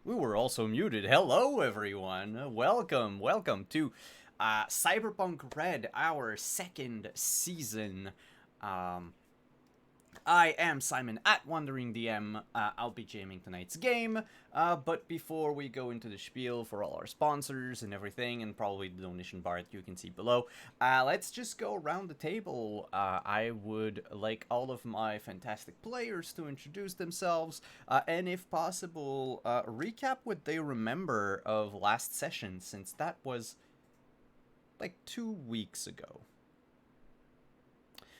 We were also muted. Hello, everyone. Welcome to Cyberpunk Red, our second season. Um, I am Simon at Wandering DM. I'll be jamming tonight's game. But before we go into the spiel for all our sponsors and everything, and probably the donation bar that you can see below, let's just go around the table. I would like all of my fantastic players to introduce themselves, and if possible, recap what they remember of last session, since that was like 2 weeks ago.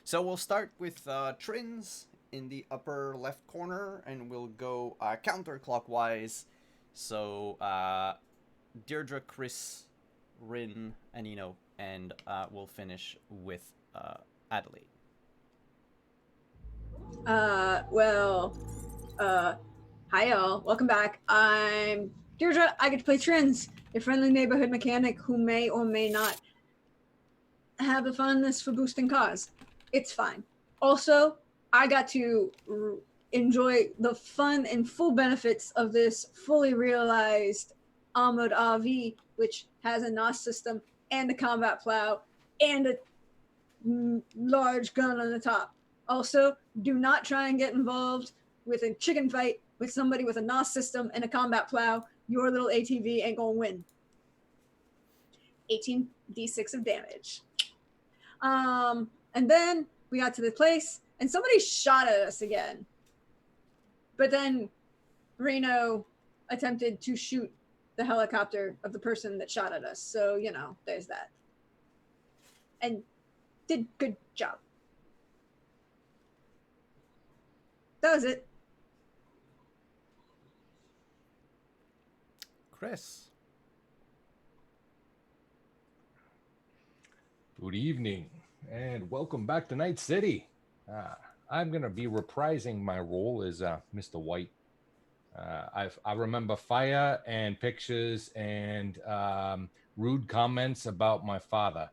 So we'll start with Trins in the upper left corner, and we'll go counterclockwise. So Deirdre, Chris, Rin, and Eno, and we'll finish with Adelaide. Well, hi y'all. Welcome back. I'm Deirdre. I get to play Trins, a friendly neighborhood mechanic who may or may not have a fondness for boosting cars. It's fine. Also, I got to enjoy the fun and full benefits of this fully realized armored RV, which has a NOS system and a combat plow and a large gun on the top. Also, do not try and get involved with a chicken fight with somebody with a NOS system and a combat plow. Your little ATV ain't gonna win. 18d6 of damage. And then we got to the place, and somebody shot at us again. But then Reno attempted to shoot the helicopter of the person that shot at us. So, there's that. And did good job. That was it. Chris. Good evening, and welcome back to Night City. I'm going to be reprising my role as Mr. White. I remember fire and pictures and rude comments about my father.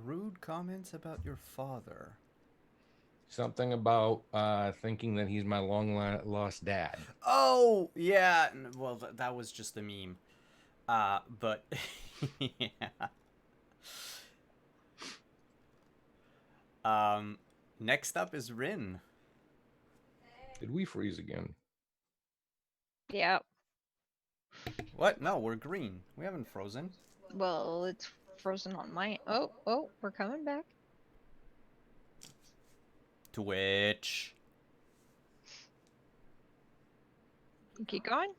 Rude comments about your father. Something about thinking that he's my long-lost dad. Oh, yeah. Well, that was just a meme. But yeah. Next up is Rin. Did we freeze again? Yep. What? No, we're green. We haven't frozen. Well, it's frozen on my. Oh, we're coming back. Twitch. Keep going.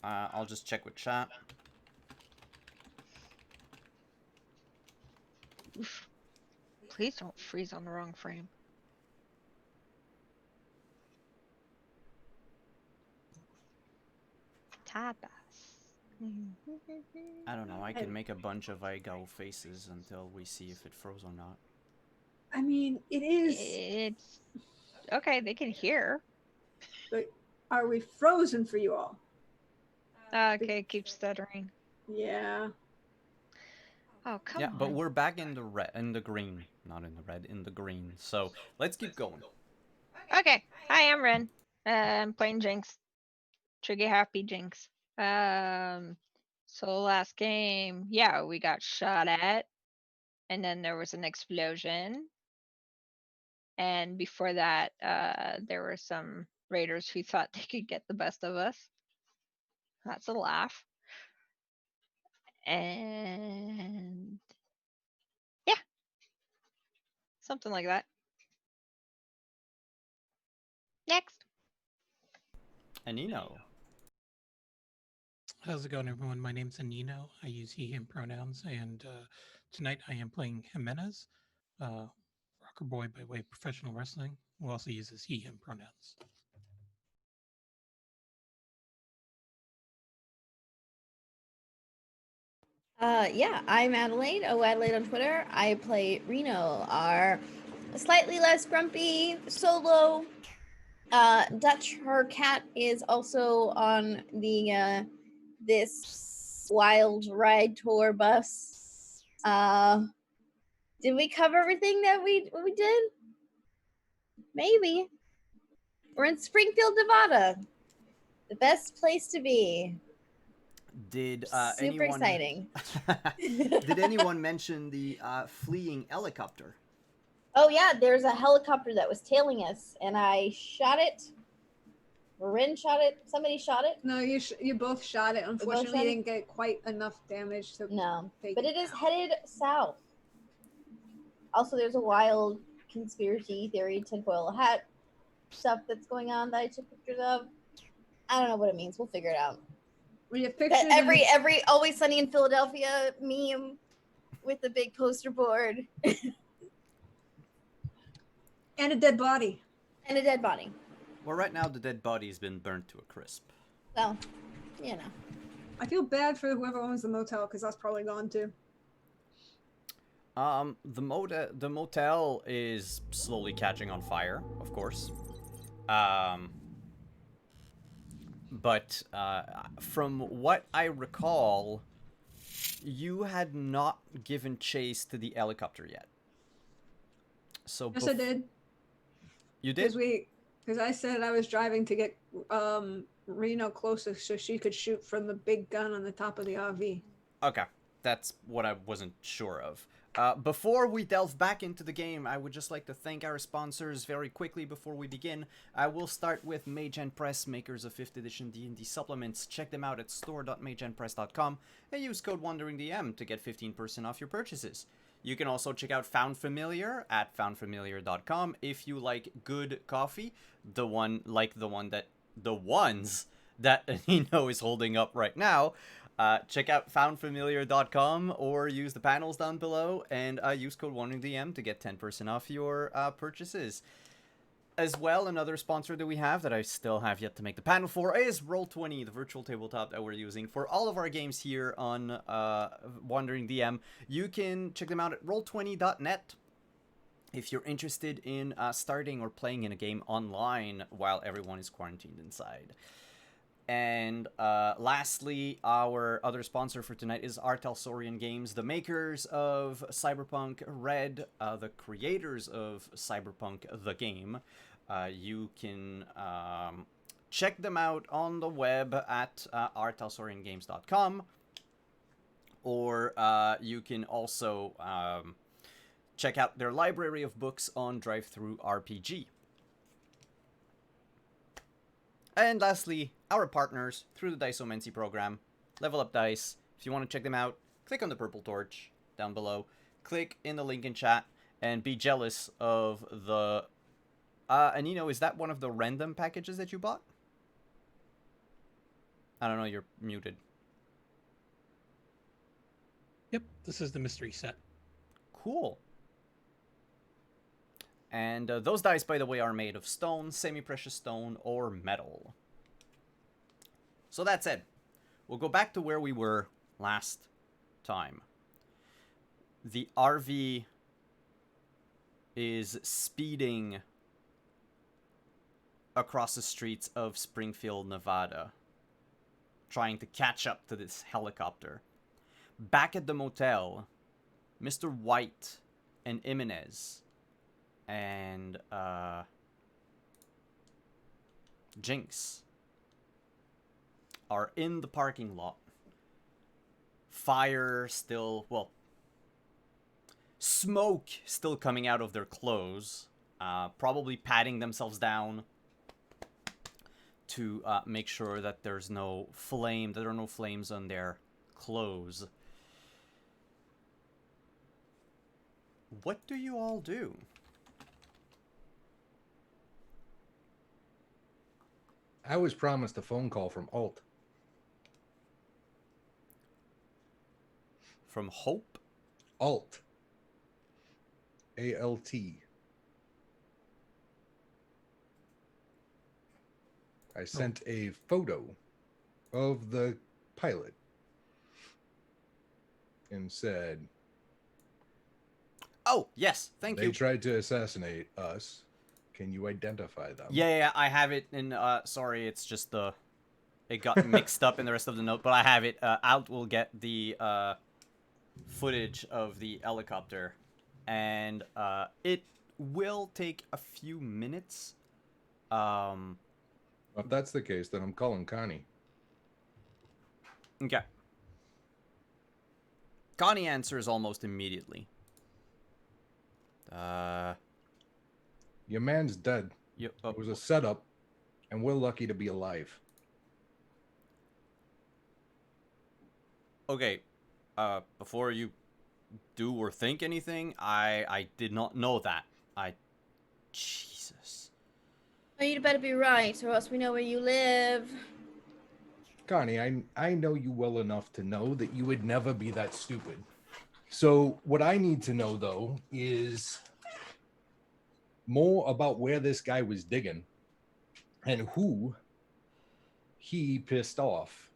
I'll just check with chat. Oof. Please don't freeze on the wrong frame. Tapas. I don't know. I can make a bunch of Igo faces until we see if it froze or not. I mean, it is. It's okay. They can hear. But are we frozen for you all? Okay, keep stuttering. Yeah. Oh, come Yeah, on. but we're back in the red, in the green, not in the red, in the green. So let's keep going. Okay. Hi, I'm Ren. I'm playing Jinx. Trigger happy Jinx. So last game, yeah, we got shot at, and then there was an explosion. And before that, there were some raiders who thought they could get the best of us. That's a laugh. And yeah, something like that. Next. And Eno. How's it going, everyone? My name's Anino. I use he, him pronouns, and tonight I am playing Jimenez, rocker boy by way of professional wrestling, who also uses he, him pronouns. Yeah, I'm Adelaide. Adelaide on Twitter. I play Reno, our slightly less grumpy solo. Dutch, her cat, is also on the this wild ride tour bus. Did we cover everything that we did? Maybe. We're in Springfield, Nevada. The best place to be. Did Super anyone exciting. did anyone mention the fleeing helicopter? Oh yeah, there's a helicopter that was tailing us, and I shot it. Rin shot it. Somebody shot it. No, you both shot it. Unfortunately, shot you it? didn't get quite enough damage to No, take but it is out. headed south. Also, there's a wild conspiracy theory tinfoil hat stuff that's going on that I took pictures of. I don't know what it means. We'll figure it out. We have That pictures. every Always Sunny in Philadelphia meme with the big poster board and a dead body. and a dead body. Well, right now the dead body's been burnt to a crisp. So, you know. I feel bad for whoever owns the motel because that's probably gone too. The motel is slowly catching on fire, of course. But from what I recall, you had not given chase to the helicopter yet. So Yes, I did. You did? Because I said I was driving to get Reno closer so she could shoot from the big gun on the top of the RV. Okay, that's what I wasn't sure of. Before we delve back into the game, I would just like to thank our sponsors very quickly before we begin. I will start with Mage and Press, makers of 5th edition D&D supplements. Check them out at store.mageandpress.com and use code WanderingDM to get 15% off your purchases. You can also check out Found Familiar at foundfamiliar.com if you like good coffee, the ones that Nino is holding up right now. Check out foundfamiliar.com or use the panels down below and use code WanderingDM to get 10% off your purchases. As well, another sponsor that we have that I still have yet to make the panel for is Roll20, the virtual tabletop that we're using for all of our games here on Wandering DM. You can check them out at roll20.net if you're interested in starting or playing in a game online while everyone is quarantined inside. And lastly, our other sponsor for tonight is Artelsorian Games, the makers of Cyberpunk Red, the creators of Cyberpunk the game. You can check them out on the web at artelsoriangames.com, or you can also check out their library of books on DriveThruRPG. And lastly, our partners through the Diceomancy program, Level Up Dice. If you want to check them out, click on the purple torch down below, click in the link in chat, and be jealous of the... Anino, is that one of the random packages that you bought? I don't know, you're muted. Yep, this is the mystery set. Cool. And those dice, by the way, are made of stone, semi-precious stone, or metal. So that said, we'll go back to where we were last time. The RV is speeding across the streets of Springfield, Nevada, trying to catch up to this helicopter. Back at the motel, Mr. White and Jimenez and Jinx are in the parking lot. Fire still, well, smoke still coming out of their clothes, probably patting themselves down to make sure that there are no flames on their clothes. What do you all do? I was promised a phone call from Alt. From Hope? Alt. A-L-T. I sent a photo of the pilot and said, Oh, yes, thank you. they tried to assassinate us. Can you identify them? Yeah, I have it in, sorry, it's just it got mixed up in the rest of the note, but I have it. Alt will get the, footage of the helicopter, and, it will take a few minutes. If that's the case, then I'm calling Connie. Okay. Connie answers almost immediately. Your man's dead. It It was a setup, and we're lucky to be alive. Okay. Before you do or think anything, I did not know that. Jesus. Oh, you'd better be right, or else we know where you live. Connie, I know you well enough to know that you would never be that stupid. So what I need to know, though, is more about where this guy was digging and who he pissed off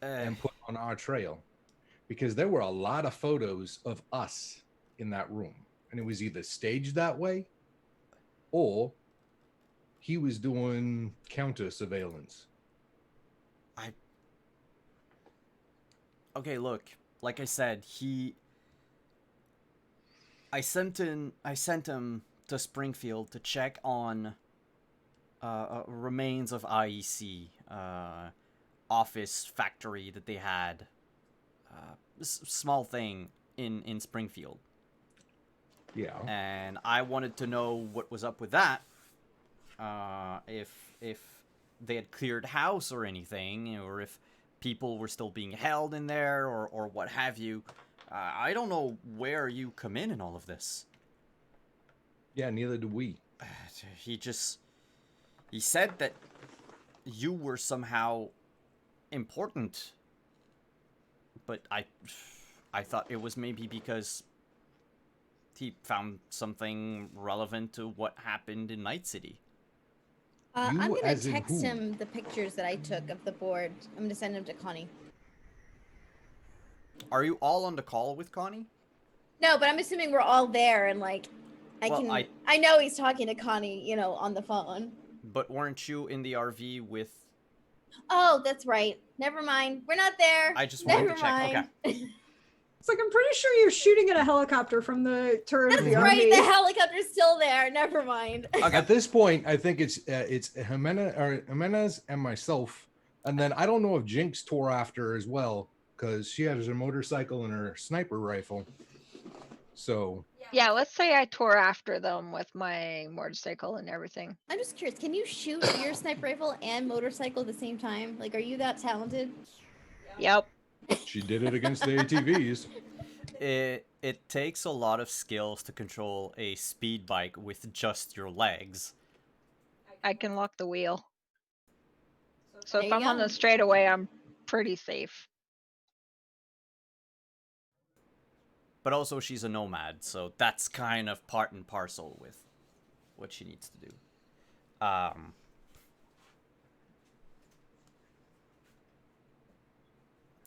and put on our trail. Because there were a lot of photos of us in that room. And it was either staged that way or he was doing counter surveillance. Okay, look. Like I said, I sent him to Springfield to check on remains of IEC office factory that they had. Small thing in Springfield. Yeah. And I wanted to know what was up with that. If they had cleared house or anything, or if people were still being held in there, or what have you. I don't know where you come in all of this. Yeah, neither do we. He said that you were somehow important. But I thought it was maybe because he found something relevant to what happened in Night City. I'm gonna text him the pictures that I took of the board. I'm gonna send them to Connie. Are you all on the call with Connie? No, but I'm assuming we're all there, and like, I know he's talking to Connie, on the phone. But weren't you in the RV with? Oh, that's right. Never mind. We're not there. I just wanted to check. Mind. Okay. It's like I'm pretty sure you're shooting at a helicopter from the turret of the That's right. RV. The helicopter's still there. Never mind. Okay. At this point, I think it's Jimenez and myself, and then I don't know if Jinx tore after her as well because she has her motorcycle and her sniper rifle. So. Yeah, let's say I tore after them with my motorcycle and everything. I'm just curious. Can you shoot your sniper rifle and motorcycle at the same time? Like, are you that talented? Yep. She did it against the ATVs. It takes a lot of skills to control a speed bike with just your legs. I can lock the wheel. So There if you I'm on go. the straightaway, I'm pretty safe. But also she's a nomad, so that's kind of part and parcel with what she needs to do.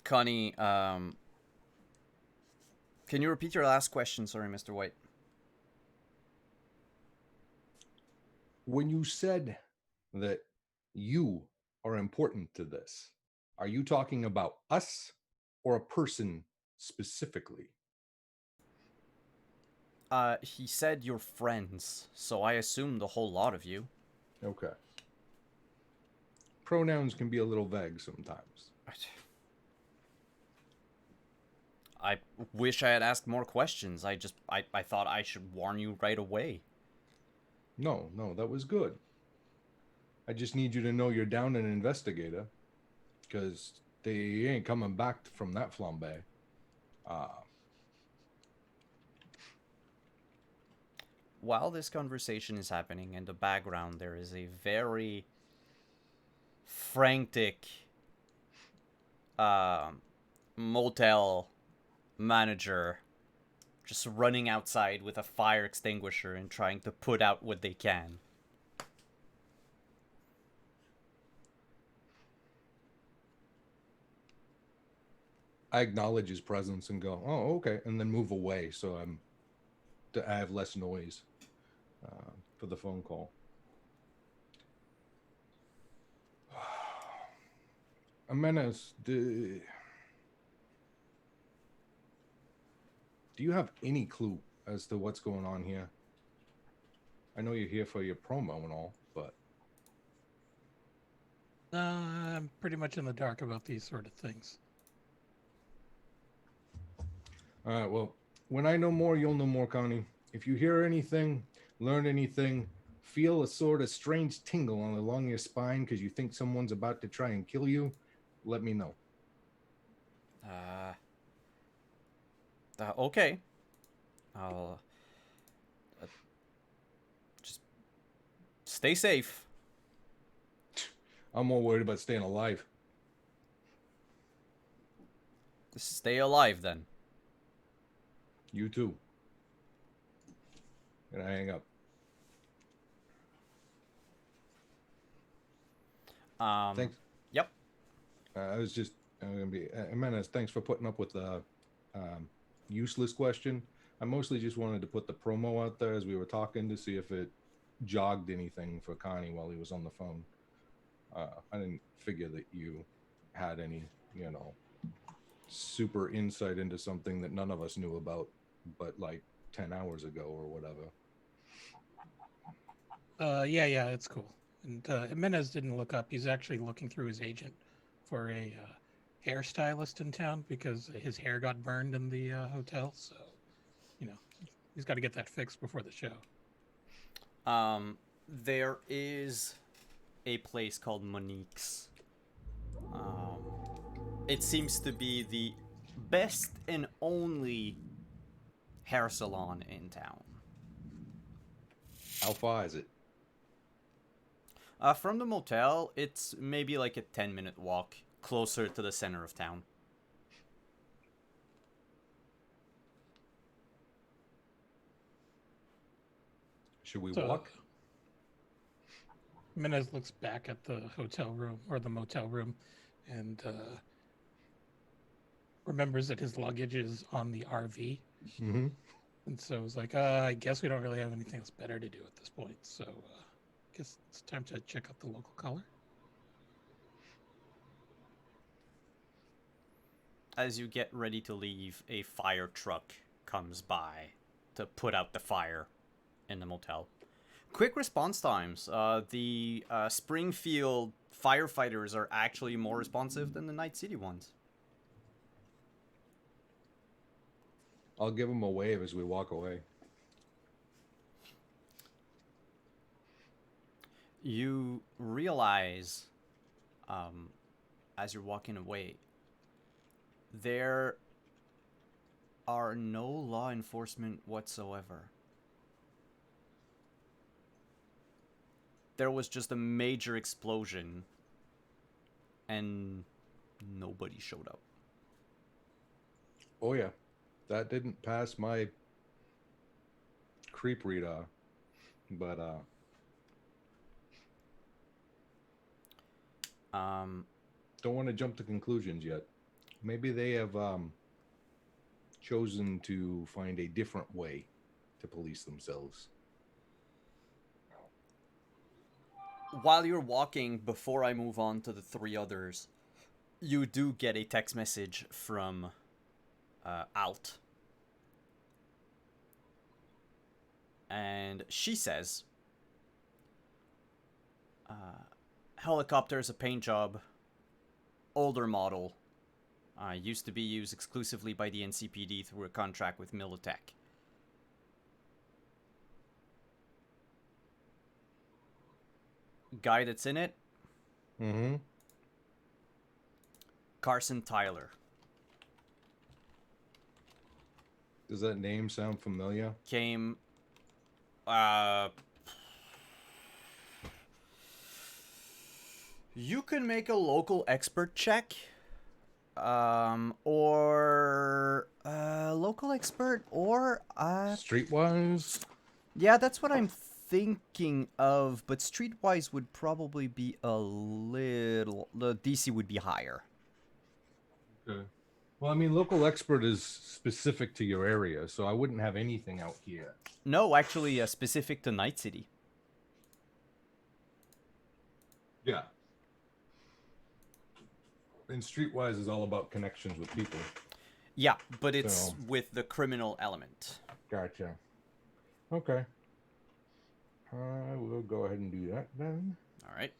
Connie, can you repeat your last question? Sorry, Mr. White. When you said that you are important to this, are you talking about us or a person specifically? He said you're friends, so I assumed the whole lot of you. Okay. Pronouns can be a little vague sometimes. I wish I had asked more questions. I thought I should warn you right away. No, that was good. I just need you to know you're down an investigator, because they ain't coming back from that flambe. While this conversation is happening, in the background there is a very frantic motel manager just running outside with a fire extinguisher and trying to put out what they can. I acknowledge his presence and go, oh, okay, and then move away so I have less noise for the phone call. Jimenez, do you have any clue as to what's going on here? I know you're here for your promo and all, but I'm pretty much in the dark about these sort of things. all right. Well, when I know more, you'll know more, Connie. If you hear anything, learn anything, feel a sort of strange tingle along your spine because you think someone's about to try and kill you, let me know. Okay. I'll just stay safe. I'm more worried about staying alive. Stay alive then. You too. And I hang up. Thanks. Yep. I was just gonna be Menace. Thanks for putting up with the useless question. I mostly just wanted to put the promo out there as we were talking to see if it jogged anything for Connie while he was on the phone. I didn't figure that you had any, super insight into something that none of us knew about, but like 10 hours ago or whatever. Yeah, it's cool. And Jimenez didn't look up. He's actually looking through his agent for a hairstylist in town because his hair got burned in the hotel. So, he's got to get that fixed before the show. There is a place called Monique's. It seems to be the best and only hair salon in town. How far is it? From the motel, it's maybe like a 10-minute walk closer to the center of town. Should we walk? Jimenez looks back at the hotel room or the motel room and remembers that his luggage is on the RV. Mm-hmm. And so it's like, I guess we don't really have anything else better to do at this point. So I guess it's time to check out the local color. As you get ready to leave, a fire truck comes by to put out the fire in the motel. Quick response times. The Springfield firefighters are actually more responsive than the Night City ones. I'll give him a wave as we walk away. You realize, as you're walking away, there are no law enforcement whatsoever. There was just a major explosion, and nobody showed up. Oh, yeah. That didn't pass my creep radar, but don't want to jump to conclusions yet. Maybe they have chosen to find a different way to police themselves. While you're walking, before I move on to the three others, you do get a text message from Alt. And she says, helicopter is a paint job, older model, used to be used exclusively by the NCPD through a contract with Militech. Guy that's in it, Mm-hmm. Carson Tyler. Does that name sound familiar? Came, you can make a local expert check, or local expert, or Streetwise? yeah, that's what I'm thinking of. But Streetwise would probably be a little. The DC would be higher. Okay. Well, I mean, local expert is specific to your area, so I wouldn't have anything out here. No, actually, specific to Night City. Yeah. And Streetwise is all about connections with people. Yeah, but it's So- with the criminal element. Gotcha. Okay. I will go ahead and do that then. All right.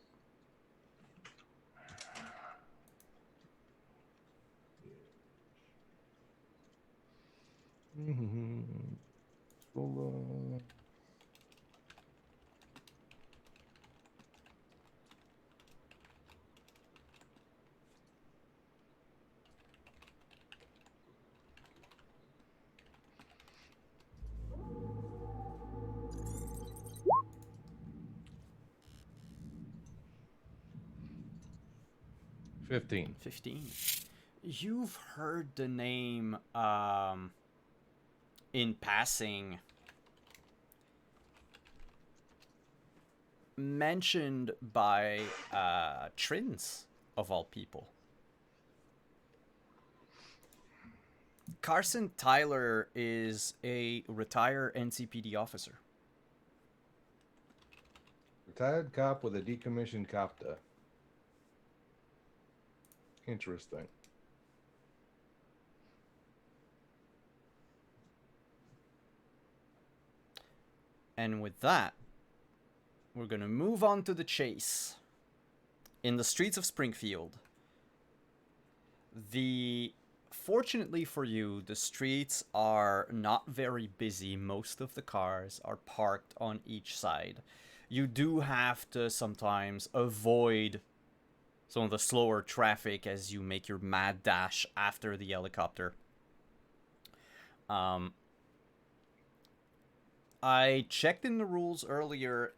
Solo. $15. 15. You've heard the name in passing mentioned by Trins, of all people. Carson Tyler is a retired NCPD officer. Retired cop with a decommissioned copter. Interesting. And with that, we're going to move on to the chase. In the streets of Springfield. Fortunately for you, the streets are not very busy. Most of the cars are parked on each side. You do have to sometimes avoid some of the slower traffic as you make your mad dash after the helicopter. I checked in the rules earlier.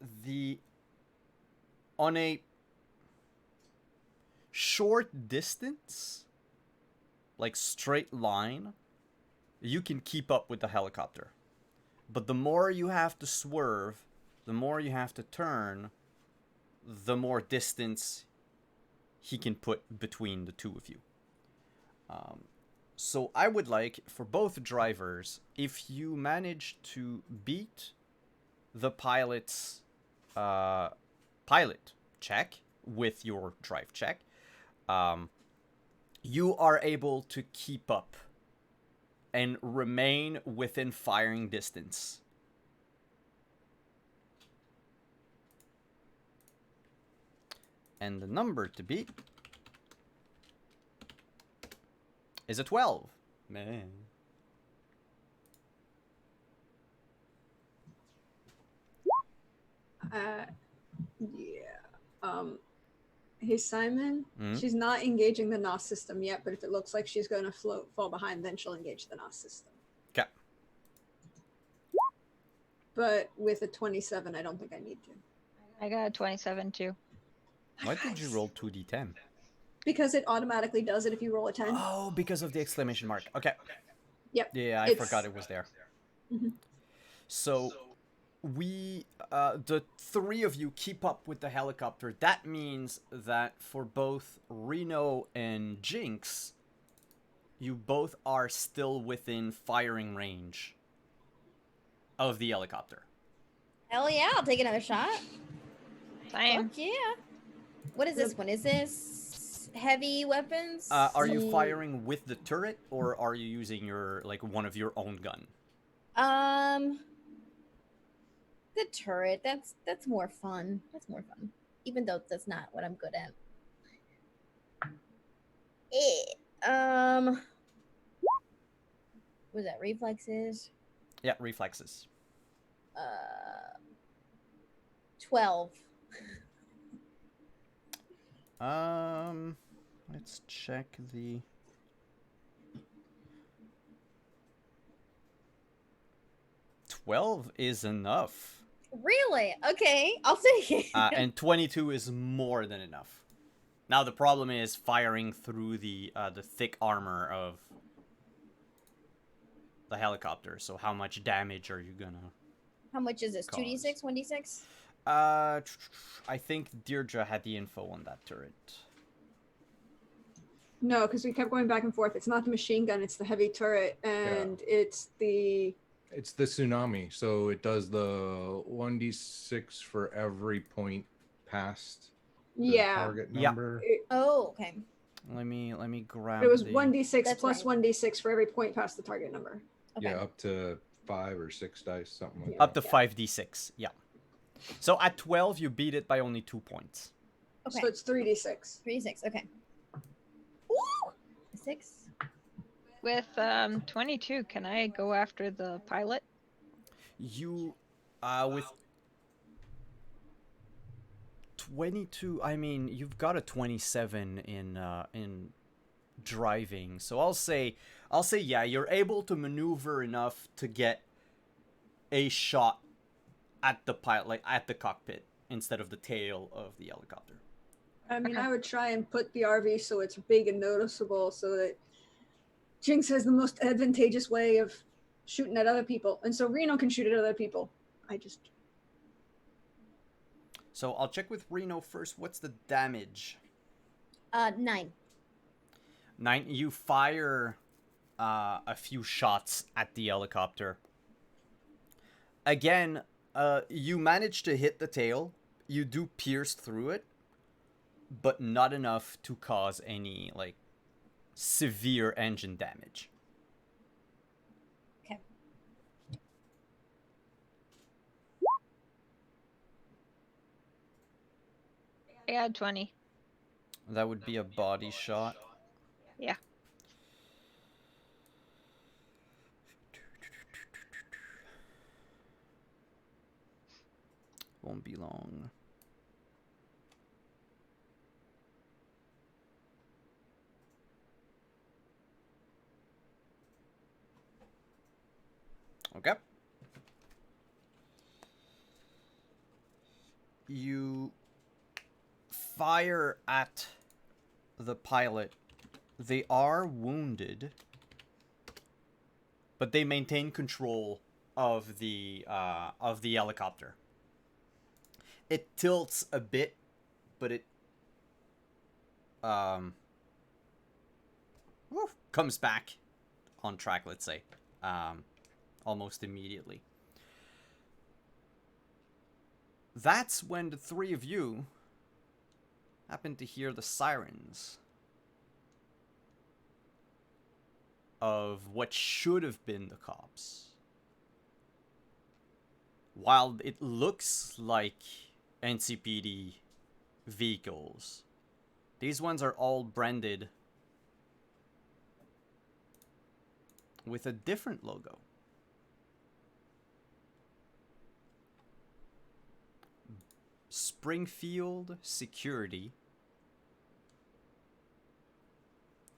On a short distance, like straight line, you can keep up with the helicopter. But the more you have to swerve, the more you have to turn, the more distance he can put between the two of you. So I would like, for both drivers, if you manage to beat the pilot's pilot check with your drive check, you are able to keep up and remain within firing distance. And the number to beat is a 12. Man. Hey Simon, she's not engaging the NOS system yet, but if it looks like she's going to fall behind, then she'll engage the NOS system. Okay. But with a 27, I don't think I need to. I got a 27 too. Why did you roll 2d10? Because it automatically does it if you roll a 10. Oh, because of the exclamation mark. Okay. Yep. Yeah, I forgot it was there. Mm-hmm. So the three of you keep up with the helicopter. That means that for both Reno and Jinx, you both are still within firing range of the helicopter. Hell yeah, I'll take another shot. Same. Fuck yeah. What is this one? Is this heavy weapons? Are you firing with the turret, or are you using your one of your own gun? The turret. That's more fun. That's more fun. Even though that's not what I'm good at. Was that reflexes? Yeah, reflexes. 12. Let's check the... 12 is enough. Really? Okay, I'll take it. And 22 is more than enough. Now the problem is firing through the thick armor of the helicopter. So how much damage are you gonna... How much is this? 2d6, 1d6? I think Deirdre had the info on that turret. No, because we kept going back and forth. It's not the machine gun, it's the heavy turret, and it's the tsunami. So it does the 1d6 for every point past the target number. Oh, okay. Let me grab. It was 1d6 That's plus right. 1d6 for every point past the target number. Okay. Yeah, up to 5 or 6 dice, something like Up that. to 5d6. Yeah. So at 12, you beat it by only 2 points. Okay. So it's 3d6. 3d6. Okay. Woo! 6. With 22, can I go after the pilot? You, with 22, I mean, you've got a 27 in driving, so I'll say yeah, you're able to maneuver enough to get a shot at the pilot, like at the cockpit, instead of the tail of the helicopter. I mean, Okay. I would try and put the RV so it's big and noticeable so that Jinx has the most advantageous way of shooting at other people. And so Reno can shoot at other people. So I'll check with Reno first. What's the damage? 9. 9. You fire a few shots at the helicopter. Again, you manage to hit the tail. You do pierce through it, but not enough to cause any, like, severe engine damage. Okay. I got 20. That would be a body shot. Yeah. Won't be long. Okay. You fire at the pilot. They are wounded, but they maintain control of the helicopter. It tilts a bit, but it comes back on track, let's say, almost immediately. That's when the three of you happen to hear the sirens of what should have been the cops. While it looks like NCPD vehicles, these ones are all branded with a different logo. Springfield Security.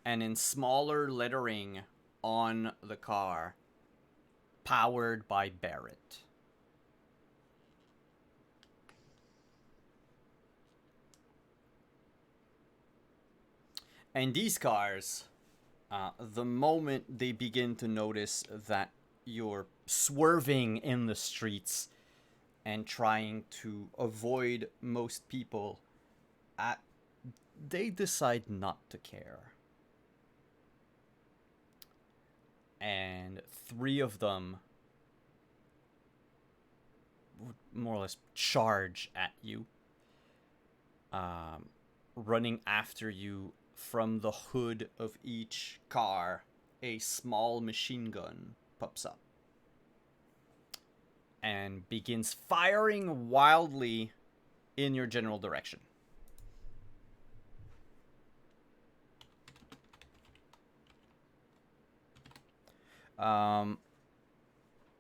And in smaller lettering on the car, powered by Barrett. And these cars, the moment they begin to notice that you're swerving in the streets and trying to avoid most people, they decide not to care. And 3 of them would more or less charge at you, running after you. From the hood of each car, a small machine gun pops up and begins firing wildly in your general direction.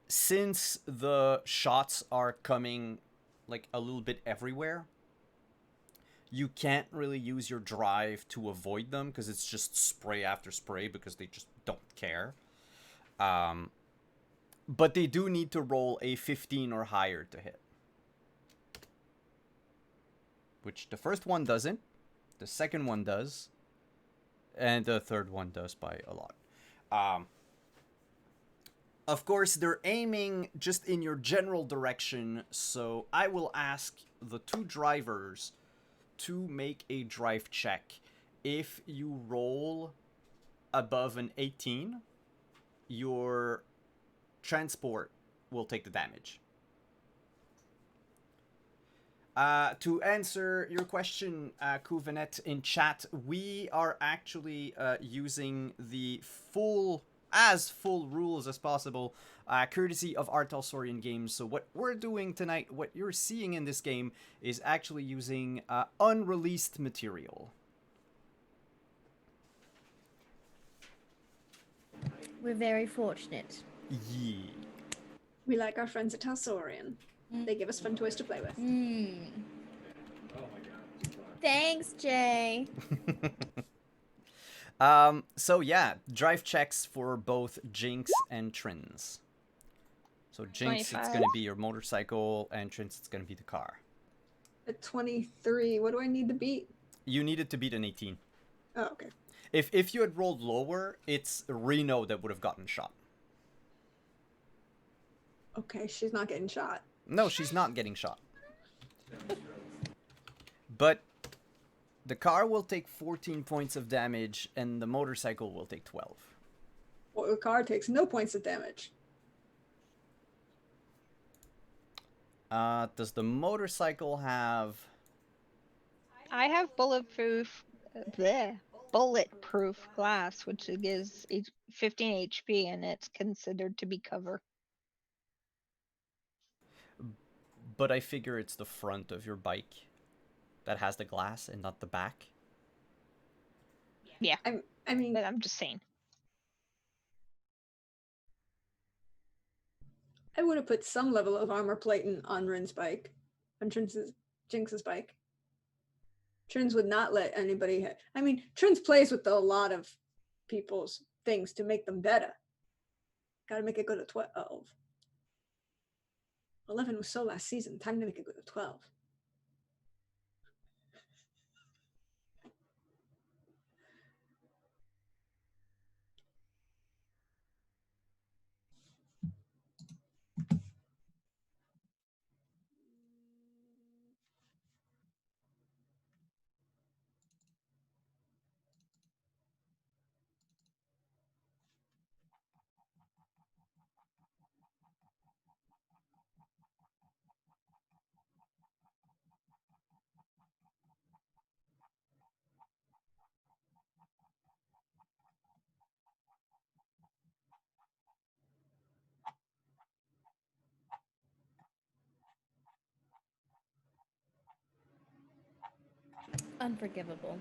Since the shots are coming like a little bit everywhere, you can't really use your drive to avoid them because it's just spray after spray because they just don't care. But they do need to roll a 15 or higher to hit. Which the first one doesn't, the second one does, and the third one does by a lot. Of course, they're aiming just in your general direction, so I will ask the 2 drivers to make a drive check. If you roll above an 18, your transport will take the damage. To answer your question, Kuvanet, in chat, we are actually using the full rules as possible courtesy of Artel Saurian Games. So what we're doing tonight, what you're seeing in this game, is actually using unreleased material. We're very fortunate. Yeah. We like our friends at Talsorian. They give us fun toys to play with. Thanks, Jay. So yeah, drive checks for both Jinx and Trins. So Jinx, it's 25. gonna be your motorcycle, and Trins, it's gonna be the car. At 23, what do I need to beat? You needed to beat an 18. Oh, okay. If you had rolled lower, it's Reno that would have gotten shot. Okay, she's not getting shot. No, she's not getting shot. But the car will take 14 points of damage, and the motorcycle will take 12. Well, the car takes no points of damage. Does the motorcycle have... I have bulletproof glass, which gives 15 HP, and it's considered to be cover. But I figure it's the front of your bike that has the glass and not the back. Yeah, I mean, but I'm just saying. I would have put some level of armor plating on Rin's bike, on Jinx's bike. Trins would not let anybody hit. I mean, Trins plays with a lot of people's things to make them better. Gotta make it go to 12. 11 was so last season. Time to make it go to 12. Unforgivable.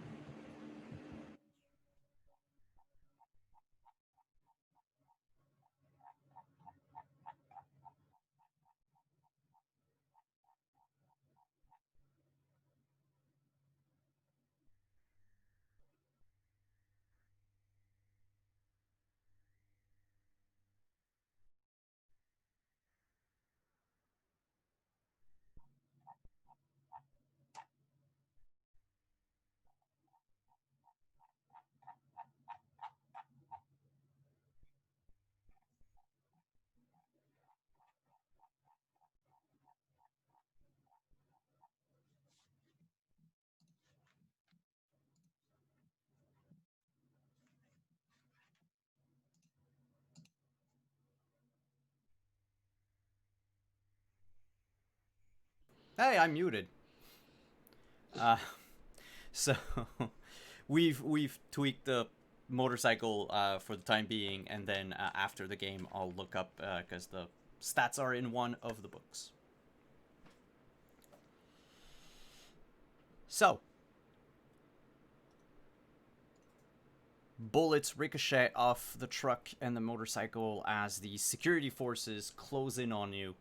Hey, I'm muted. So we've tweaked the motorcycle for the time being, and then after the game, I'll look up because the stats are in one of the books. So bullets ricochet off the truck and the motorcycle as the security forces close in on you.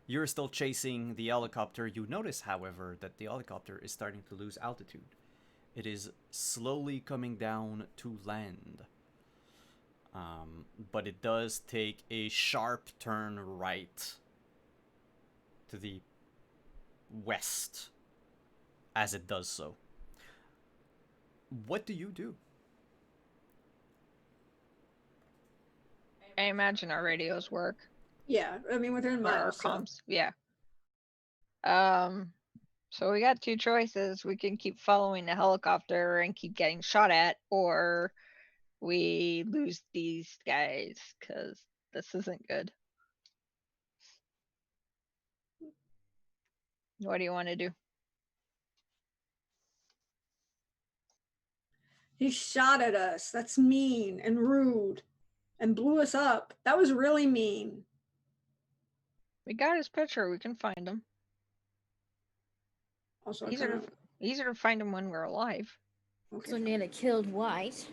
You're still chasing the helicopter. You notice, however, that the helicopter is starting to lose altitude. It is slowly coming down to land. But it does take a sharp turn right to the west as it does so. What do you do? I imagine our radios work. Yeah, I mean, within Or our miles. So. comms. Yeah. So we got two choices. We can keep following the helicopter and keep getting shot at, or we lose these guys, because this isn't good. What do you want to do? He shot at us. That's mean and rude and blew us up. That was really mean. We got his picture. We can find him. Also, I Easier kinda, to, easier to find him when we're alive. okay. So Nana killed White.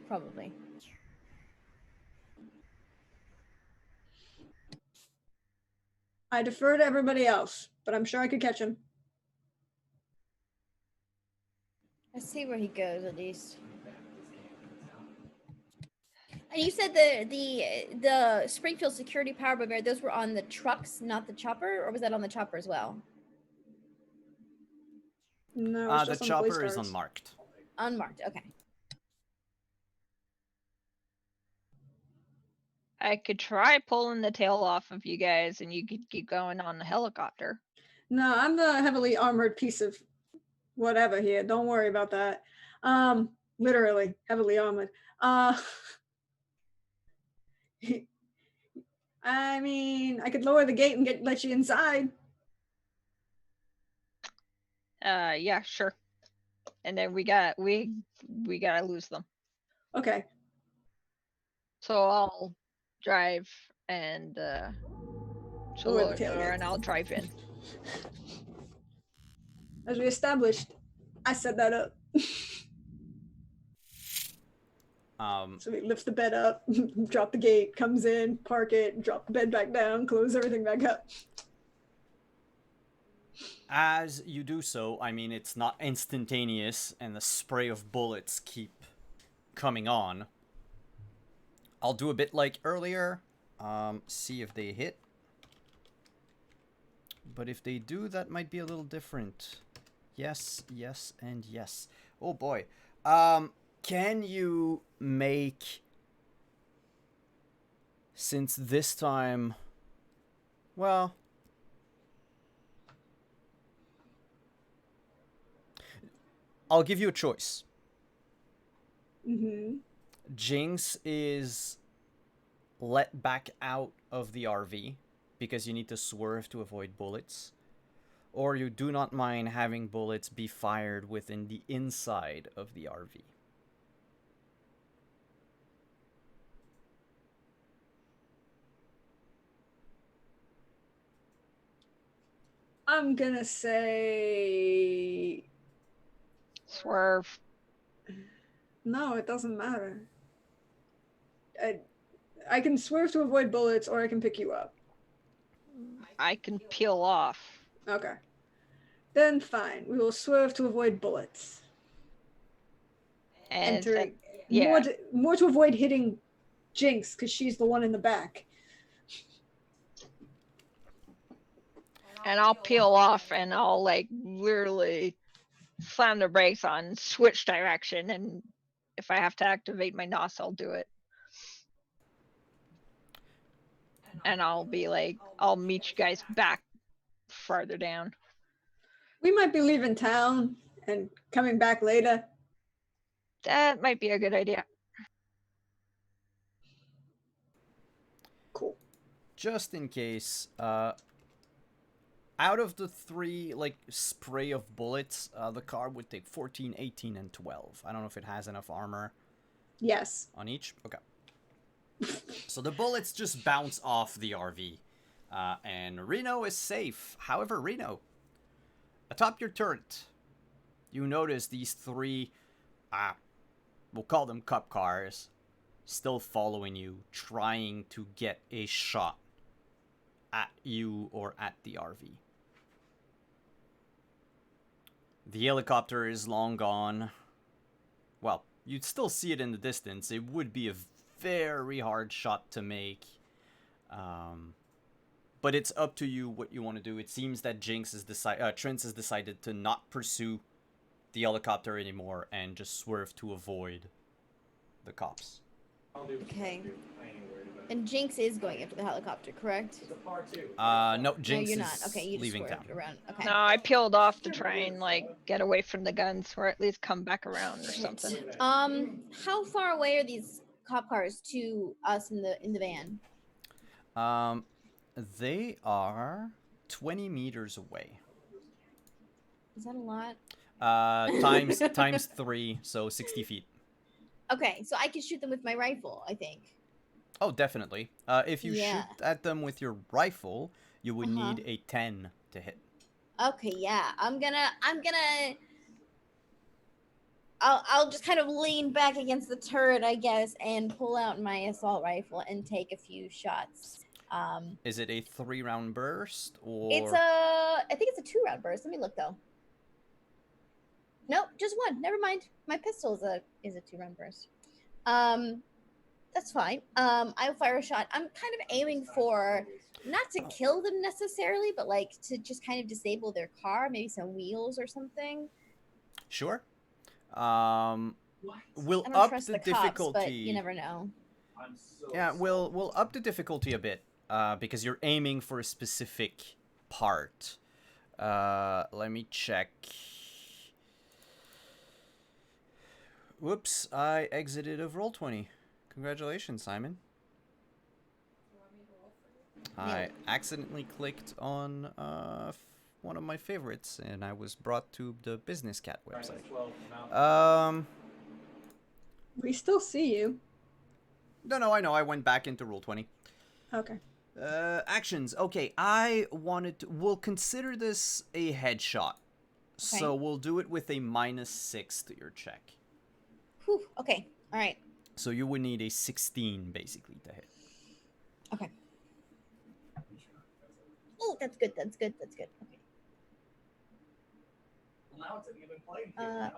Probably. I defer to everybody else, but I'm sure I could catch him. I see where he goes at least. And you said the Springfield security power bear, those were on the trucks, not the chopper, or was that on the chopper as well? No, it's The just on the police chopper is cars. unmarked. Unmarked. Okay. I could try pulling the tail off of you guys, and you could keep going on the helicopter. No, I'm the heavily armored piece of whatever here. Don't worry about that. Literally heavily armored. I mean, I could lower the gate and let you inside. Yeah, sure. And then we gotta lose them. Okay. So I'll drive and she'll Lower the lower the door tailgate. and I'll drive in. As we established, I set that up. So he lifts the bed up, drop the gate, comes in, park it, drop the bed back down, close everything back up. As you do so, I mean, it's not instantaneous, and the spray of bullets keep coming on. I'll do a bit like earlier, see if they hit. But if they do, that might be a little different. Yes, yes, and yes. Oh boy. Can you make... Since this time... Well... I'll give you a choice. Mm-hmm. Jinx is let back out of the RV because you need to swerve to avoid bullets. Or you do not mind having bullets be fired within the inside of the RV. I'm gonna say Swerve. no, it doesn't matter. I can swerve to avoid bullets, or I can pick you up. I can peel off. Okay. Then fine. We will swerve to avoid bullets. And Entering yeah. more to avoid hitting Jinx, because she's the one in the back. And I'll peel off and I'll like literally slam the brakes on, switch direction, and if I have to activate my NOS, I'll do it. And I'll be like, I'll meet you guys back farther down. We might be leaving town and coming back later. That might be a good idea. Cool. Just in case, out of the 3, like, spray of bullets, the car would take 14, 18, and 12. I don't know if it has enough armor. Yes. On each? Okay. So the bullets just bounce off the RV. And Reno is safe. However, Reno, atop your turret, you notice these 3, we'll call them cup cars, still following you, trying to get a shot at you or at the RV. The helicopter is long gone. Well, you'd still see it in the distance. It would be a very hard shot to make. But it's up to you what you want to do. It seems that Trent has decided to not pursue the helicopter anymore and just swerve to avoid the cops. Okay. And Jinx is going after the helicopter, correct? No, Jinx no, you're is not. Okay, you just leaving swerved town. around. Okay. No, I peeled off to try and like get away from the guns, or at least come back around or something. How far away are these cop cars to us in the van? They are 20 meters away. Is that a lot? Times 3, so 60 feet. Okay, so I can shoot them with my rifle, I think. Oh, definitely. If you Yeah. shoot at them with your rifle, you would Uh-huh. need a 10 to hit. Okay, yeah. I'll just kind of lean back against the turret, I guess, and pull out my assault rifle and take a few shots. Is it a 3-round burst It's or? I think it's a 2-round burst. Let me look though. Nope, just one. Never mind. My pistol is a 2-round burst. That's fine. I'll fire a shot. I'm kind of aiming for not to kill them necessarily, but like to just kind of disable their car, maybe some wheels or something. Sure. We'll I don't up trust the the cops, but difficulty. you never know. Yeah, we'll up the difficulty a bit, because you're aiming for a specific part. Let me check. Whoops, I exited of Roll20. Congratulations, Simon. I accidentally clicked on one of my favorites, and I was brought to the Business Cat website. We still see you. No, I know. I went back into Roll20. Okay. Actions. Okay, we'll consider this a headshot. So we'll do it with a -6 to your check. Whew, okay. All right. So you would need a 16 basically to hit. Okay. Oh, that's good. That's good. That's good. Okay.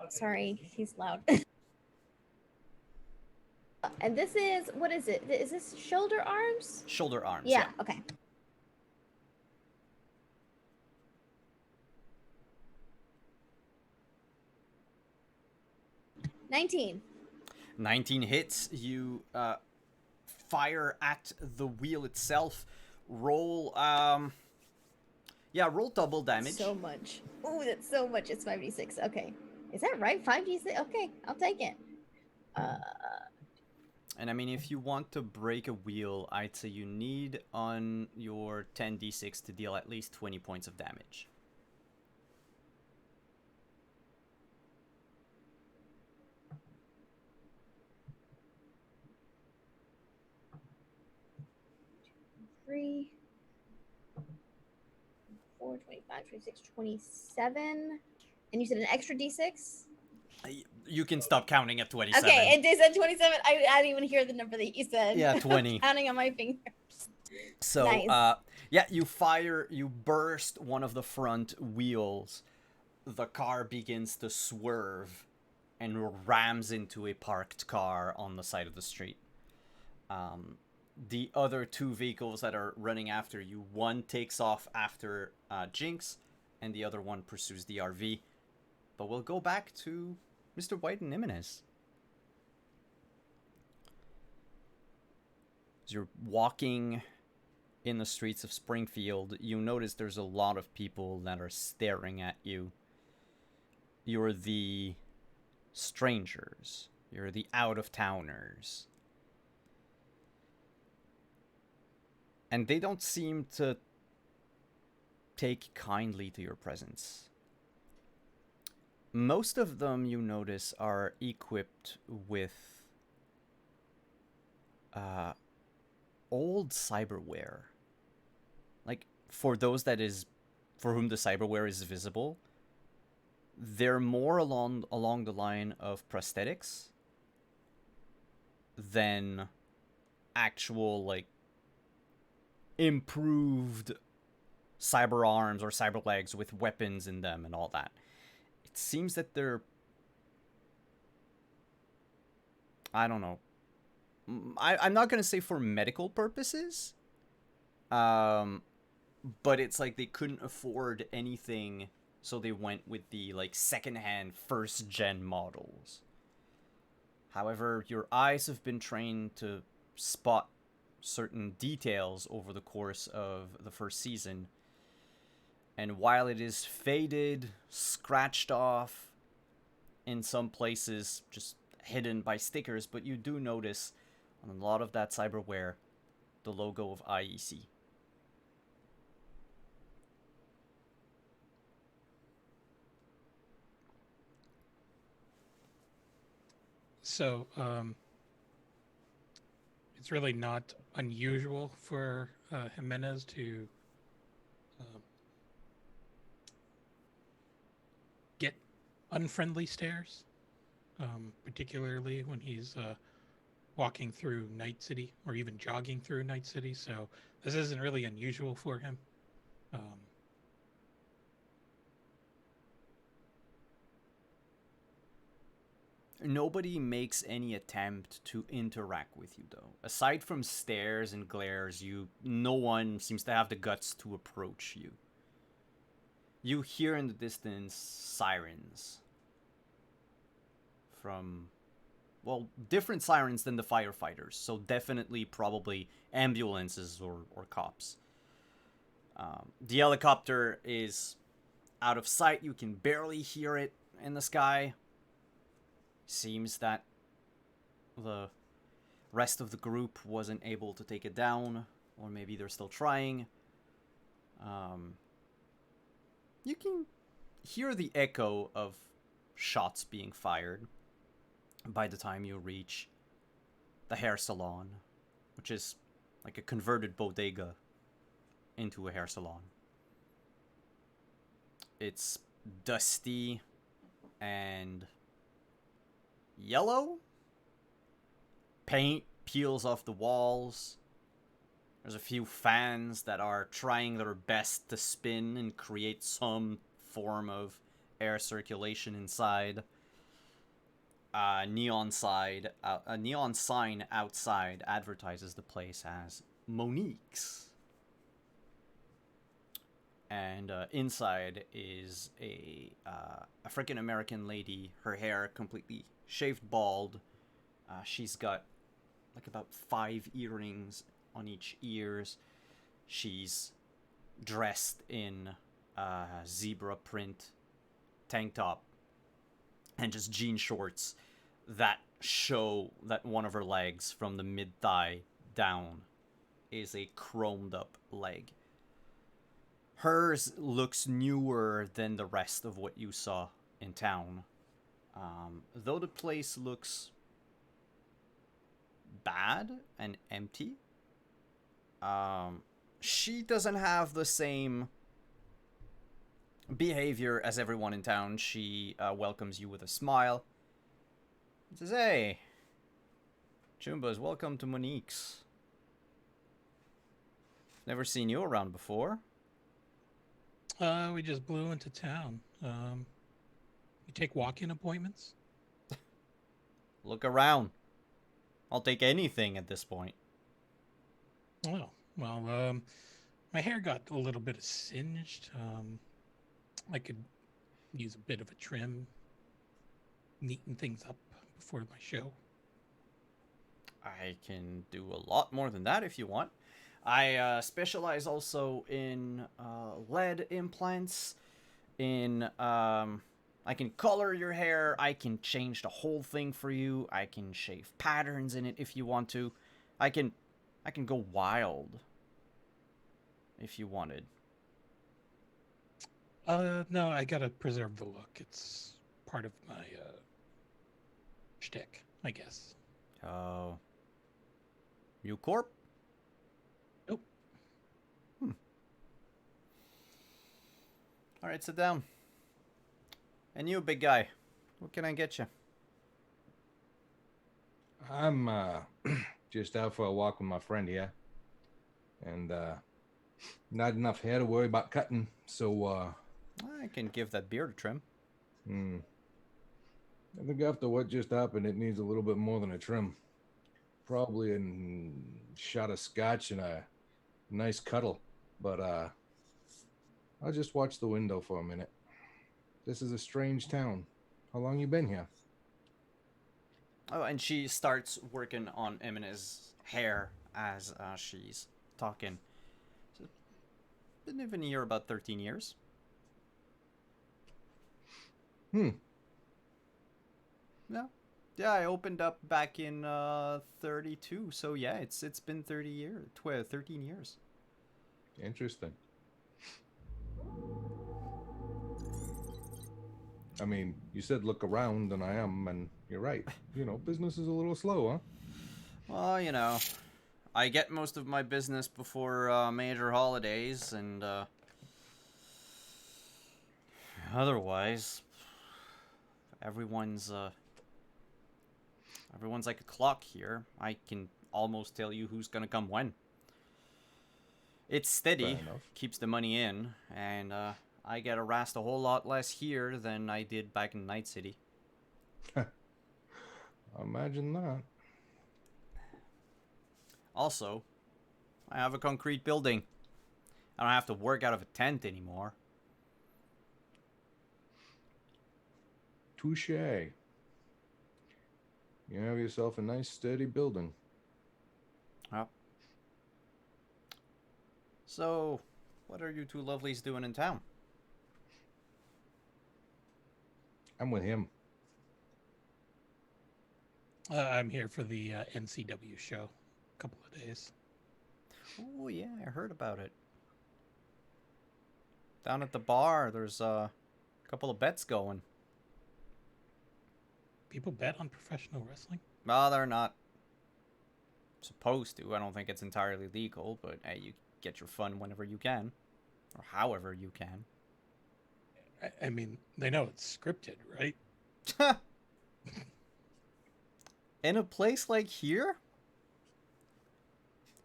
Sorry, he's loud. And this is, what is it? Is this shoulder arms? Shoulder arms. Yeah. Okay. $19. 19 hits. You fire at the wheel itself. Roll roll double damage. So much. Oh, that's so much. It's 5d6. Okay. Is that right? 5d6? Okay, I'll take it. And I mean, if you want to break a wheel, I'd say you need on your 10d6 to deal at least 20 points of damage. Three, 4, 25, 26, 27. And you said an extra d6? You can stop counting at 27. Okay, and they said 27. I didn't even hear the number that you said. Yeah, 20. Counting on my fingers. So, Nice. you burst one of the front wheels. The car begins to swerve and rams into a parked car on the side of the street. The other two vehicles that are running after you, one takes off after Jinx, and the other one pursues the RV. But we'll go back to Mr. White and Jimenez. As you're walking in the streets of Springfield, you notice there's a lot of people that are staring at you. You're the strangers. You're the out-of-towners. And they don't seem to take kindly to your presence. Most of them, you notice, are equipped with old cyberware. Like, for those for whom the cyberware is visible, they're more along the line of prosthetics than actual, like, improved cyber arms or cyber legs with weapons in them and all that. It seems that they're, I don't know, I'm not going to say for medical purposes, but it's like they couldn't afford anything, so they went with the, like, secondhand first-gen models. However, your eyes have been trained to spot certain details over the course of the first season, and while it is faded, scratched off, in some places just hidden by stickers, but you do notice on a lot of that cyberware the logo of IEC. So, it's really not unusual for Jimenez to get unfriendly stares, particularly when he's walking through Night City or even jogging through Night City. So this isn't really unusual for him. Um, Nobody makes any attempt to interact with you, though. Aside from stares and glares, no one seems to have the guts to approach you. You hear in the distance sirens from, well, different sirens than the firefighters, so definitely probably ambulances or cops. The helicopter is out of sight. You can barely hear it in the sky. Seems that the rest of the group wasn't able to take it down, or maybe they're still trying. You can hear the echo of shots being fired by the time you reach the hair salon, which is like a converted bodega into a hair salon. It's dusty and yellow. Paint peels off the walls. There's a few fans that are trying their best to spin and create some form of air circulation inside. A neon sign outside advertises the place as Monique's. And inside is a African American lady, her hair completely shaved bald. She's got like about 5 earrings on each ears. She's dressed in a zebra print tank top and just jean shorts that show that one of her legs from the mid-thigh down is a chromed up leg. Hers looks newer than the rest of what you saw in town. Though the place looks bad and empty, she doesn't have the same behavior as everyone in town. She welcomes you with a smile. Says, "Hey, Chumbas, welcome to Monique's. Never seen you around before." We just blew into town. You take walk-in appointments? Look around. I'll take anything at this point. Oh, well, my hair got a little bit singed. I could use a bit of a trim, neaten things up before my show. I can do a lot more than that if you want. I specialize also in lead implants. I can color your hair. I can change the whole thing for you. I can shave patterns in it if you want to. I can go wild if you wanted. No, I gotta preserve the look. It's part of my shtick, I guess. Oh. You corp? Nope. Alright, sit down. And you, big guy. What can I get you? I'm just out for a walk with my friend here, and not enough hair to worry about cutting. So I can give that beard a trim. I think after what just happened, it needs a little bit more than a trim. Probably a shot of scotch and a nice cuddle. But I'll just watch the window for a minute. This is a strange town. How long you been here? Oh, and she starts working on Emine's hair as she's talking. So, been living here about 13 years. Yeah. Yeah, I opened up back in 32, so yeah, it's been 30 years, 13 years. Interesting. I mean, you said look around, and I am, and you're right. You know, business is a little slow, huh? Well, you know, I get most of my business before major holidays, and otherwise, everyone's like a clock here. I can almost tell you who's gonna come when. It's steady, Fair enough. keeps the money in, and I get harassed a whole lot less here than I did back in Night City. Imagine that. Also, I have a concrete building. I don't have to work out of a tent anymore. Touche. You have yourself a nice, sturdy building. Yep. So, what are you two lovelies doing in town? I'm with him. I'm here for the NCW show. A couple of days. Oh yeah, I heard about it. Down at the bar, there's a couple of bets going. People bet on professional wrestling? Well, they're not supposed to. I don't think it's entirely legal, but hey, you get your fun whenever you can, or however you can. I mean, they know it's scripted, right? In a place like here?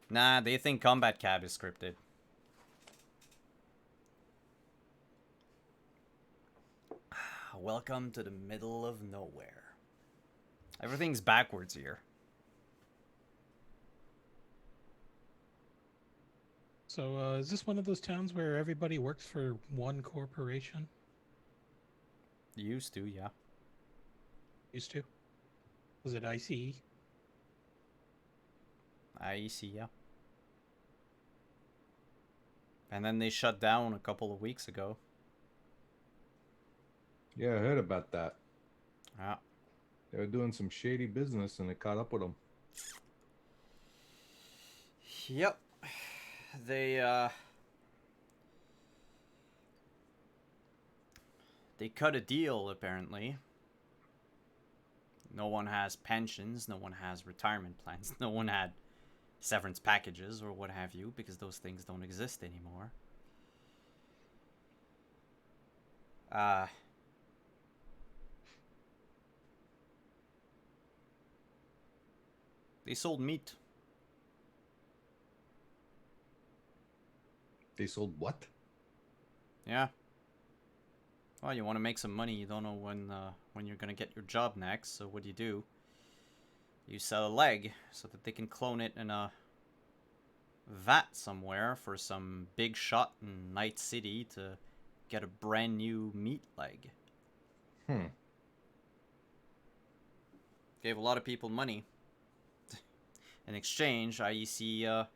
Nah, they think Combat Cab is scripted. Welcome to the middle of nowhere. Everything's backwards here. So, is this one of those towns where everybody works for one corporation? Used to, yeah. Used to? Was it ICE? I see, yeah. And then they shut down a couple of weeks ago. Yeah, I heard about that. Yeah. They were doing some shady business and it caught up with them. Yep. They cut a deal, apparently. No one has pensions, no one has retirement plans, no one had severance packages or what have you, because those things don't exist anymore. They sold meat. They sold what? Yeah. Well, you want to make some money. You don't know when you're gonna get your job next. So what do? You sell a leg so that they can clone it in a vat somewhere for some big shot in Night City to get a brand new meat leg. Gave a lot of people money. In exchange, IEC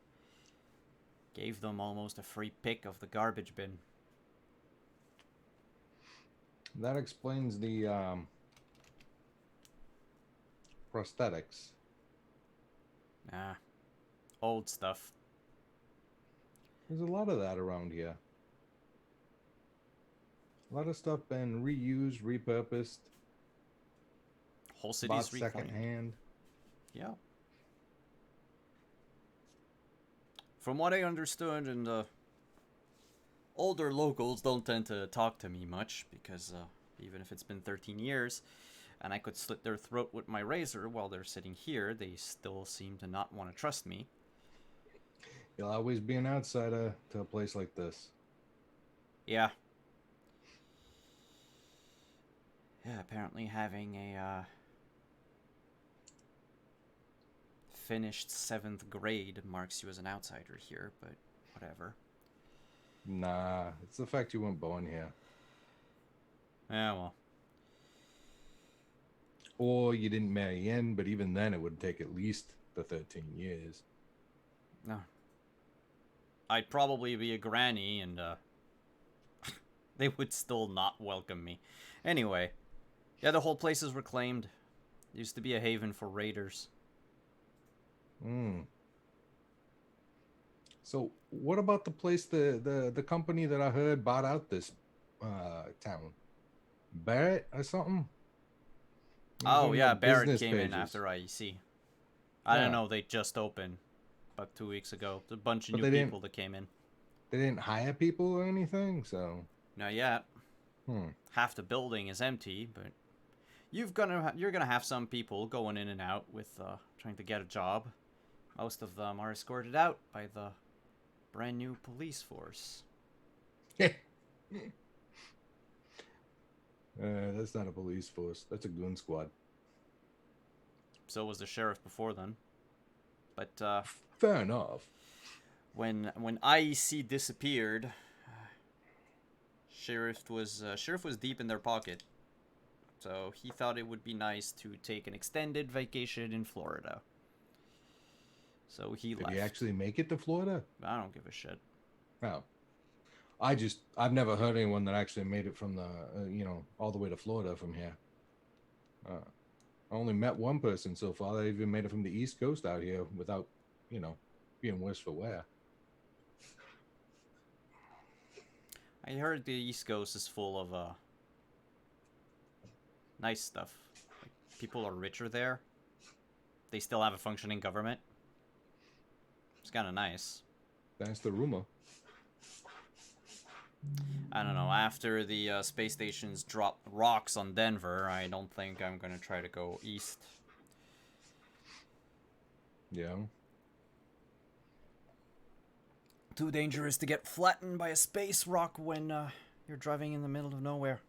gave them almost a free pick of the garbage bin. That explains the prosthetics. Ah, old stuff. There's a lot of that around here. A lot of stuff been reused, repurposed, Whole bought city's reclaimed. secondhand. Yeah. From what I understood, and older locals don't tend to talk to me much because even if it's been 13 years and I could slit their throat with my razor while they're sitting here, they still seem to not want to trust me. You'll always be an outsider to a place like this. Yeah. Yeah, apparently having a finished 7th grade marks you as an outsider here, but whatever. Nah, it's the fact you weren't born here. Yeah, well. Or you didn't marry in, but even then it would take at least the 13 years. No. I'd probably be a granny and they would still not welcome me. Anyway, yeah, the whole place is reclaimed. Used to be a haven for raiders. So what about the place, the company that I heard bought out this town? Barrett or something? It was Oh on yeah, their Barrett business came in pages. after IEC. I don't Yeah. know, they just opened. about 2 weeks ago. There's a bunch of But new they people that came in. They didn't hire people or anything, so. Not yet. Hmm. Half the building is empty, but you're gonna have some people going in and out with trying to get a job. Most of them are escorted out by the brand new police force. That's not a police force. That's a goon squad. So was the sheriff before then. But Fair enough. when IEC disappeared, sheriff was deep in their pocket. So he thought it would be nice to take an extended vacation in Florida. So he left. Did he actually make it to Florida? I don't give a shit. Oh. I've never heard anyone that actually made it from the, all the way to Florida from here. I only met one person so far that even made it from the East Coast out here without, being worse for wear. I heard the East Coast is full of nice stuff. Like, people are richer there. They still have a functioning government. It's kind of nice. That's the rumor. I don't know. After the space stations dropped rocks on Denver, I don't think I'm gonna try to go east. Yeah. Too dangerous to get flattened by a space rock when you're driving in the middle of nowhere.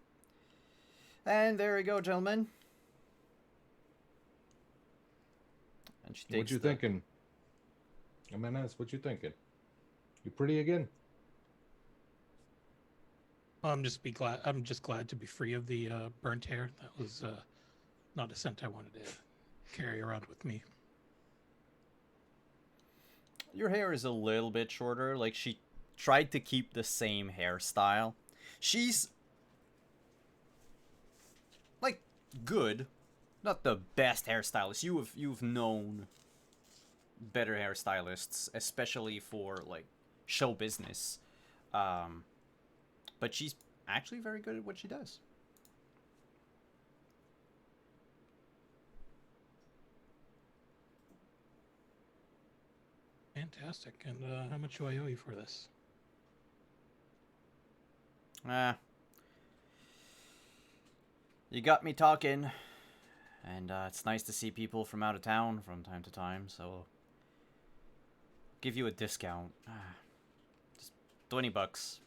And there you go, gentlemen. And she takes What you thinking? Jimenez, what you thinking? You pretty again? I'm just glad to be free of the burnt hair. That was not a scent I wanted to carry around with me. Your hair is a little bit shorter. Like, she tried to keep the same hairstyle. She's, like, good. Not the best hairstylist. You've known better hairstylists, especially for, like, show business. But she's actually very good at what she does. Fantastic. And how much do I owe you for this? You got me talking, and it's nice to see people from out of town from time to time, so I'll give you a discount. Just $20.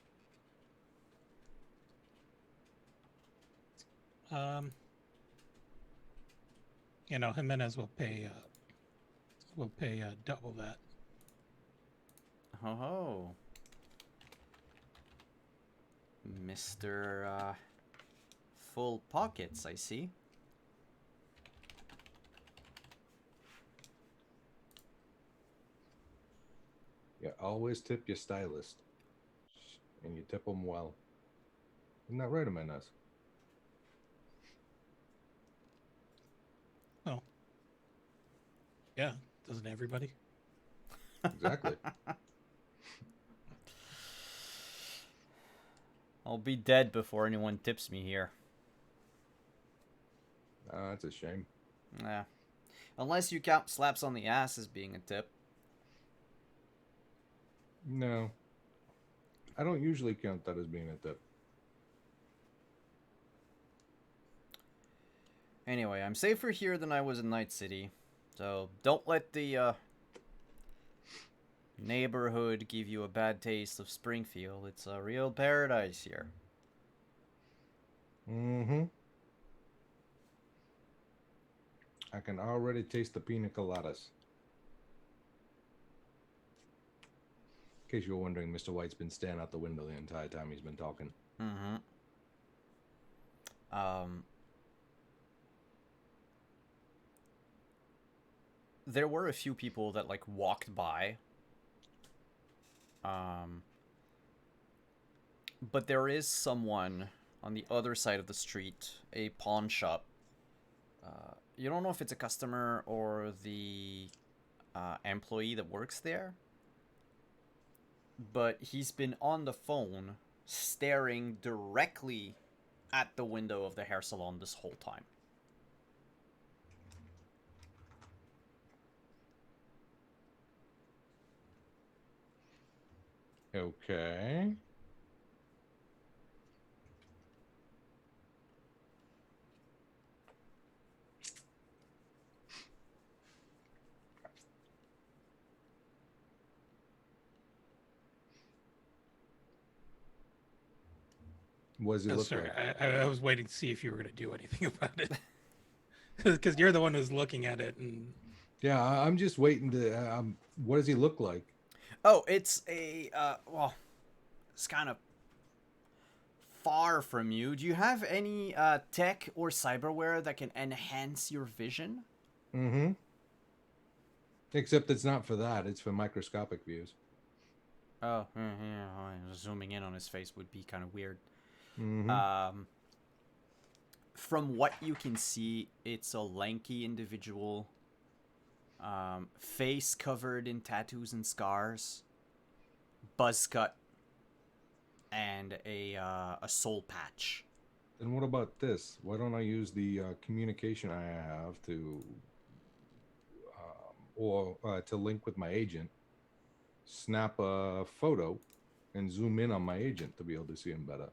Jimenez will pay double that. Ho ho. Mr. Full pockets, I see. Yeah, always tip your stylist. And you tip them well. Isn't that right, Jimenez? Well, yeah, doesn't everybody? Exactly. I'll be dead before anyone tips me here. That's a shame. Yeah. Unless you count slaps on the ass as being a tip. No. I don't usually count that as being a tip. Anyway, I'm safer here than I was in Night City. So don't let the neighborhood give you a bad taste of Springfield. It's a real paradise here. Mm-hmm. I can already taste the pina coladas. In case you're wondering, Mr. White's been staring out the window the entire time he's been talking. Mm-hmm. There were a few people that, like, walked by. But there is someone on the other side of the street, a pawn shop. You don't know if it's a customer or the employee that works there. But he's been on the phone staring directly at the window of the hair salon this whole time. Okay. What does he Oh, look sorry, like? I was waiting to see if you were going to do anything about it. Because you're the one who's looking at it, and Yeah, I'm just waiting to. What does he look like? Oh, it's a well, it's kind of far from you. Do you have any tech or cyberware that can enhance your vision? Mm-hmm. Except it's not for that. It's for microscopic views. Oh, yeah. Zooming in on his face would be kind of weird. Mm-hmm. From what you can see, it's a lanky individual, face covered in tattoos and scars, buzz cut, and a soul patch. Then what about this? Why don't I use the communication I have to, or to link with my agent, snap a photo, and zoom in on my agent to be able to see him better?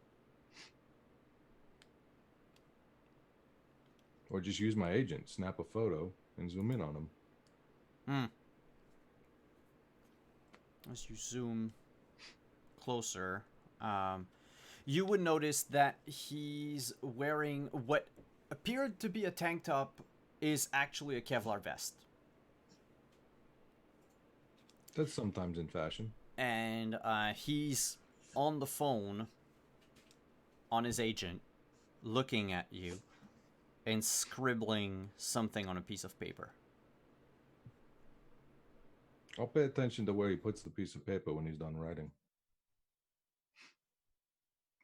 Or just use my agent, snap a photo, and zoom in on him. As you zoom closer, you would notice that he's wearing what appeared to be a tank top is actually a Kevlar vest. That's sometimes in fashion. And he's on the phone on his agent, looking at you and scribbling something on a piece of paper. I'll pay attention to where he puts the piece of paper when he's done writing.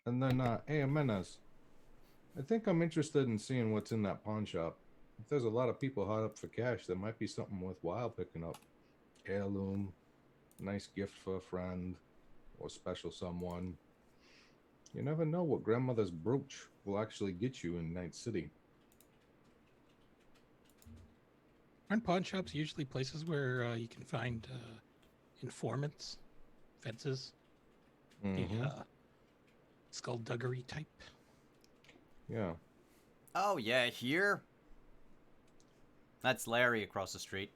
And then, hey, Menace, I think I'm interested in seeing what's in that pawn shop. If there's a lot of people hot up for cash, there might be something worthwhile picking up. Heirloom, nice gift for a friend, or special someone. You never know what grandmother's brooch will actually get you in Night City. aren't pawn shops usually places where you can find informants, fences, Mm-hmm. the skullduggery type? Yeah. Oh, yeah, here? That's Larry across the street.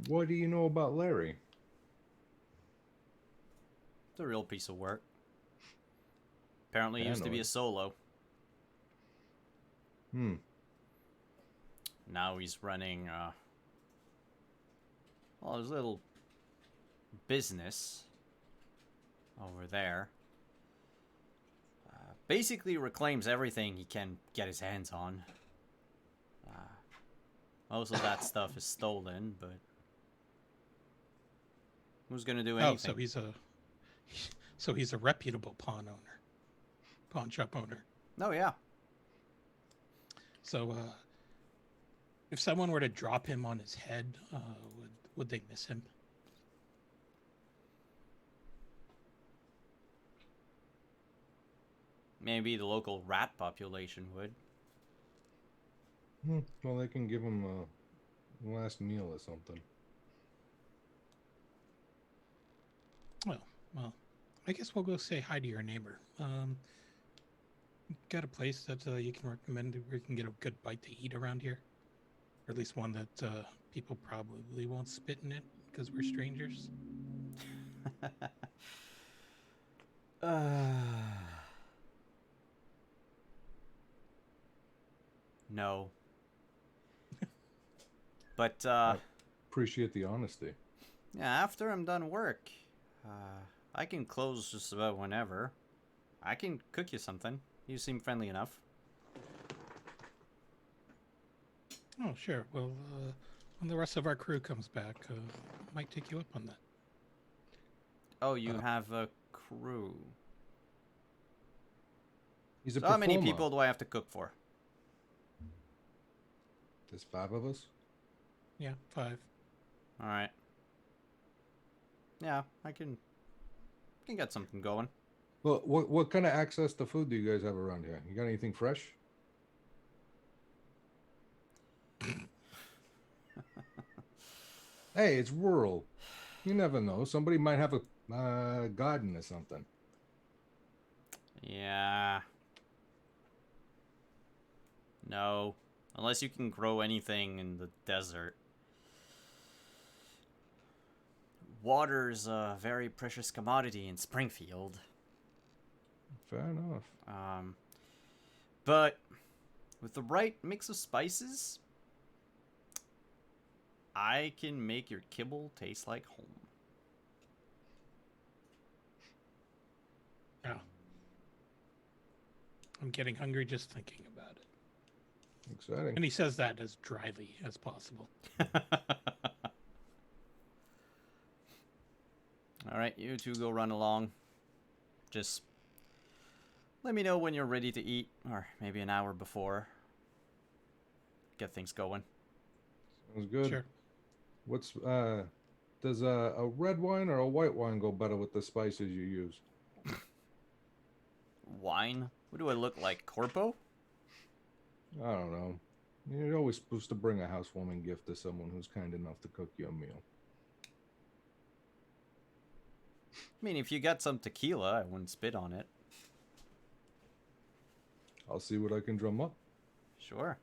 What do you know about Larry? It's a real piece of work. Apparently used to be a solo. Now he's running, well, his little business over there. Basically reclaims everything he can get his hands on. Most of that stuff is stolen, but who's gonna do anything? Oh, so he's a reputable pawn shop owner. Oh, yeah. So if someone were to drop him on his head, would they miss him? Maybe the local rat population would. Well, they can give him a last meal or something. Well, I guess we'll go say hi to your neighbor. Got a place that you can recommend where you can get a good bite to eat around here? Or at least one that people probably won't spit in it because we're strangers? No. But, Appreciate the honesty. yeah, after I'm done work, I can close just about whenever. I can cook you something. You seem friendly enough. Oh, sure. Well, when the rest of our crew comes back, might take you up on that. Oh, you have a crew. He's a So how performer. many people do I have to cook for? There's 5 of us. Yeah, 5. Alright. Yeah, I can get something going. Well, what kind of access to food do you guys have around here? You got anything fresh? Hey, it's rural. You never know. Somebody might have a garden or something. Yeah. No. Unless you can grow anything in the desert. Water's a very precious commodity in Springfield. Fair enough. But with the right mix of spices, I can make your kibble taste like home. Yeah. I'm getting hungry just thinking about it. Exciting. And he says that as dryly as possible. All right, you two go run along. Just let me know when you're ready to eat, or maybe an hour before. Get things going. Sounds good. Sure. What's does a red wine or a white wine go better with the spices you use? Wine? What do I look like, Corpo? I don't know. You're always supposed to bring a housewarming gift to someone who's kind enough to cook you a meal. I mean, if you got some tequila, I wouldn't spit on it. I'll see what I can drum up. Sure.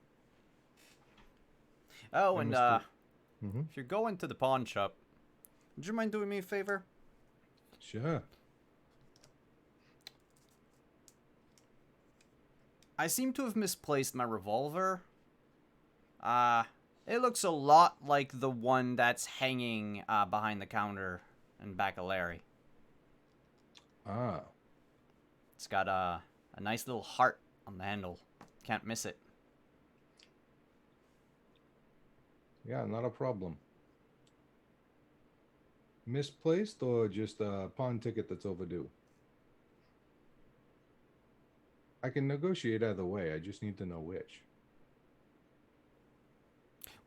Oh, and Mm-hmm. if you're going to the pawn shop, would you mind doing me a favor? Sure. I seem to have misplaced my revolver. It looks a lot like the one that's hanging behind the counter in back of Larry. Ah, It's got a nice little heart on the handle. Can't miss it. yeah, not a problem. Misplaced or just a pawn ticket that's overdue? I can negotiate either way. I just need to know which.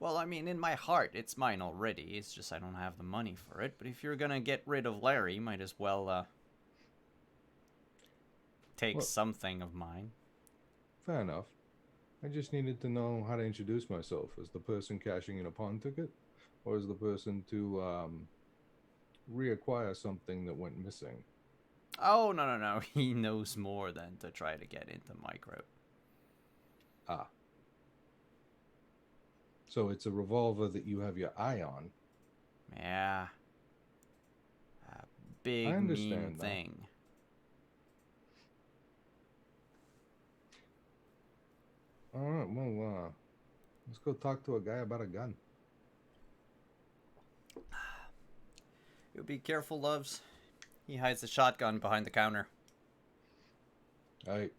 Well, I mean, in my heart, it's mine already. It's just I don't have the money for it. But if you're gonna get rid of Larry, might as well take Well- something of mine. Fair enough. I just needed to know how to introduce myself as the person cashing in a pawn ticket, or as the person to reacquire something that went missing. Oh, no. He knows more than to try to get into micro. Ah. So it's a revolver that you have your eye on. Yeah. A big, I mean understand that. thing. All right, well, let's go talk to a guy about a gun. You be careful, loves. He hides the shotgun behind the counter. I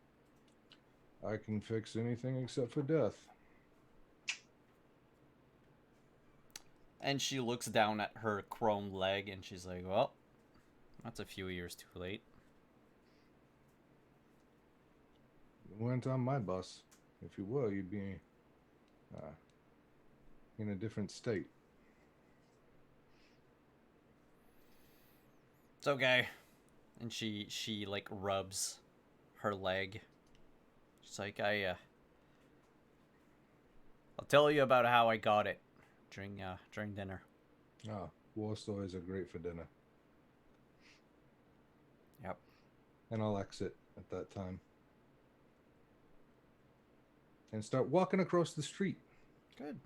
can fix anything except for death. And she looks down at her chrome leg and she's like, well, that's a few years too late. You weren't on my bus. If you were, you'd be in a different state. It's okay. And she like rubs her leg. She's like, I'll tell you about how I got it during dinner. Ah, war stories are great for dinner. Yep. And I'll exit at that time. And start walking across the street Good.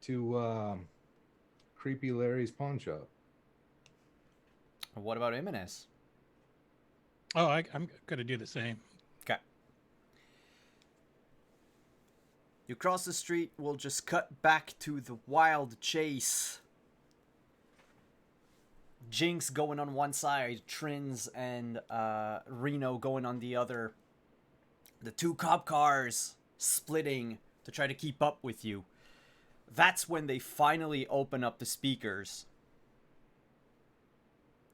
to Creepy Larry's pawn shop. What about Jimenez? Oh, I'm going to do the same. Okay. You cross the street, we'll just cut back to the wild chase. Jinx going on one side, Trins and Reno going on the other. The two cop cars splitting to try to keep up with you. That's when they finally open up the speakers.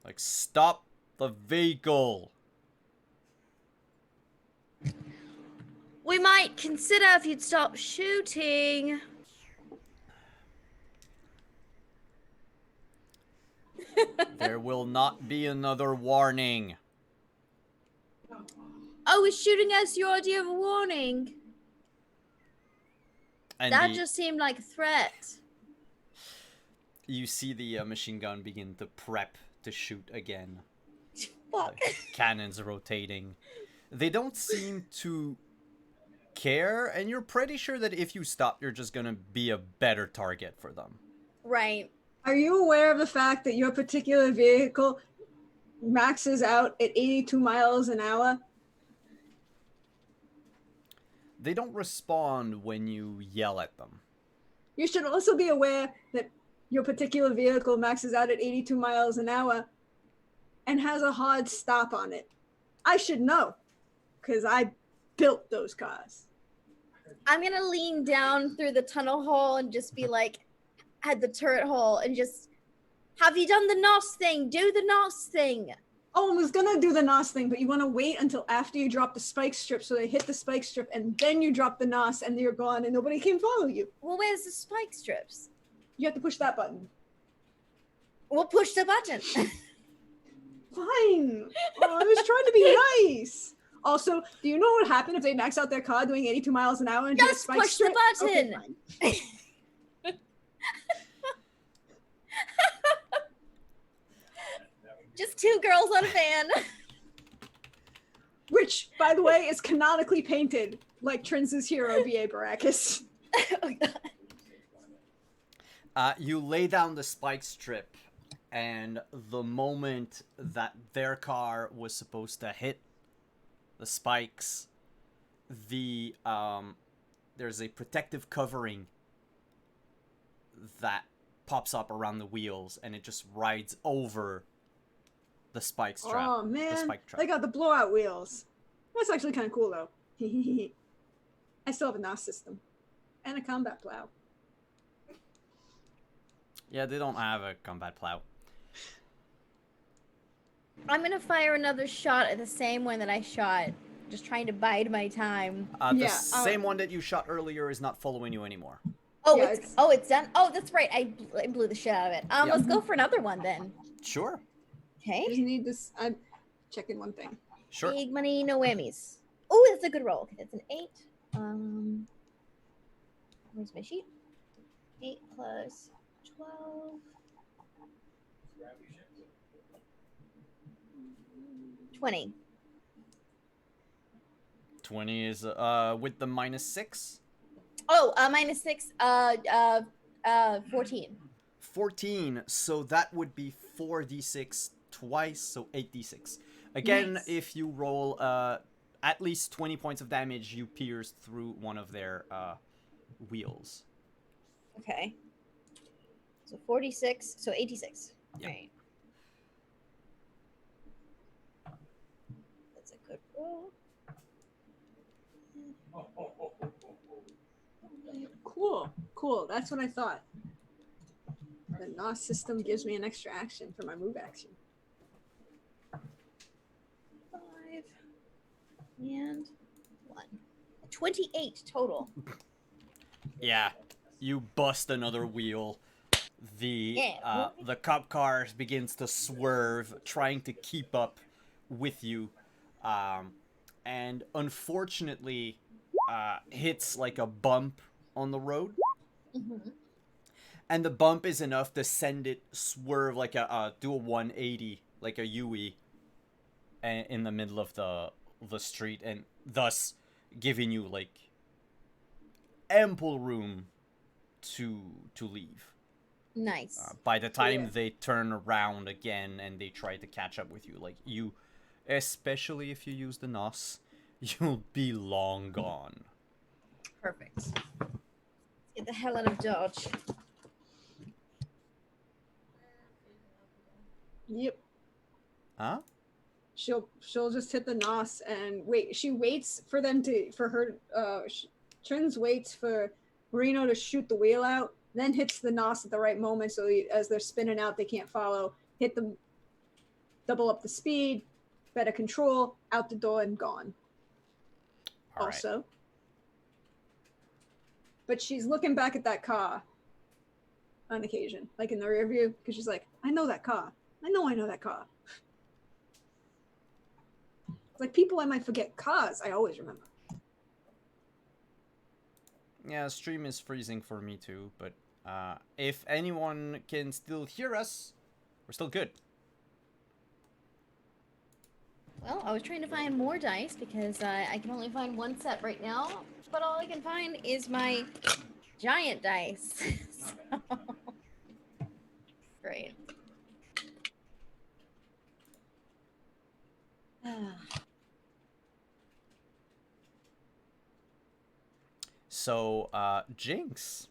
Like, stop the vehicle. We might consider if you'd stop shooting. There will not be another warning. Oh, is shooting us your idea of a warning? And That just seemed like a threat. You see the machine gun begin to prep to shoot again. Fuck. The cannons rotating. They don't seem to care, and you're pretty sure that if you stop, you're just gonna be a better target for them. Right. Are you aware of the fact that your particular vehicle maxes out at 82 miles an hour? They don't respond when you yell at them. You should also be aware that your particular vehicle maxes out at 82 miles an hour and has a hard stop on it. I should know, because I built those cars. I'm gonna lean down through the tunnel hole and just be like, at the turret hole, and just, have you done the NOS thing? Do the NOS thing. Oh, I was gonna do the NOS thing, but you want to wait until after you drop the spike strip, so they hit the spike strip, and then you drop the NOS, and you're gone, and nobody can follow you. Well, where's the spike strips? You have to push that button. We'll push the button. Fine. Oh, I was trying to be nice. Also, do you know what would happen if they max out their car doing 82 miles an hour and hit a Just spike push the strip? Okay, button. fine. Just two girls on a van. Which, by the way, is canonically painted like Trinz's hero, B.A. Baracus. Oh, God. You lay down the spike strip, and the moment that their car was supposed to hit the spikes, there's a protective covering that pops up around the wheels, and it just rides over the spike strap. Oh the man, spike trap. they got the blowout wheels. That's actually kind of cool though. I still have a NOS system and a combat plow. Yeah, they don't have a combat plow. I'm gonna fire another shot at the same one that I shot, just trying to bide my time. The Yeah, same one that you shot earlier is not following you anymore. Oh, Yeah, it's done. Oh, that's right. I blew the shit out of it. Yep. Let's go for another one then. Sure. Okay. Just need this. I'm checking one thing. Sure. Big money, no whammies. Oh, that's a good roll. Okay, that's an 8. Where's my sheet? 8 plus 12. 20. 20 is with the -6. Oh, -6. 14. 14, so that would be 4d6 twice, so 8d6. Again, Nice. if you roll at least 20 points of damage, you pierce through one of their wheels. Okay. So 46. So 86. Yep. Right. That's a good roll. Cool. That's what I thought. The NOS system gives me an extra action for my move action. 5 and 1. 28 total. Yeah, you bust another wheel. The Yeah. the cop car begins to swerve, trying to keep up with you, and unfortunately hits like a bump on the road. Mm-hmm. And the bump is enough to send it swerve like do a 180, like a Yui, in the middle of the street, and thus giving you like ample room to leave. Nice. By the time Yeah. they turn around again and they try to catch up with you, like you, especially if you use the NOS, you'll be long gone. Perfect. Let's get the hell out of Dodge. Yep. Huh? She'll just hit the NOS and wait. She waits for them to Trins waits for Marino to shoot the wheel out, then hits the NOS at the right moment, so as they're spinning out, they can't follow. Hit them, double up the speed, better control, out the door and gone. All right. Also, but she's looking back at that car on occasion, like in the rear view, because she's like, I know that car. I know that car. Like people I might forget cars, I always remember. Yeah, stream is freezing for me too, but If anyone can still hear us, we're still good. Well, I was trying to find more dice because I can only find one set right now, but all I can find is my giant dice. So... Great. So, Jinx.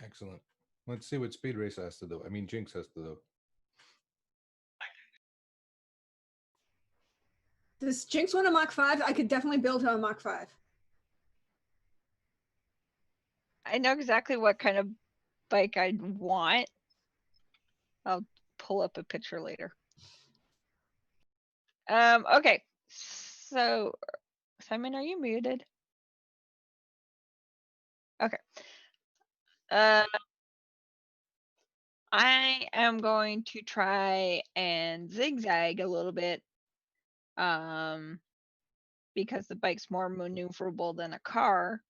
Excellent. Let's see what Speed Race has to do. I mean, Jinx has to do. Does Jinx want a Mach 5? I could definitely build her a Mach 5. I know exactly what kind of bike I'd want. I'll pull up a picture later. Okay. So, Simon, are you muted? Okay. I am going to try and zigzag a little bit. Because the bike's more maneuverable than a car.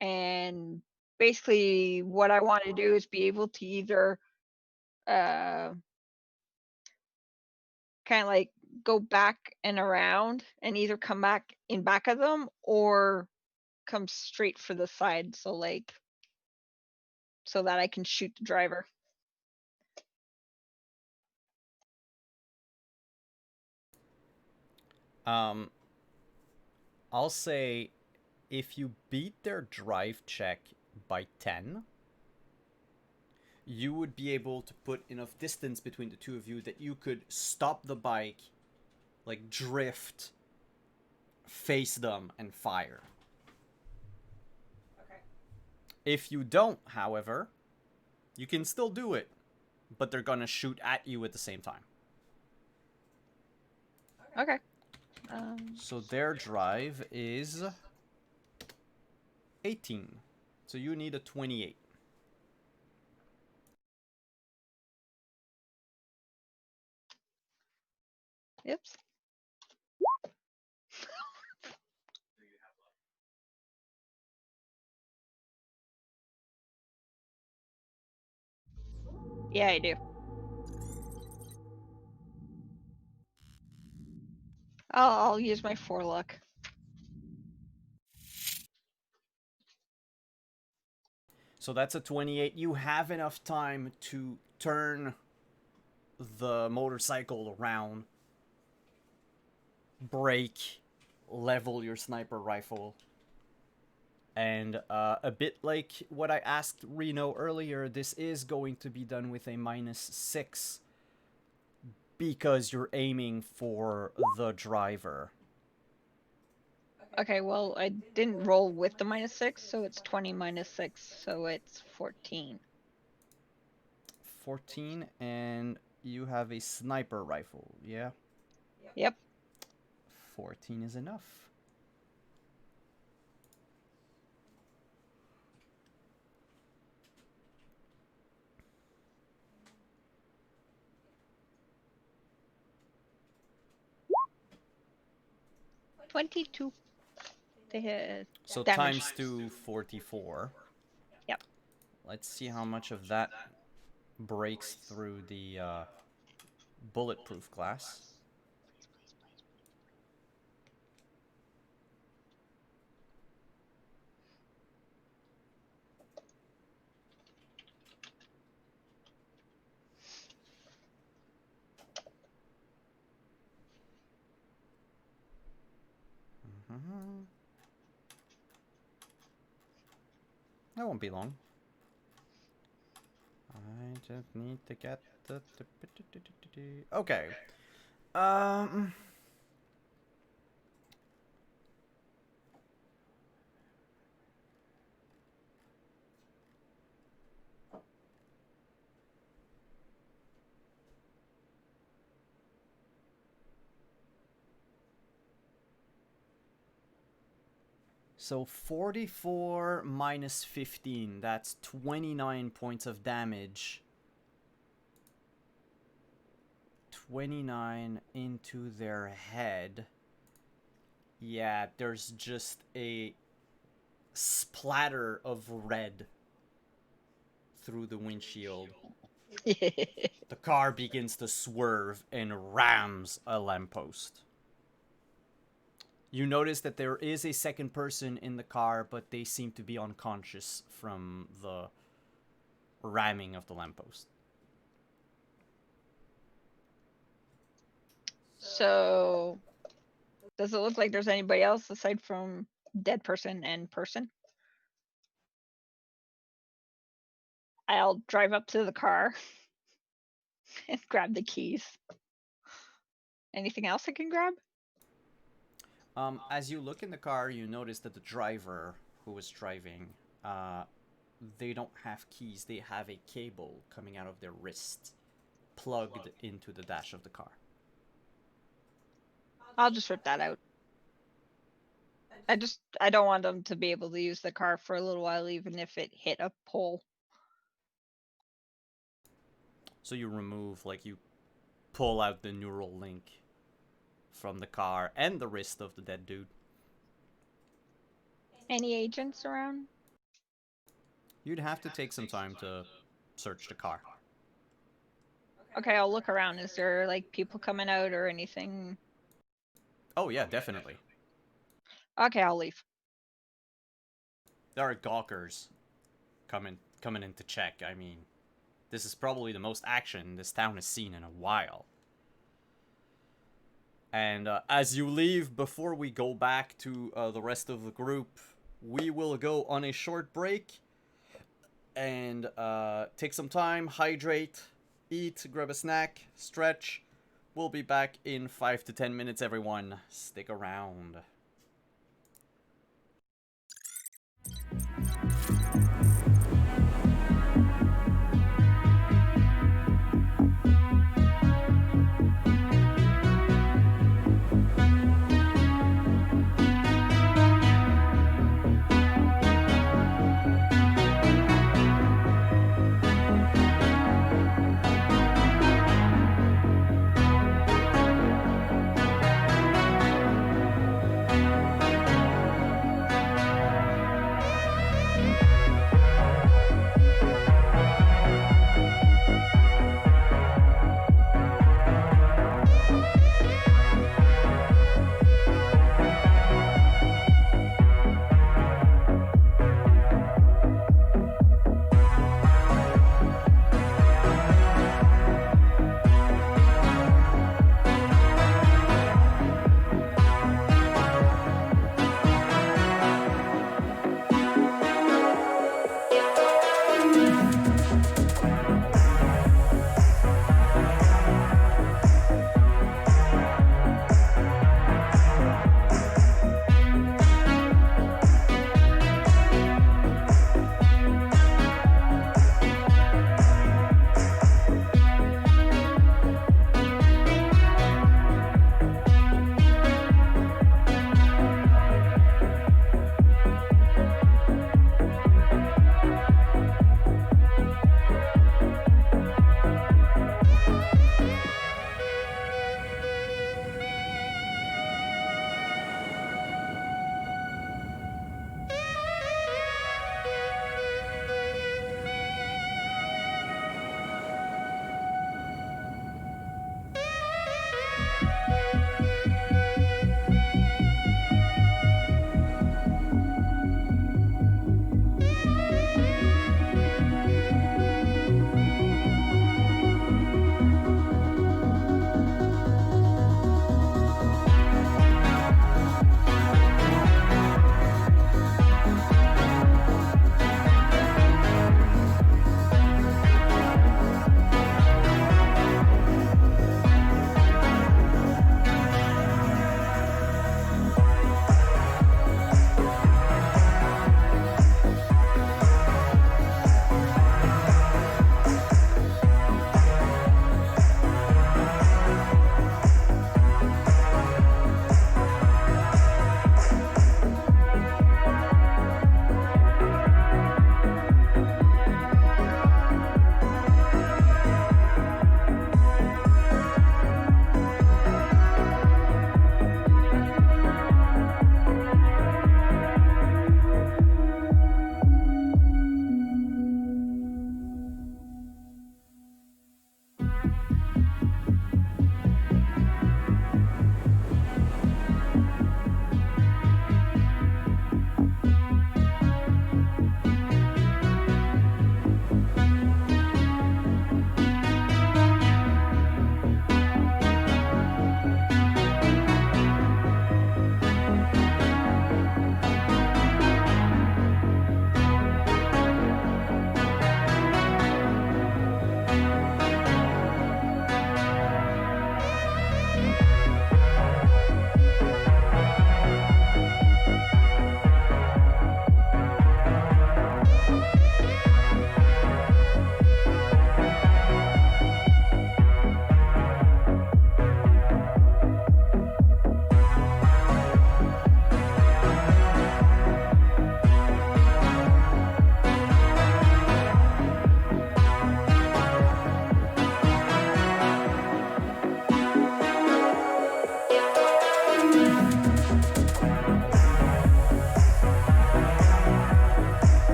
And basically what I want to do is be able to either kind of like go back and around and either come back in back of them or come straight for the side, so like so that I can shoot the driver. I'll say if you beat their drive check by 10, you would be able to put enough distance between the two of you that you could stop the bike, like drift, face them, and fire. Okay. If you don't, however, you can still do it, but they're gonna shoot at you at the same time. Okay. So their drive is 18. So you need a 28. Oops. Yeah, I do. I'll use my 4 luck. So that's a 28. You have enough time to turn the motorcycle around, brake, level your sniper rifle. And a bit like what I asked Reno earlier, this is going to be done with a -6 because you're aiming for the driver. Okay, well, I didn't roll with the -6, so it's 20 minus 6, so it's 14. 14, and you have a sniper rifle, yeah? Yep. 14 is enough. $22 to hit. So damage. times 2, 44. Yep. Let's see how much of that breaks through the bulletproof glass. That won't be long. I just need to get the... Okay. So 44 minus 15, that's 29 points of damage. 29 into their head. Yeah, there's just a splatter of red through the windshield. The car begins to swerve and rams a lamppost. You notice that there is a second person in the car, but they seem to be unconscious from the ramming of the lamppost. So, does it look like there's anybody else aside from dead person and person? I'll drive up to the car and grab the keys. Anything else I can grab? As you look in the car, you notice that the driver who was driving, they don't have keys. They have a cable coming out of their wrist, plugged into the dash of the car. I'll just rip that out. I don't want them to be able to use the car for a little while, even if it hit a pole. So you remove, like, you pull out the neural link from the car and the wrist of the dead dude. Any agents around? You'd have to take some time to search the car. Okay, I'll look around. Is there, like, people coming out or anything? Oh yeah, definitely. Okay, I'll leave. There are gawkers coming in to check. I mean, this is probably the most action this town has seen in a while. And as you leave, before we go back to the rest of the group, we will go on a short break and take some time, hydrate, eat, grab a snack, stretch. We'll be back in 5 to 10 minutes, everyone. Stick around.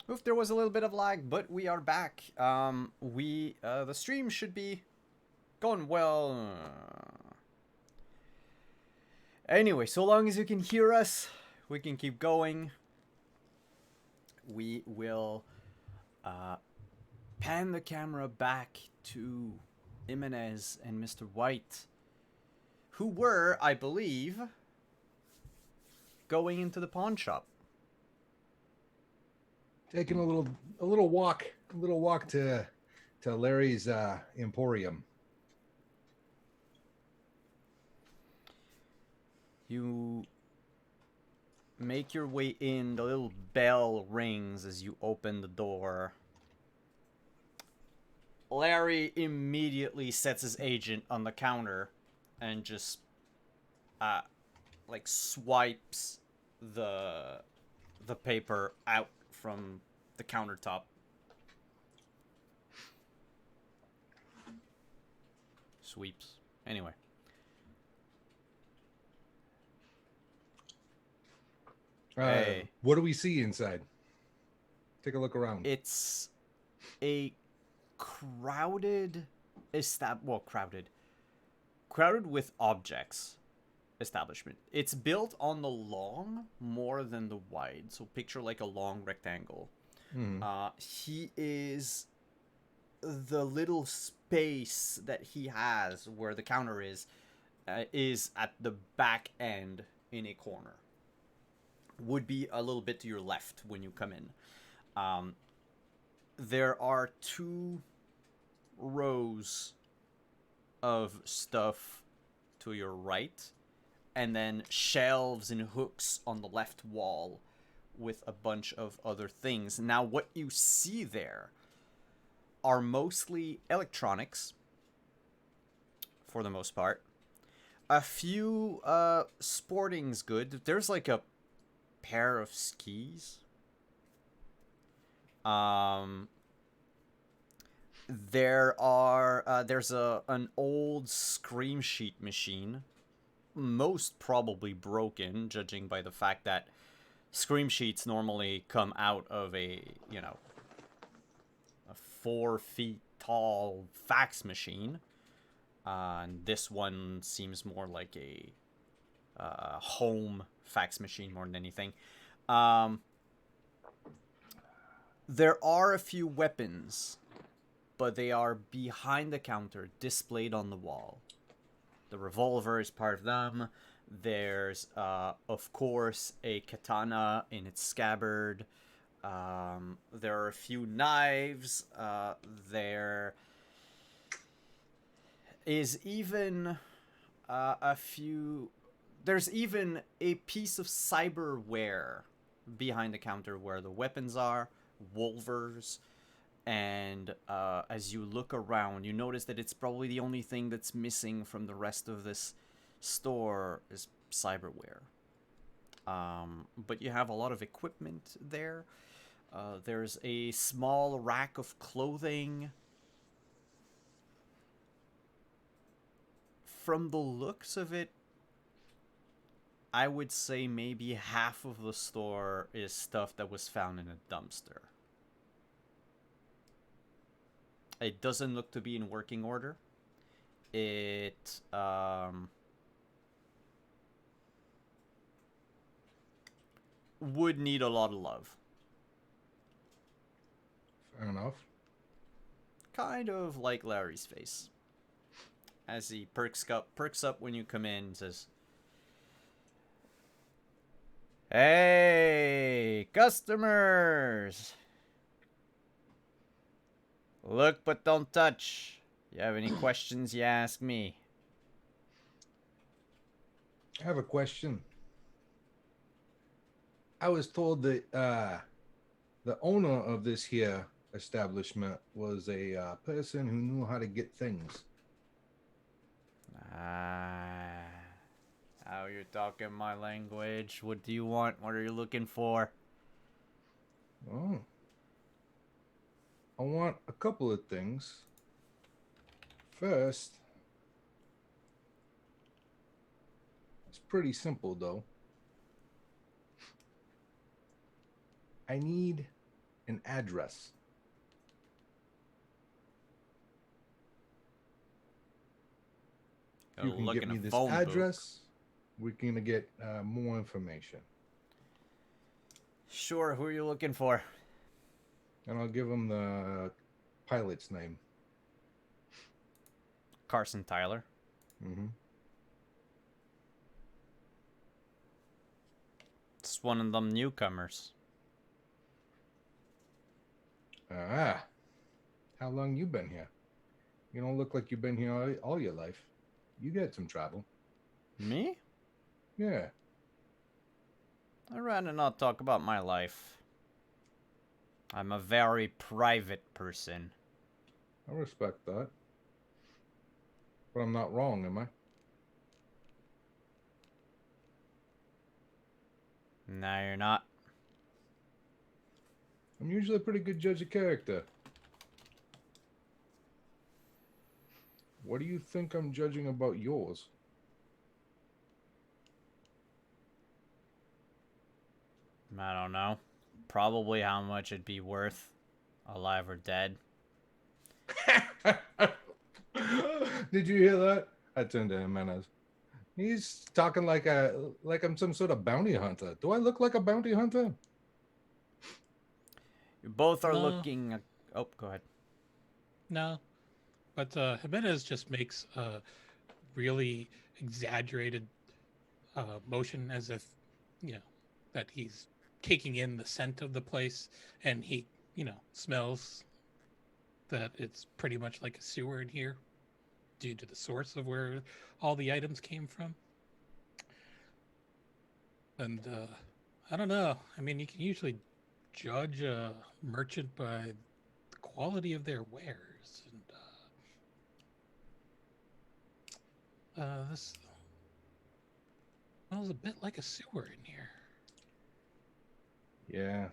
Oof, there was a little bit of lag, but we are back. The stream should be going well. Anyway, so long as you can hear us, we can keep going. We will pan the camera back to Jimenez and Mr. White, who were, I believe, going into the pawn shop. Taking a little walk to Larry's Emporium. You make your way in, the little bell rings as you open the door. Larry immediately sets his agent on the counter and just like swipes the paper out from the countertop. Sweeps. Anyway. Hey. What do we see inside? Take a look around. It's a crowded crowded with objects establishment. It's built on the long more than the wide, so picture like a long rectangle. He is the little space that he has where the counter is at the back end in a corner. Would be a little bit to your left when you come in. There are 2 rows of stuff to your right, and then shelves and hooks on the left wall with a bunch of other things. Now, what you see there are mostly electronics, for the most part. A few sporting's good. There's like a pair of skis. There's an old scream sheet machine, most probably broken, judging by the fact that scream sheets normally come out of a 4 feet tall fax machine, and this one seems more like a home fax machine more than anything. There are a few weapons, but they are behind the counter, displayed on the wall. The revolver is part of them. There's, of course, a katana in its scabbard. There are a few knives. There is even a few... There's even a piece of cyberware behind the counter where the weapons are, wolvers, and as you look around, you notice that it's probably the only thing that's missing from the rest of this store is cyberware. But you have a lot of equipment there. There's a small rack of clothing. From the looks of it, I would say maybe half of the store is stuff that was found in a dumpster. It doesn't look to be in working order. It would need a lot of love. Fair enough. Kind of like Larry's face. As he perks up when you come in and says, "Hey, customers! Look but don't touch. You have any questions, you ask me." I have a question. I was told that the owner of this here establishment was a person who knew how to get things. How you're talking my language? What do you want? What are you looking for? Oh. I want a couple of things. First, it's pretty simple though. I need an address. If you Gotta can look get in me a this phone book. address, we're going to get more information. Sure, who are you looking for? And I'll give him the pilot's name. Carson Tyler. Mm-hmm. It's one of them newcomers. Ah, how long you been here? You don't look like you've been here all your life. You get some travel. Me? Yeah. I'd rather not talk about my life. I'm a very private person. I respect that. But I'm not wrong, am I? No, you're not. I'm usually a pretty good judge of character. What do you think I'm judging about yours? I don't know. Probably how much it'd be worth, alive or dead. Did you hear that? I turned to Jimenez. He's talking like I'm some sort of bounty hunter. Do I look like a bounty hunter? You both are No. looking. Oh, go ahead. No, but Jimenez just makes a really exaggerated motion as if, you know, that he's taking in the scent of the place, and he, smells that it's pretty much like a sewer in here due to the source of where all the items came from. And I don't know. I mean, you can usually judge a merchant by the quality of their wares. And this smells a bit like a sewer in here. Yeah.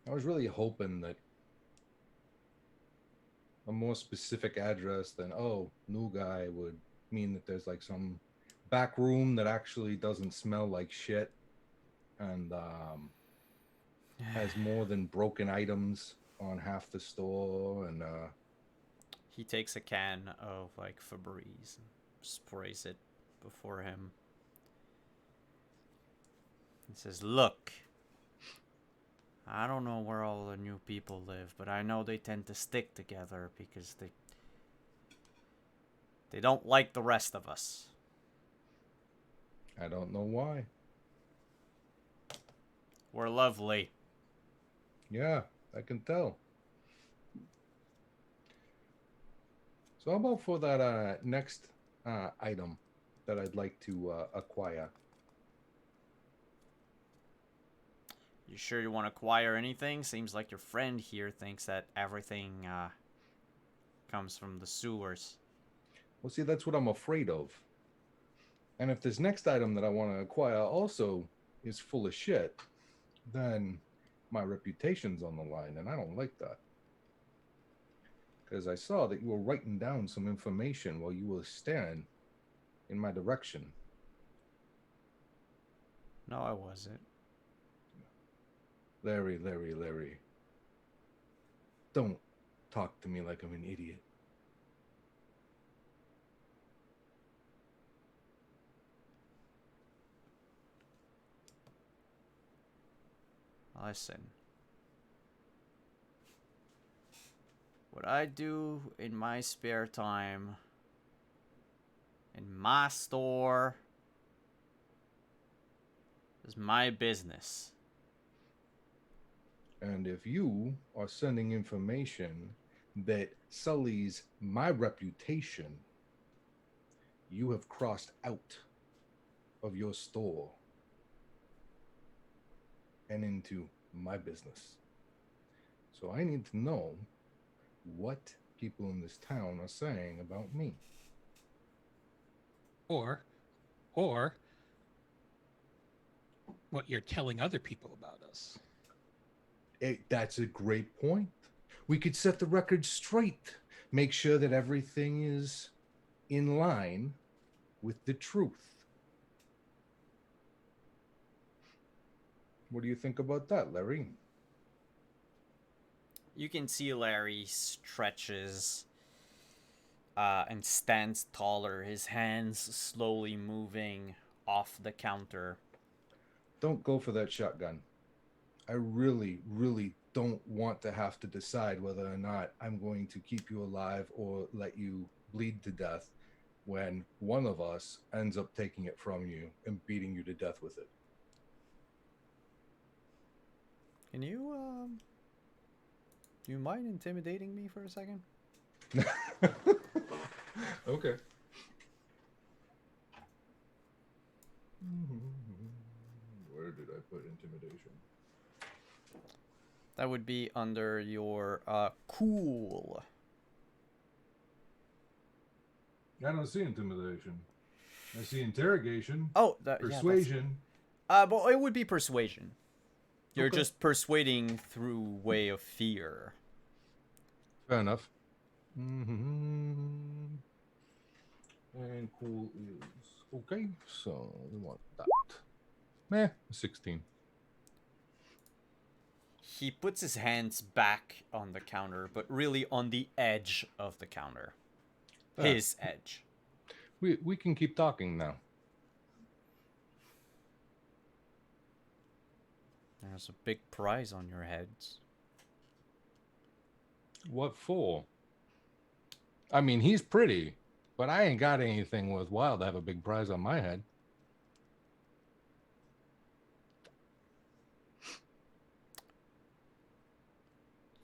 I was really hoping that a more specific address than, oh, new guy would mean that there's like some back room that actually doesn't smell like shit and has more than broken items on half the store. And He takes a can of like Febreze and sprays it before him. He says, "Look, I don't know where all the new people live, but I know they tend to stick together because they don't like the rest of us. I don't know why. We're lovely." Yeah, I can tell. So how about for that next item that I'd like to acquire? You sure you want to acquire anything? Seems like your friend here thinks that everything comes from the sewers. Well, see, that's what I'm afraid of. And if this next item that I want to acquire also is full of shit, then my reputation's on the line, and I don't like that. Because I saw that you were writing down some information while you were staring in my direction. No, I wasn't. Larry. Don't talk to me like I'm an idiot. Listen. What I do in my spare time, in my store, is my business. And if you are sending information that sullies my reputation, you have crossed out of your store and into my business. So I need to know what people in this town are saying about me. Or what you're telling other people about us. That's a great point. We could set the record straight, make sure that everything is in line with the truth. What do you think about that, Larry? You can see Larry stretches and stands taller, his hands slowly moving off the counter. Don't go for that shotgun. I really, really don't want to have to decide whether or not I'm going to keep you alive or let you bleed to death when one of us ends up taking it from you and beating you to death with it. Can you, do you mind intimidating me for a second? Okay. Where did I put intimidation? That would be under your, cool. I don't see intimidation. I see interrogation, Oh, persuasion. Yeah, but it would be persuasion. You're Okay. just persuading through way of fear. Fair enough. And cool is okay. So we want that. 16. He puts his hands back on the counter, but really on the edge of the counter. His edge. We can keep talking now. There's a big prize on your heads. What for? I mean, he's pretty, but I ain't got anything worthwhile to have a big prize on my head.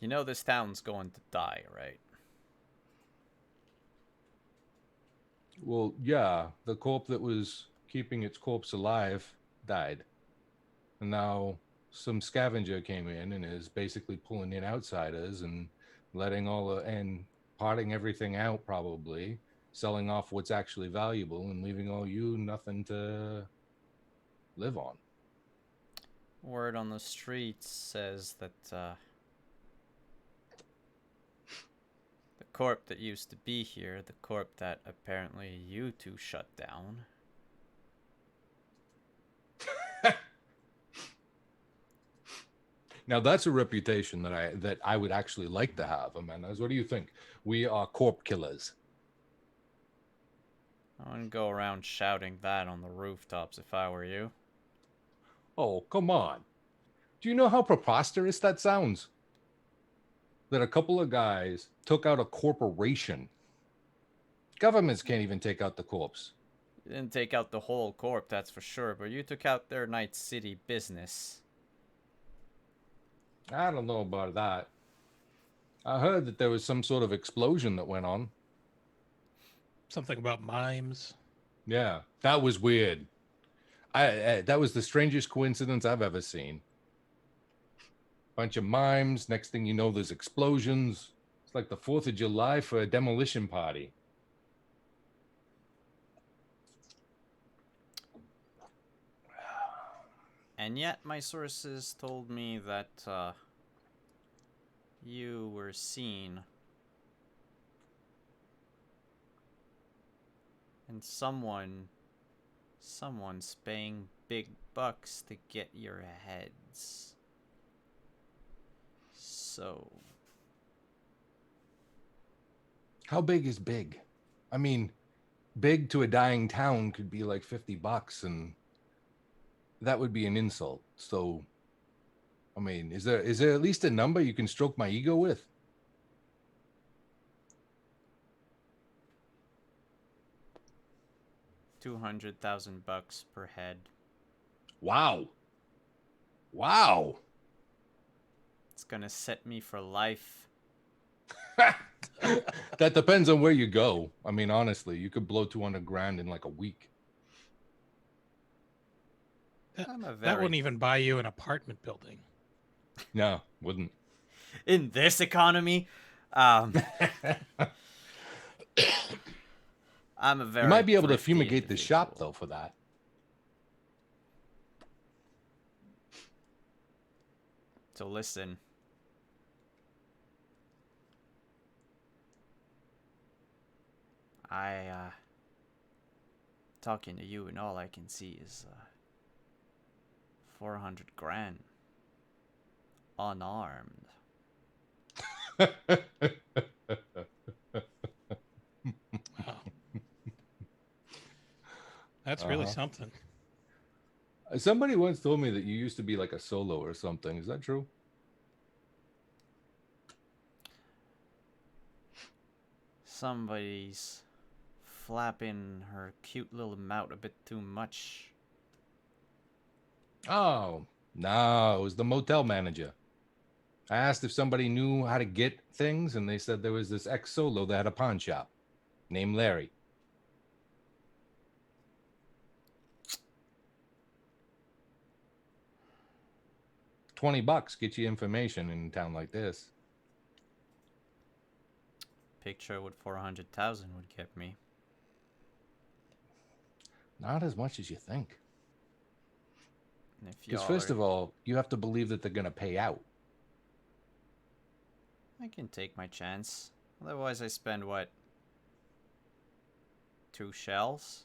You know this town's going to die, right? Well, yeah, the corp that was keeping its corpse alive died. And now some scavenger came in and is basically pulling in outsiders and letting and potting everything out, probably selling off what's actually valuable and leaving all you nothing to live on. Word on the streets says that the corp that used to be here, the corp that apparently you two shut down, now that's a reputation that I would actually like to have, Amanda. What do you think? We are corp killers. I wouldn't go around shouting that on the rooftops if I were you. Oh, come on. Do you know how preposterous that sounds? That a couple of guys took out a corporation. Governments can't even take out the corpse. You didn't take out the whole corp, that's for sure, but you took out their Night City business. I don't know about that. I heard that there was some sort of explosion that went on. Something about mimes. Yeah, that was weird. That was the strangest coincidence I've ever seen. Bunch of mimes. Next thing you know, there's explosions. It's like the 4th of July for a demolition party. And yet, my sources told me that you were seen. And someone's paying big bucks to get your heads. So, How big is big? I mean, big to a dying town could be like $50, and that would be an insult. So, I mean, is there at least a number you can stroke my ego with? $200,000 per head. Wow. It's gonna set me for life. That depends on where you go. I mean, honestly, you could blow 200 grand in like a week. That wouldn't even buy you an apartment building. No, wouldn't. In this economy, I'm a very. You might be able to thrifty fumigate the shop individual. though for that. So listen. Talking to you and all I can see is 400 grand unarmed. Wow. That's really Uh-huh. something. Somebody once told me that you used to be like a solo or something. Is that true? Somebody's flapping her cute little mouth a bit too much. Oh, no, it was the motel manager. I asked if somebody knew how to get things, and they said there was this ex-solo that had a pawn shop named Larry. $20 get you information in a town like this. Picture what 400,000 would get me. Not as much as you think. And if Because y'all first are, of all, you have to believe that they're going to pay out. I can take my chance. Otherwise, I spend what? 2 shells?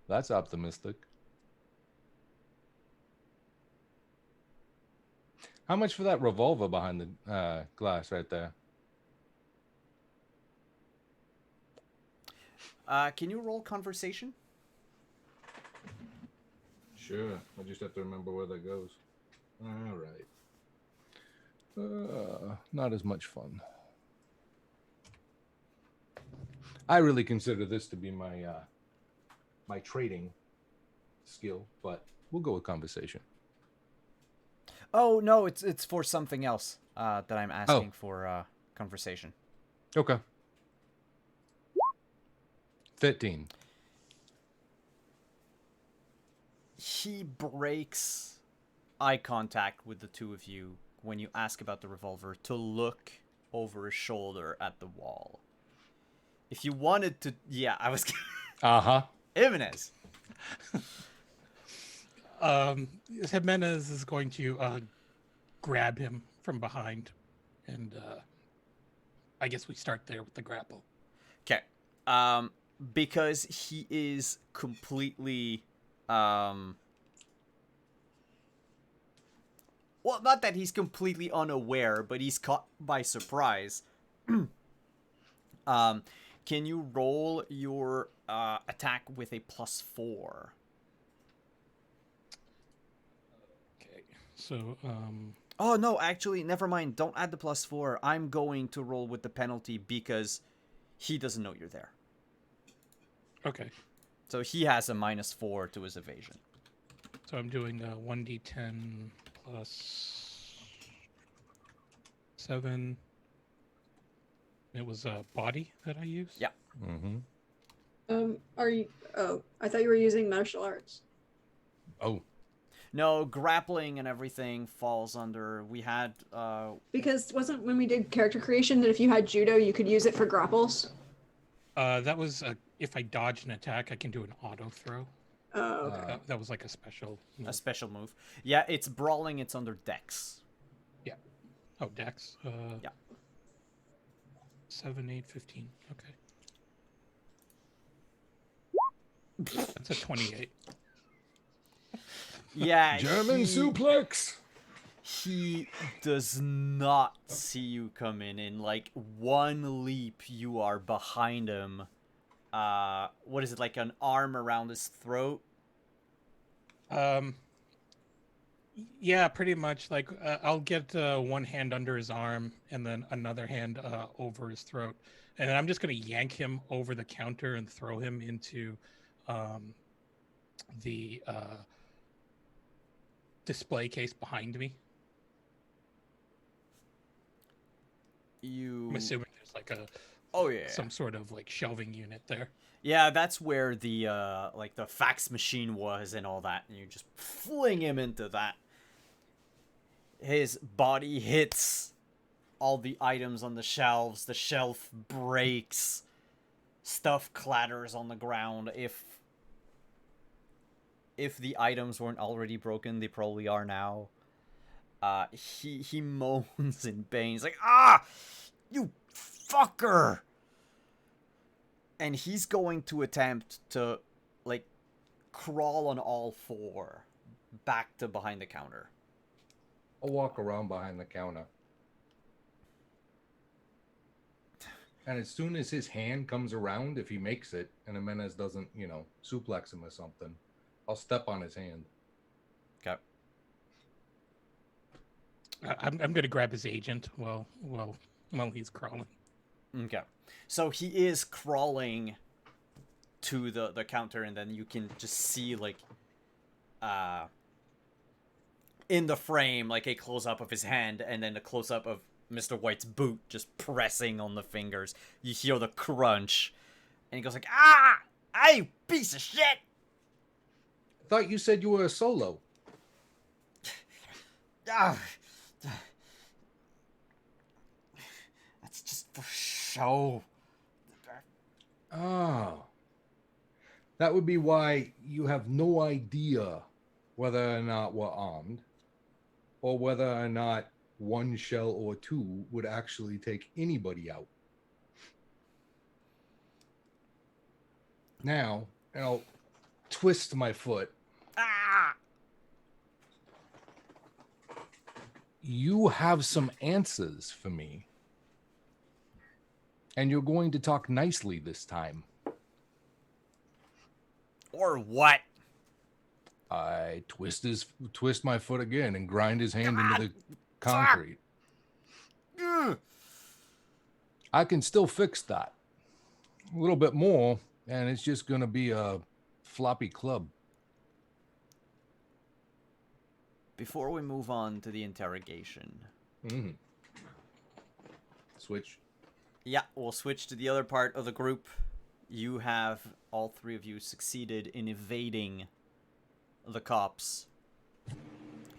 That's optimistic. How much for that revolver behind the glass right there? Can you roll conversation? Sure. I just have to remember where that goes. All right. Not as much fun. I really consider this to be my my trading skill, but we'll go with conversation. Oh no, it's for something else. That I'm asking for conversation. Okay. 15. He breaks eye contact with the two of you when you ask about the revolver to look over his shoulder at the wall. If you wanted to, yeah, I was. Uh-huh. Jimenez. Jimenez is going to grab him from behind, and I guess we start there with the grapple. Okay. Because he is completely well, not that he's completely unaware, but he's caught by surprise. Can you roll your attack with a +4? Okay, so Oh no, actually, never mind. Don't add the +4. I'm going to roll with the penalty because he doesn't know you're there. okay, So he has a -4 to his evasion. so I'm doing 1d10 plus 7. It was a body that I used. Yeah. Mm-hmm. Are you? Oh, I thought you were using martial arts. Oh. No, grappling and everything falls under. We had Because wasn't when we did character creation that if you had judo, you could use it for grapples. That was if I dodge an attack, I can do an auto throw. Oh, okay. That was like a special. a special move. Yeah, it's brawling. It's under Dex. Yeah. Oh, Dex. Yeah. 7, 8, 15. Okay. That's a 28. Yeah. German suplex. He does not see you come in like one leap. You are behind him. What is it, like an arm around his throat? Yeah, pretty much. Like I'll get one hand under his arm and then another hand over his throat, and then I'm just gonna yank him over the counter and throw him into the display case behind me. I'm assuming there's like a some sort of like shelving unit there. Yeah, that's where the like the fax machine was and all that, and you just fling him into that. His body hits all the items on the shelves. The shelf breaks. Stuff clatters on the ground. If the items weren't already broken, they probably are now. He moans in pain. He's like, "Ah, you fucker!" And he's going to attempt to, like, crawl on all four back to behind the counter. I'll walk around behind the counter. And as soon as his hand comes around, if he makes it, and Jimenez doesn't, suplex him or something, I'll step on his hand. Okay. I'm going to grab his agent while he's crawling. Okay. So he is crawling to the counter, and then you can just see, like, in the frame, like, a close-up of his hand, and then a close-up of Mr. White's boot just pressing on the fingers. You hear the crunch, and he goes like, "Ah! You piece of shit!" I thought you said you were a solo. Ah, that's just for show. Oh. That would be why you have no idea whether or not we're armed, or whether or not one shell or two would actually take anybody out. Now, and I'll twist my foot. Ah! You have some answers for me. And you're going to talk nicely this time. Or what? I twist my foot again and grind his hand into the concrete. Ugh. I can still fix that. A little bit more, and it's just going to be a floppy club. Before we move on to the interrogation. Mm-hmm. Switch. Yeah, we'll switch to the other part of the group. You have, all three of you, succeeded in evading the cops.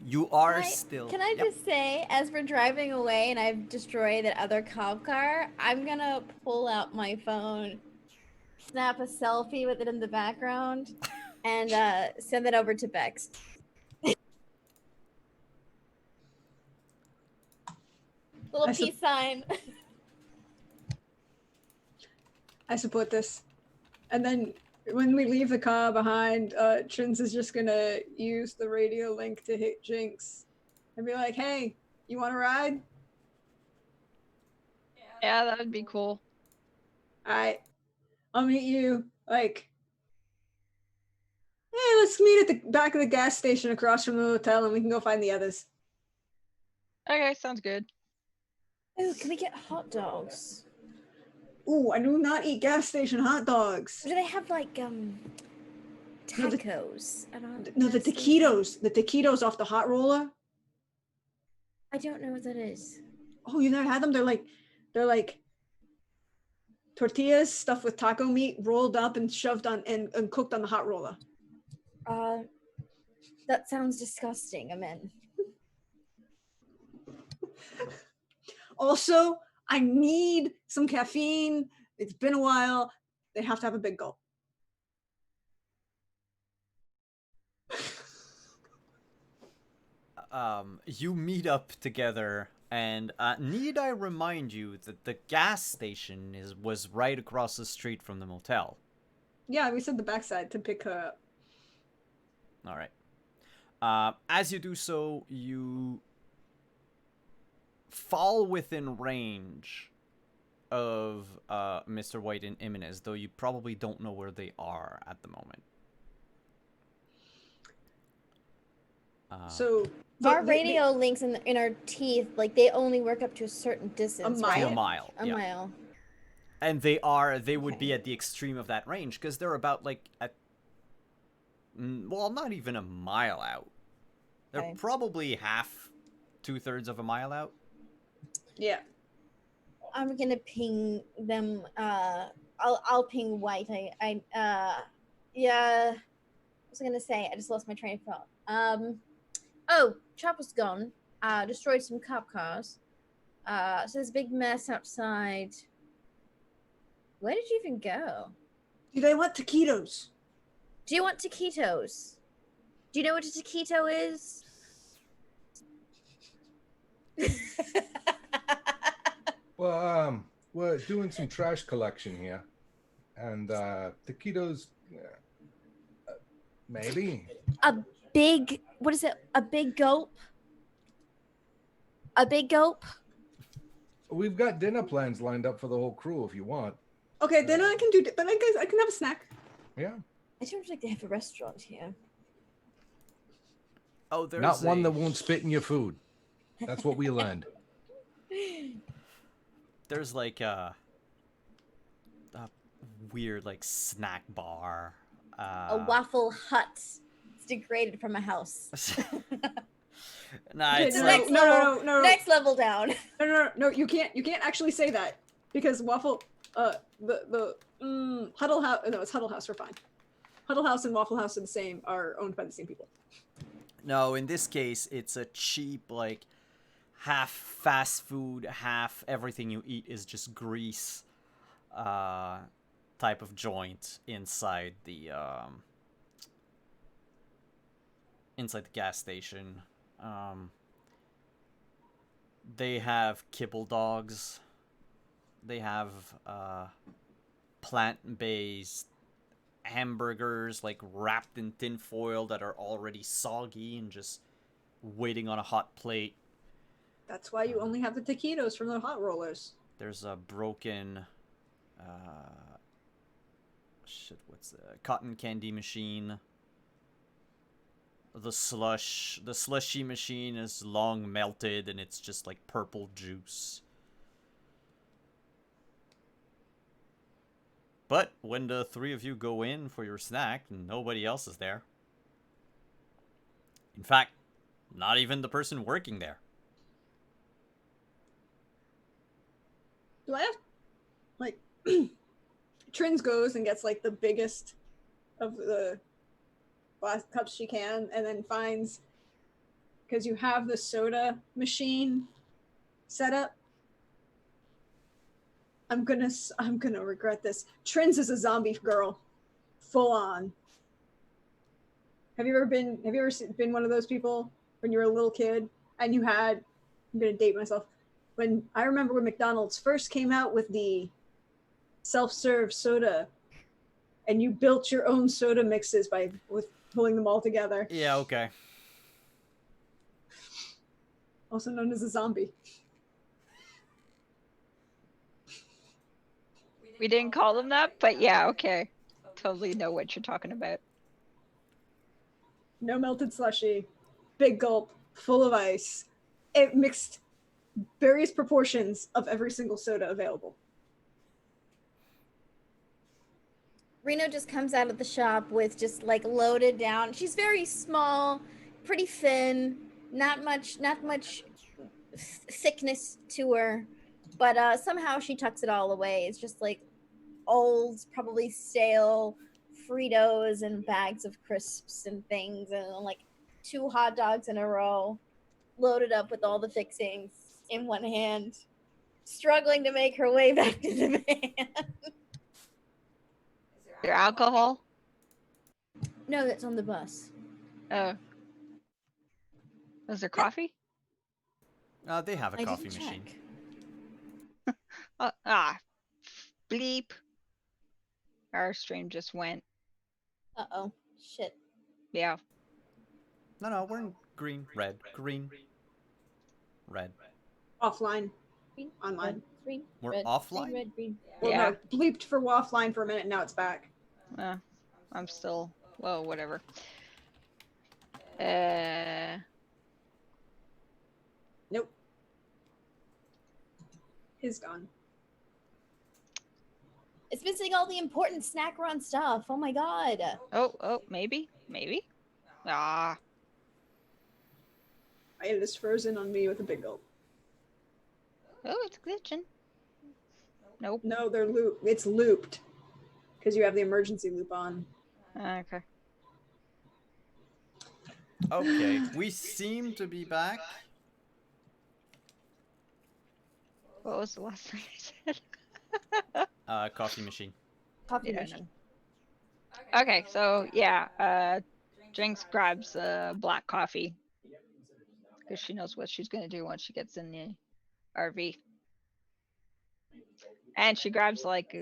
You are still... Can I Yep. just say, as we're driving away and I've destroyed that other cop car, I'm gonna pull out my phone, snap a selfie with it in the background, and send it over to Bex. Little peace sign. I support this. And then when we leave the car behind, Trins is just gonna use the radio link to hit Jinx and be like, "Hey, you want to ride? Yeah, that would be cool. All right, I'll meet you. Like, hey, let's meet at the back of the gas station across from the hotel, and we can go find the others." Okay, sounds good. Ooh, can we get hot dogs? Ooh, I do not eat gas station hot dogs. Or do they have like No, the- tacos? I don't No, the taquitos. The taquitos off the hot roller. I don't know what that is. Oh, you never had them? They're like tortillas stuffed with taco meat, rolled up and shoved on and cooked on the hot roller. That sounds disgusting. I'm in. Also, I need some caffeine. It's been a while. They have to have a big gulp. You meet up together, and need I remind you that the gas station was right across the street from the motel? Yeah, we said the backside to pick her up. All right. As you do so, you fall within range of Mr. White and Jimenez, though you probably don't know where they are at the moment. So Our radio links in our teeth, like they only work up to a certain distance. mile. right? A mile. A yeah. mile. And they would be at the extreme of that range, because they're about like well, not even a mile out. They're Okay. probably half, 2/3 of a mile out. Yeah. I'm gonna ping them. I'll ping White. Yeah. I was gonna say I just lost my train of thought. Oh, Chopper's gone. Destroyed some cop cars. So there's a big mess outside. Where did you even go? Do they want taquitos? Do you want taquitos? Do you know what a taquito is? Well, we're doing some trash collection here. And taquitos, maybe. What is it? A big gulp? A big gulp. We've got dinner plans lined up for the whole crew if you want. Okay, then I can do. Then I can have a snack. Yeah. I don't think they have a restaurant here. Oh, there's Not one a- that won't spit in your food. That's what we learned. There's like a weird like snack bar. A Waffle Hut. It's degraded from a house. Nah, Okay, it's The like next no, level, no. next level down. No, you can't actually say that because Waffle, the Huddle House. No, it's Huddle House. We're fine. Huddle House and Waffle House are the same. Are owned by the same people. no. In this case, it's a cheap like half fast food, half everything you eat is just grease. Type of joint inside the gas station. They have kibble dogs. They have plant-based hamburgers like wrapped in tin foil that are already soggy and just waiting on a hot plate. That's why you only have the taquitos from the hot rollers. There's a broken what's the cotton candy machine. The slushy machine is long melted and it's just like purple juice. But when the three of you go in for your snack, nobody else is there. In fact, not even the person working there. Do I have like Trins goes and gets like the biggest of the glass cups she can, and then finds, because you have the soda machine set up. I'm gonna regret this. Trins is a zombie girl, full on. Have you ever been one of those people when you were a little kid and you had? I'm gonna date myself. I remember when McDonald's first came out with the self-serve soda, and you built your own soda mixes with pulling them all together. Yeah, okay. Also known as a zombie. We didn't call them that, but yeah, okay. Totally know what you're talking about. No melted slushy, big gulp, full of ice. It mixed various proportions of every single soda available. Reno just comes out of the shop with just like loaded down. She's very small, pretty thin, not much thickness to her, but somehow she tucks it all away. It's just like old, probably stale Fritos and bags of crisps and things, and like 2 hot dogs in a row, loaded up with all the fixings in one hand, struggling to make her way back to the van. Your alcohol? No, that's on the bus. Oh. Was there coffee? They have a I coffee didn't machine. check. Bleep. Our stream just went. Uh-oh. Shit. Yeah. No, we're in green, red, green, red. Offline. Green, Online. red, green, We're red, offline? green, red, green. Well, Yeah. no, bleeped for offline for a minute. Now it's back. I'm still, well, whatever. Nope. Is gone. It's missing all the important snack run stuff. Oh my god. Oh, maybe. Ah, It is frozen on me with a big gulp. oh, it's glitching. Nope. No, it's looped because you have the emergency loop on. Okay. Okay, we seem to be back. What was the last thing I said? Coffee machine. Coffee Yeah, machine. no. Okay, so yeah, Jinx grabs black coffee because she knows what she's gonna do once she gets in the RV, and she grabs like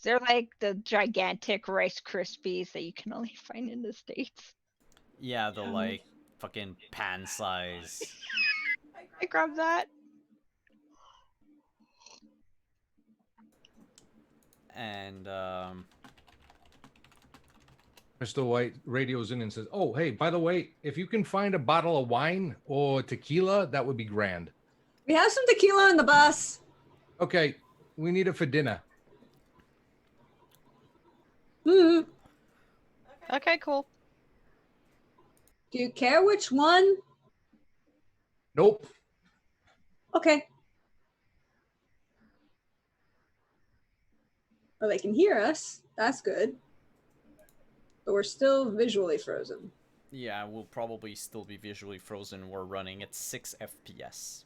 they're like the gigantic Rice Krispies that you can only find in the States. Yeah, the like fucking pan size. I grabbed that. And Mr. White radios in and says, "Oh, hey, by the way, if you can find a bottle of wine or tequila, that would be grand. We have some tequila on the bus. Okay, we need it for dinner." Hmm. Okay, cool. Do you care which one? Nope. Okay. Well, they can hear us. That's good. But we're still visually frozen. yeah, we'll probably still be visually frozen. We're running at 6 FPS.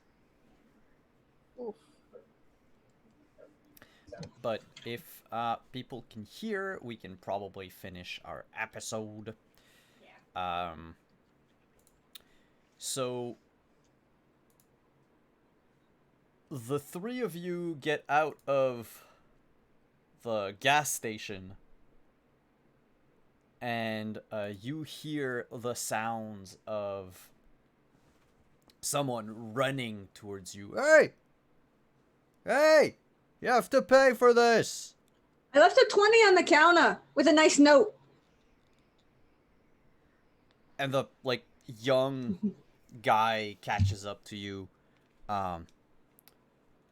Oof. But if people can hear, we can probably finish our episode. So the three of you get out of the gas station, and you hear the sounds of someone running towards you. Hey! Hey! You have to pay for this! I left a 20 on the counter with a nice note. And the, like, young guy catches up to you.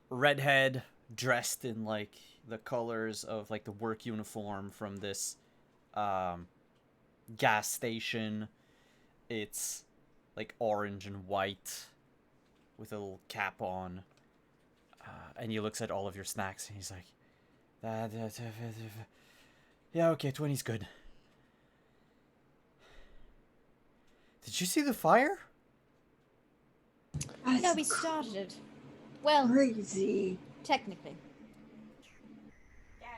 Redhead, dressed in, like, the colors of, like, the work uniform from this gas station. It's, like, orange and white with a little cap on. And he looks at all of your snacks and he's like, yeah, okay, 20's good. Did you see the fire? No, That's we started it. Well, crazy. technically.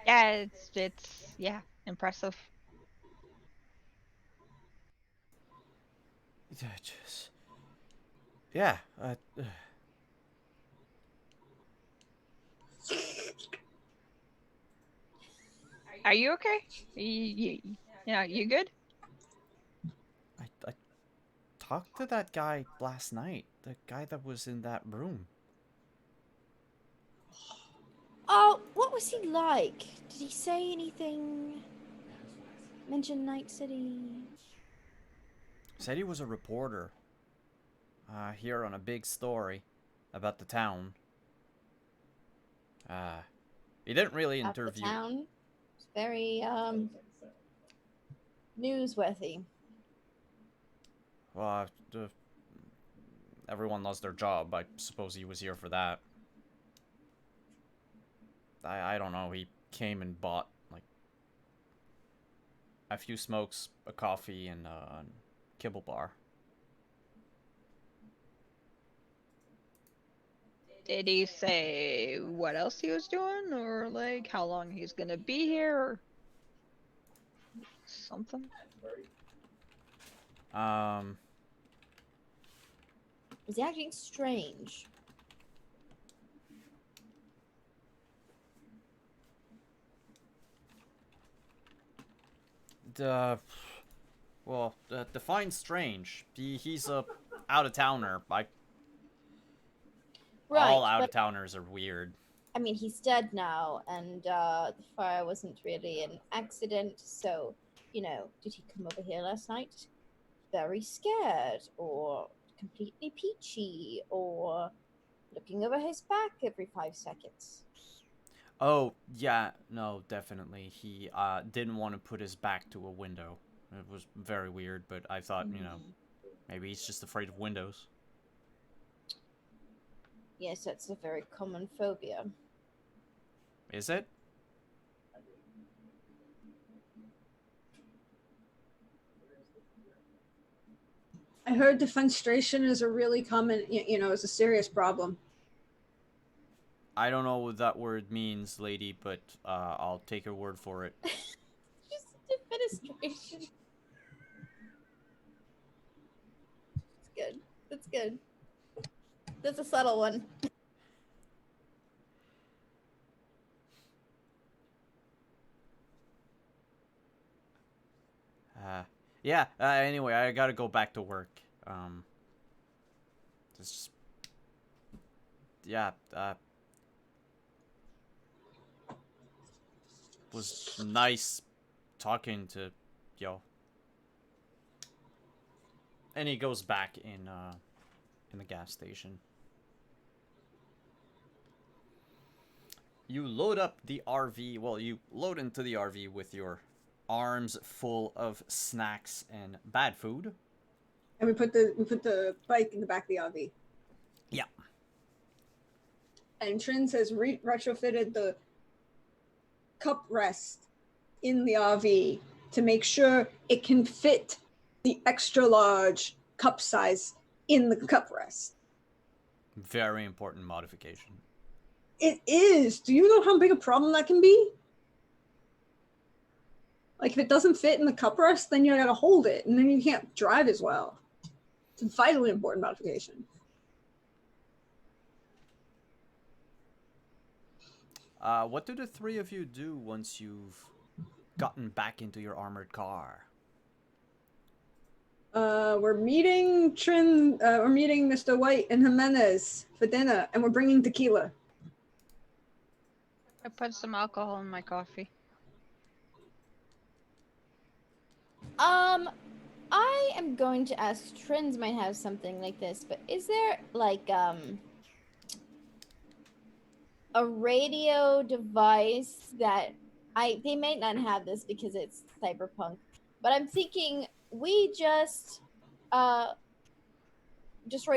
Yeah, it's yeah, impressive. Just... Yeah. Are you okay? You good? I talked to that guy last night. The guy that was in that room. Oh, what was he like? Did he say anything? Mention Night City? Said he was a reporter. Here on a big story about the town. He didn't really Out the interview. town? It's very, newsworthy. Well, everyone lost their job. I suppose he was here for that. I don't know. He came and bought, like, a few smokes, a coffee, and a kibble bar. Did he say what else he was doing, or like how long he's gonna be here, or something? Was he acting strange? Well, define strange. He's a out-of-towner. All Right, but out-of-towners are weird. I mean, he's dead now, and the fire wasn't really an accident, so, you know, did he come over here last night very scared, or completely peachy, or looking over his back every 5 seconds? Oh, yeah, no, definitely. He didn't want to put his back to a window. It was very weird, but I thought, you know, maybe he's just afraid of windows. Yes, that's a very common phobia. Is it? I heard defenstration is a really common, is a serious problem. I don't know what that word means, lady, but I'll take your word for it. Just administration. It's good. That's good. That's a subtle one. Yeah, anyway, I gotta go back to work. Just yeah, was nice talking to y'all. And he goes back in the gas station. You load up the RV. Well, you load into the RV with your arms full of snacks and bad food. And we put the bike in the back of the RV. Yeah. And Trins has retrofitted the cup rest in the RV to make sure it can fit the extra large cup size in the cup rest. Very important modification. It is. Do you know how big a problem that can be? Like, if it doesn't fit in the cup rest, then you gotta hold it, and then you can't drive as well. It's a vitally important modification. What do the three of you do once you've gotten back into your armored car? We're meeting we're meeting Mr. White and Jimenez for dinner, and we're bringing tequila. I put some alcohol in my coffee. I am going to ask. Trins might have something like this, but is there like a radio device that they might not have this because it's cyberpunk, but I'm thinking we just write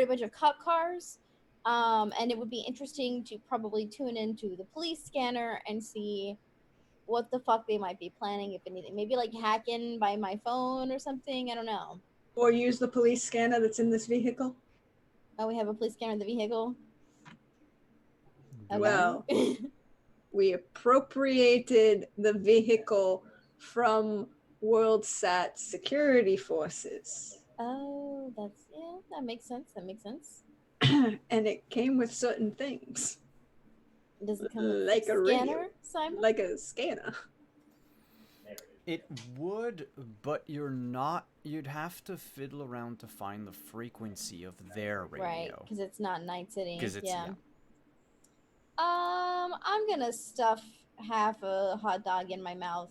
a bunch of cop cars, and it would be interesting to probably tune into the police scanner and see what the fuck they might be planning, if anything. Maybe like hack in by my phone or something. I don't know. Or use the police scanner that's in this vehicle. Oh, we have a police scanner in the vehicle. Do Well, we appropriated the vehicle from WorldSat security forces. Oh, that makes sense. That makes sense. And it came with certain things. Does it come with Like a scanner, radio. Simon? Like a scanner. It would, but you'd have to fiddle around to find the frequency of their radio. Right, because it's not Night City. Because it's yeah. I'm gonna stuff half a hot dog in my mouth.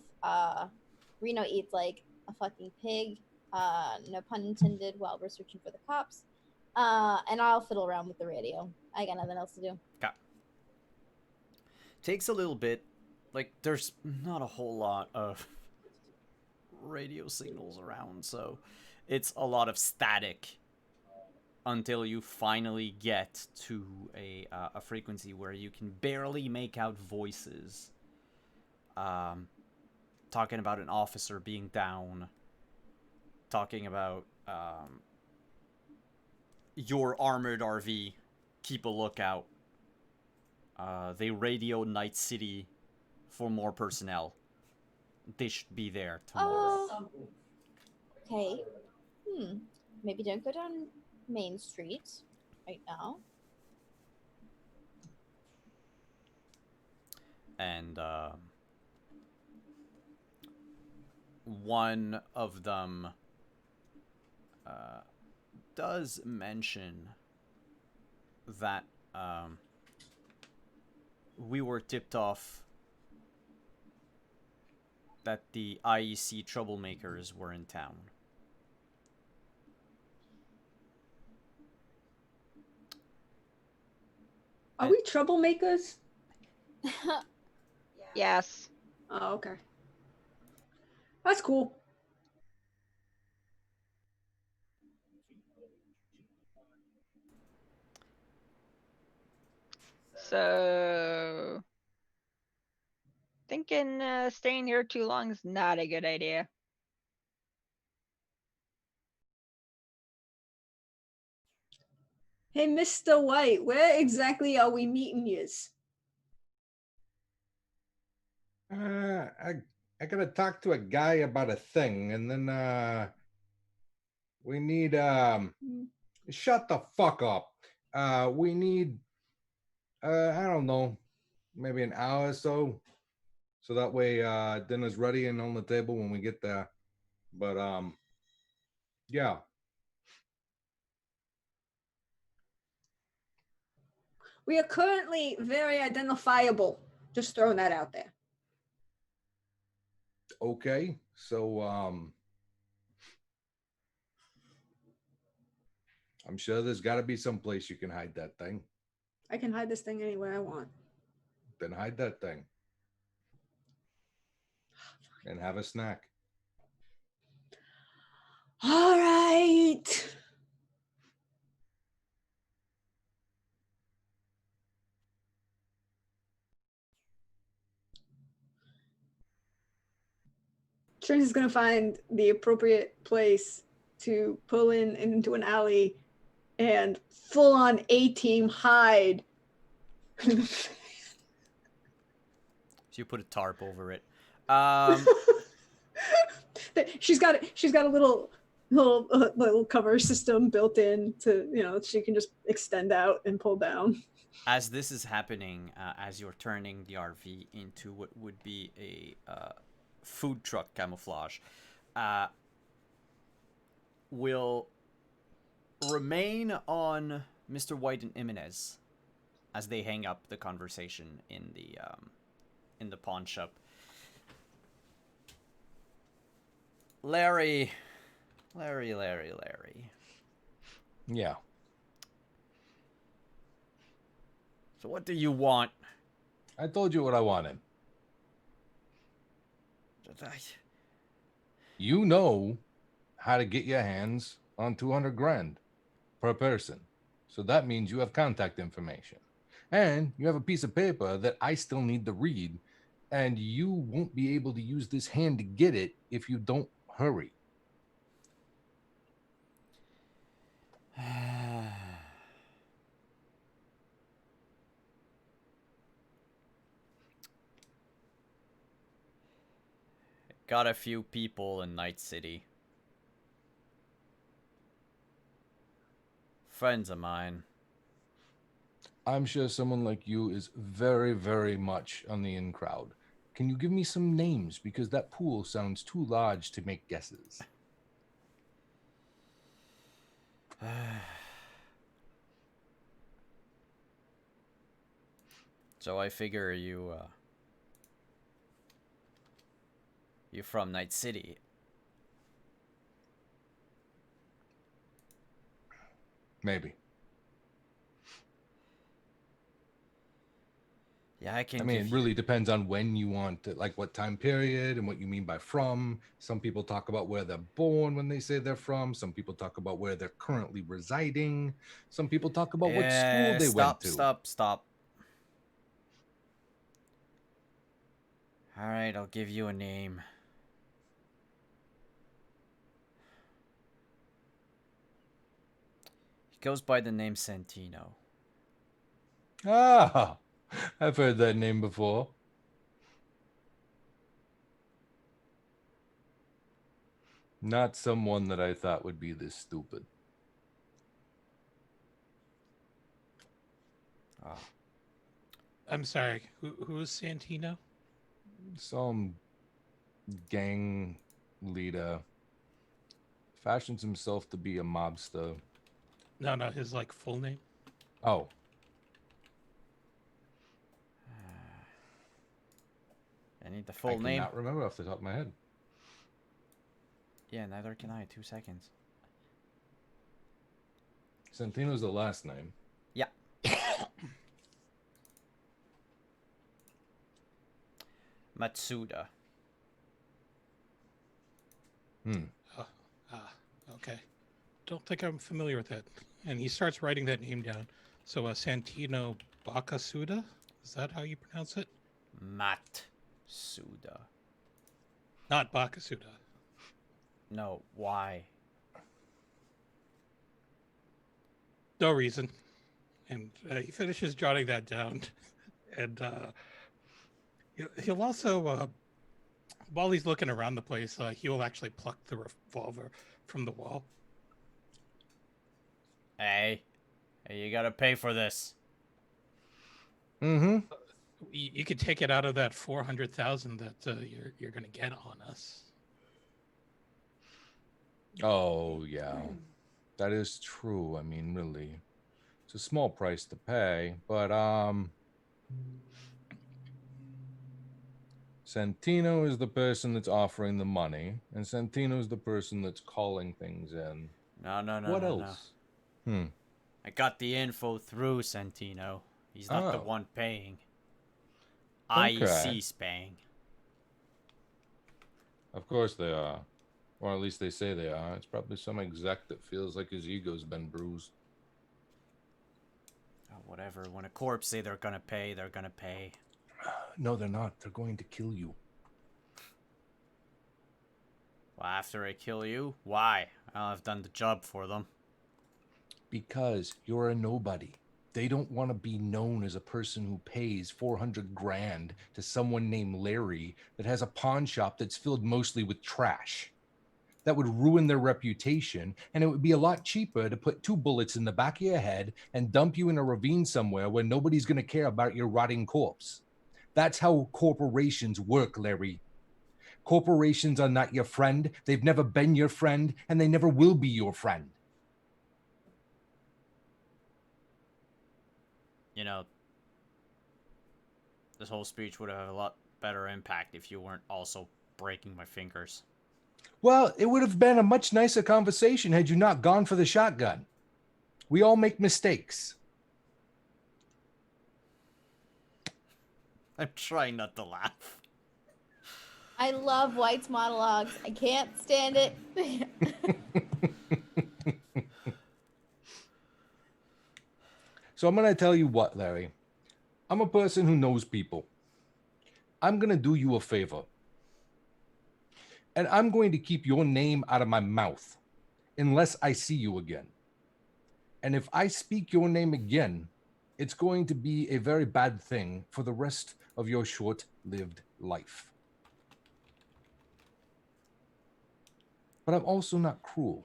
Reno eats like a fucking pig. No pun intended. While we're searching for the cops. And I'll fiddle around with the radio. I got nothing else to do. Okay. Takes a little bit. Like, there's not a whole lot of radio signals around, so it's a lot of static until you finally get to a frequency where you can barely make out voices. Talking about an officer being down. Talking about your armored RV. Keep a lookout. They radio Night City for more personnel. They should be there tomorrow. Okay. Maybe don't go down Main Street right now. And one of them does mention that we were tipped off that the IEC troublemakers were in town. Are we troublemakers? Yes. Oh, okay. That's cool. So, thinking staying here too long is not a good idea. Hey, Mr. White, where exactly are we meeting yous? I gotta talk to a guy about a thing, and then we need shut the fuck up. We need I don't know, maybe an hour or so that way dinner's ready and on the table when we get there. But yeah. We are currently very identifiable. Just throwing that out there. Okay, so I'm sure there's got to be some place you can hide that thing. I can hide this thing anywhere I want. Then hide that thing and have a snack. All right. Trins is gonna find the appropriate place to pull in into an alley and full on A-team hide. So you put a tarp over it. She's got a little cover system built in to, you know, she can just extend out and pull down. As this is happening, as you're turning the RV into what would be a food truck camouflage, will remain on Mr. White and Jimenez as they hang up the conversation in the pawn shop. Larry. Yeah. So what do you want? I told you what I wanted. You know how to get your hands on 200 grand per person. So that means you have contact information. And you have a piece of paper that I still need to read. And you won't be able to use this hand to get it if you don't hurry. Got a few people in Night City. Friends of mine. I'm sure someone like you is very, very much on the in crowd. Can you give me some names? Because that pool sounds too large to make guesses. So I figure you're from Night City. Maybe. Yeah, I can. I mean, it really depends on when you want to, like what time period and what you mean by from. Some people talk about where they're born when they say they're from. Some people talk about where they're currently residing. Some people talk about what school they went to. Stop. All right, I'll give you a name. He goes by the name Santino. Ah, I've heard that name before. Not someone that I thought would be this stupid. Oh. I'm sorry. Who is Santino? Some gang leader fashions himself to be a mobster. No, his like full name. Oh. I need the full name. I cannot remember off the top of my head. Yeah, neither can I. 2 seconds. Santino's the last name. Yeah. Matsuda. Okay. Don't think I'm familiar with that. And he starts writing that name down. So Santino Bakasuda? Is that how you pronounce it? Matsuda. Not Bakasuda. No, why? No reason. And he finishes jotting that down. And he'll also, while he's looking around the place, he will actually pluck the revolver from the wall. Hey, you gotta pay for this. Mm-hmm. You could take it out of that 400,000 that you're going to get on us. Oh, yeah. That is true. I mean, really. It's a small price to pay, but Santino is the person that's offering the money, and Santino is the person that's calling things in. No, What no, no. else? Hmm. I got the info through Santino. He's not the Oh, one paying. okay. IEC's paying. Of course they are. Or at least they say they are. It's probably some exec that feels like his ego's been bruised. Oh, whatever. When a corpse say they're gonna pay, they're gonna pay. No, they're not. They're going to kill you. Well, after I kill you? Why? I've done the job for them. Because you're a nobody. They don't want to be known as a person who pays 400 grand to someone named Larry that has a pawn shop that's filled mostly with trash. That would ruin their reputation, and it would be a lot cheaper to put 2 bullets in the back of your head and dump you in a ravine somewhere where nobody's going to care about your rotting corpse. That's how corporations work, Larry. Corporations are not your friend. They've never been your friend, and they never will be your friend. You know, this whole speech would have a lot better impact if you weren't also breaking my fingers. Well, it would have been a much nicer conversation had you not gone for the shotgun. We all make mistakes. I'm trying not to laugh. I love White's monologues. I can't stand it. So I'm going to tell you what, Larry. I'm a person who knows people. I'm going to do you a favor. And I'm going to keep your name out of my mouth unless I see you again. And if I speak your name again, it's going to be a very bad thing for the rest of your short-lived life. But I'm also not cruel.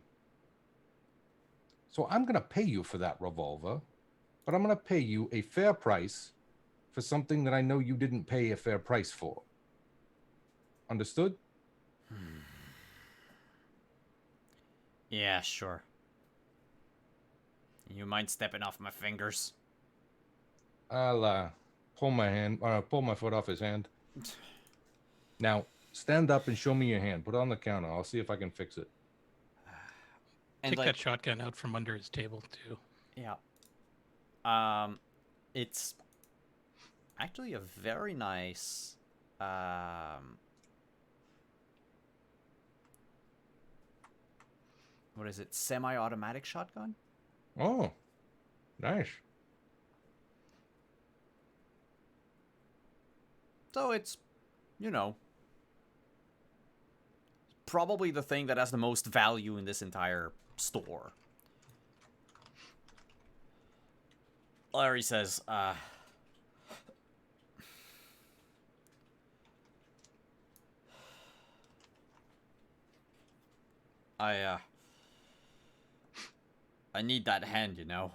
So I'm going to pay you for that revolver, but I'm going to pay you a fair price for something that I know you didn't pay a fair price for. Understood? Yeah, sure. You mind stepping off my fingers? I'll pull my foot off his hand. Now, stand up and show me your hand. Put it on the counter. I'll see if I can fix it. And Take like, that shotgun out from under his table too. yeah. It's actually a very nice what is it? Semi-automatic shotgun? Oh, nice. So it's, you know, probably the thing that has the most value in this entire store. Larry says, I need that hand, you know.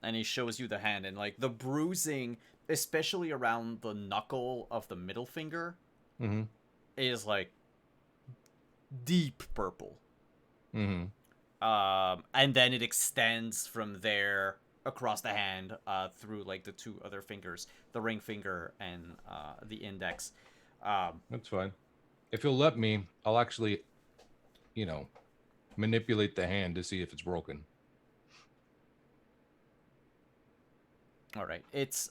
And he shows you the hand, and like the bruising, especially around the knuckle of the middle finger, Mm-hmm. is like deep purple. Mm-hmm. And then it extends from there across the hand, through like the 2 other fingers, the ring finger and the index. That's fine. If you'll let me, I'll actually, manipulate the hand to see if it's broken. All right, it's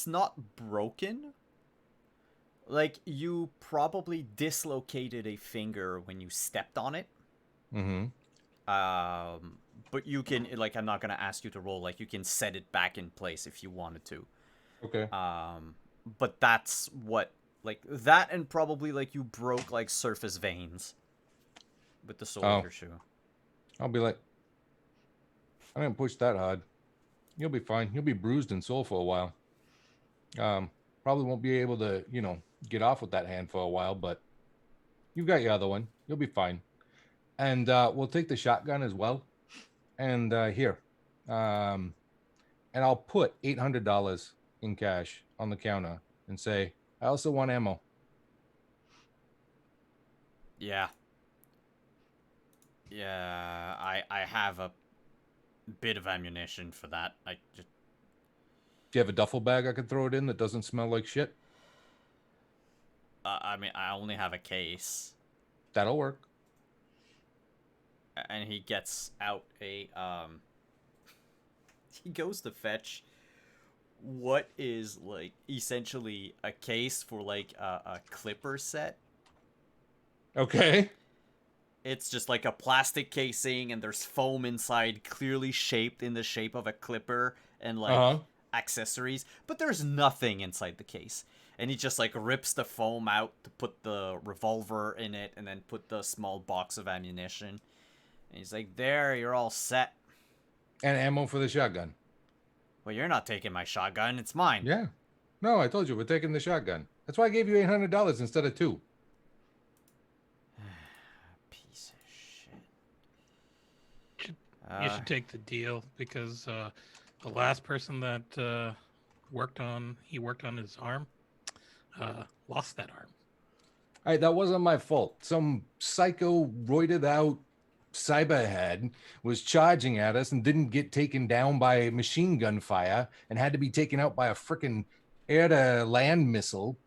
not broken. Like, you probably dislocated a finger when you stepped on it. Mm-hmm. But you can, like, I'm not gonna ask you to roll. Like, you can set it back in place if you wanted to. Okay. But that's what, like, that, and probably like you broke like surface veins with the sole of your shoe. I'll be like, I didn't push that hard. You'll be fine. You'll be bruised and sore for a while. Probably won't be able to, get off with that hand for a while, but you've got your other one. You'll be fine. And we'll take the shotgun as well. And here. And I'll put $800 in cash on the counter and say, I also want ammo. Yeah. Yeah, I have a bit of ammunition for that. I just Do you have a duffel bag I could throw it in that doesn't smell like shit? I mean, I only have a case. That'll work. And he gets out a he goes to fetch what is like essentially a case for like a clipper set. Okay. It's just like a plastic casing, and there's foam inside, clearly shaped in the shape of a clipper, and like accessories, but there's nothing inside the case. And he just like rips the foam out to put the revolver in it, and then put the small box of ammunition. And he's like, "There, you're all set." And ammo for the shotgun. Well, you're not taking my shotgun; it's mine. Yeah. No, I told you we're taking the shotgun. That's why I gave you $800 instead of $2. Piece of shit. You should take the deal because the last person that worked on his arm lost that arm. All right, that wasn't my fault. Some psycho roided out cyberhead was charging at us and didn't get taken down by machine gun fire and had to be taken out by a freaking air-to-land missile.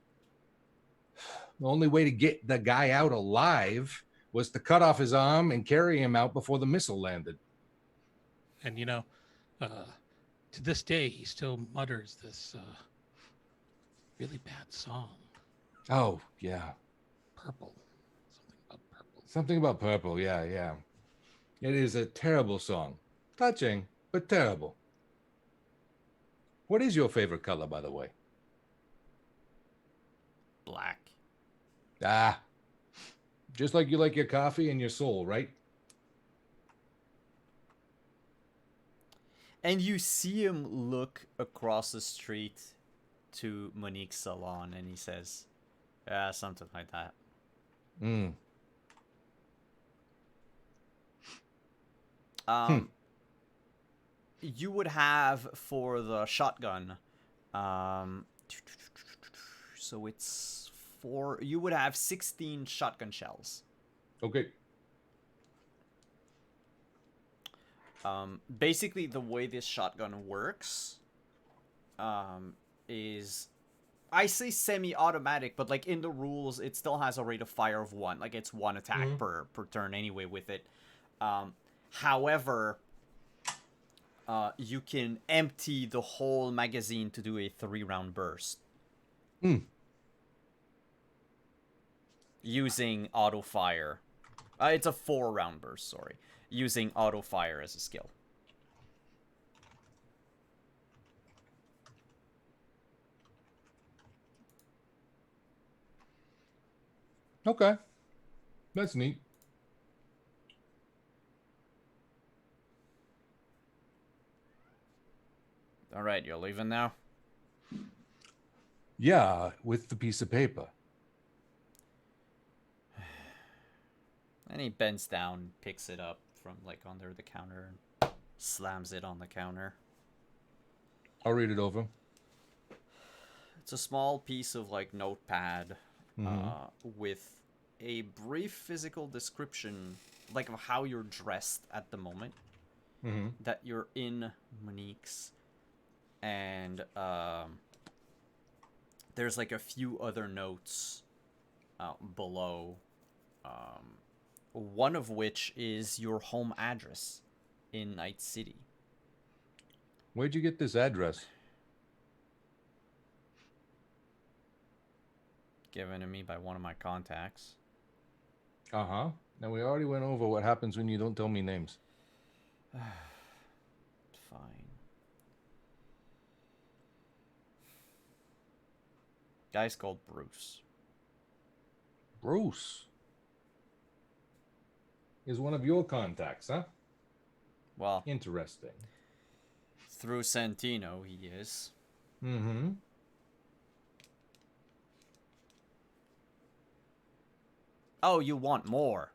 The only way to get the guy out alive was to cut off his arm and carry him out before the missile landed. And you know, to this day, he still mutters this really bad song. Oh, yeah. Purple. Something about purple. Something about purple, yeah. It is a terrible song. Touching, but terrible. What is your favorite color, by the way? Black. Ah, just like you like your coffee and your soul, right? And you see him look across the street to Monique's salon, and he says, "Yeah, something like that." You would have for the shotgun, so it's you would have 16 shotgun shells. Okay. Basically, the way this shotgun works, is, I say semi-automatic, but like in the rules, it still has a rate of fire of 1. Like it's 1 attack per turn anyway with it. However, you can empty the whole magazine to do a 3-round burst. Using auto fire. It's a 4-round burst, sorry. Using auto fire as a skill. Okay. That's neat. All right, you're leaving now? Yeah, with the piece of paper. And he bends down, picks it up from like under the counter, and slams it on the counter. I'll read it over. It's a small piece of like notepad, with a brief physical description, like of how you're dressed at the moment. That you're in Monique's, and there's like a few other notes below. One of which is your home address in Night City. Where'd you get this address? Given to me by one of my contacts. Now we already went over what happens when you don't tell me names. Fine. Guy's called Bruce. Bruce is one of your contacts, huh? Well, interesting. Through Santino, he is. Oh, you want more?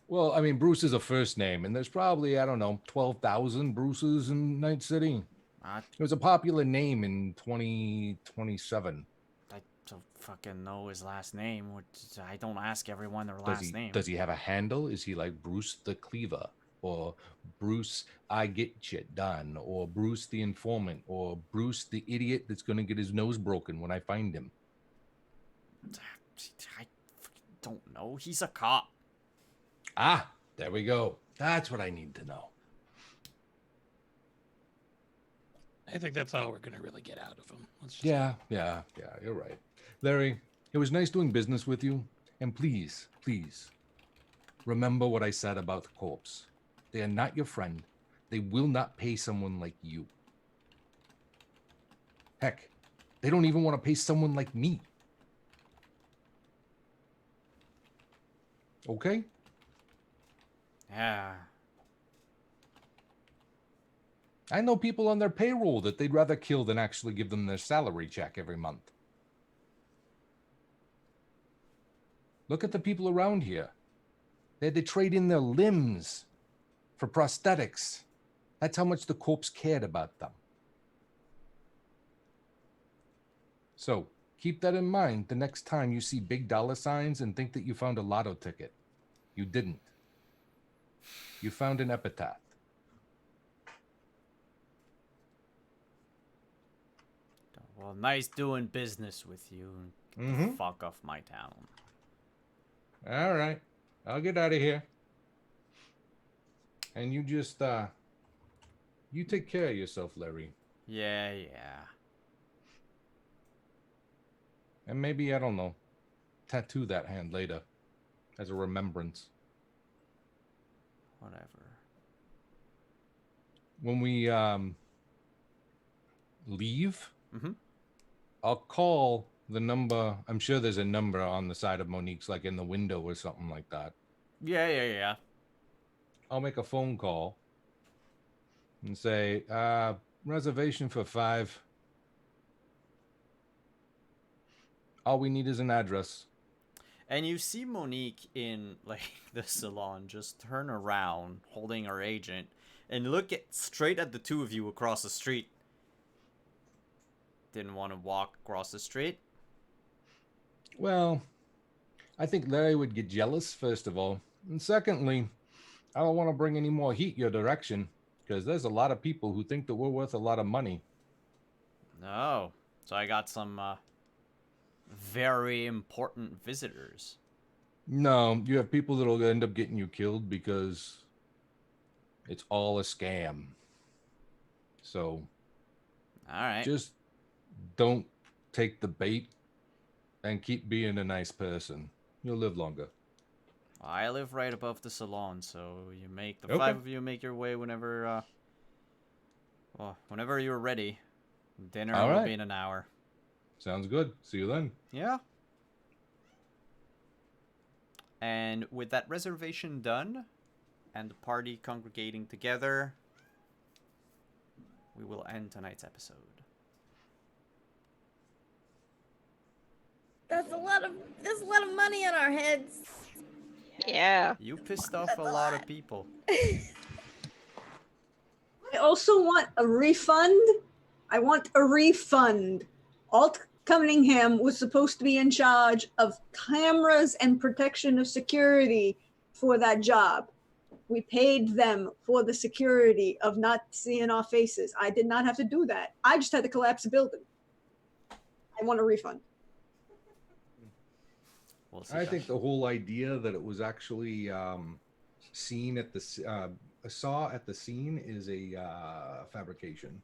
Well, I mean, Bruce is a first name, and there's probably, I don't know, 12,000 Bruces in Night City. It was a popular name in 2027. I don't fucking know his last name. I don't ask everyone their last name. Does he have a handle? Is he like Bruce the Cleaver? or Bruce, I get shit done, or Bruce the informant, or Bruce the idiot that's going to get his nose broken when I find him. I don't know. He's a cop. Ah, there we go. That's what I need to know. I think that's all we're going to really get out of him. Let's just Yeah, you're right. Larry, it was nice doing business with you. And please, remember what I said about the corpse. They are not your friend. They will not pay someone like you. Heck, they don't even want to pay someone like me. Okay? Yeah. I know people on their payroll that they'd rather kill than actually give them their salary check every month. Look at the people around here. They had to trade in their limbs for prosthetics. That's how much the corpse cared about them. So keep that in mind the next time you see big dollar signs and think that you found a lotto ticket. You didn't. You found an epitaph. Well, nice doing business with you. Get the fuck off my town. All right. I'll get out of here. And you just, you take care of yourself, Larry. Yeah. And maybe, I don't know, tattoo that hand later as a remembrance. Whatever. When we, leave, Mm-hmm. I'll call the number. I'm sure there's a number on the side of Monique's, like in the window or something like that. Yeah. I'll make a phone call and say, reservation for 5. All we need is an address. And you see Monique in, like, the salon just turn around, holding her agent, and look straight at the two of you across the street. Didn't want to walk across the street? Well, I think Larry would get jealous, first of all. And secondly, I don't want to bring any more heat your direction, because there's a lot of people who think that we're worth a lot of money. No. So I got some, very important visitors. No, you have people that'll end up getting you killed because it's all a scam. So, Alright. just don't take the bait and keep being a nice person. You'll live longer. I live right above the salon, so you make the Okay. 5 of you make your way whenever, whenever you're ready. Dinner All will right. be in an hour. Sounds good. See you then. Yeah. And with that reservation done, and the party congregating together, we will end tonight's episode. There's a lot of money on our heads. Yeah. You pissed off That's a a lot of lot. people. I also want a refund. Alt Cunningham was supposed to be in charge of cameras and protection of security for that job. We paid them for the security of not seeing our faces. I did not have to do that. I just had to collapse the building. I want a refund. We'll see. I think the whole idea that it was actually seen at the saw at the scene is a fabrication.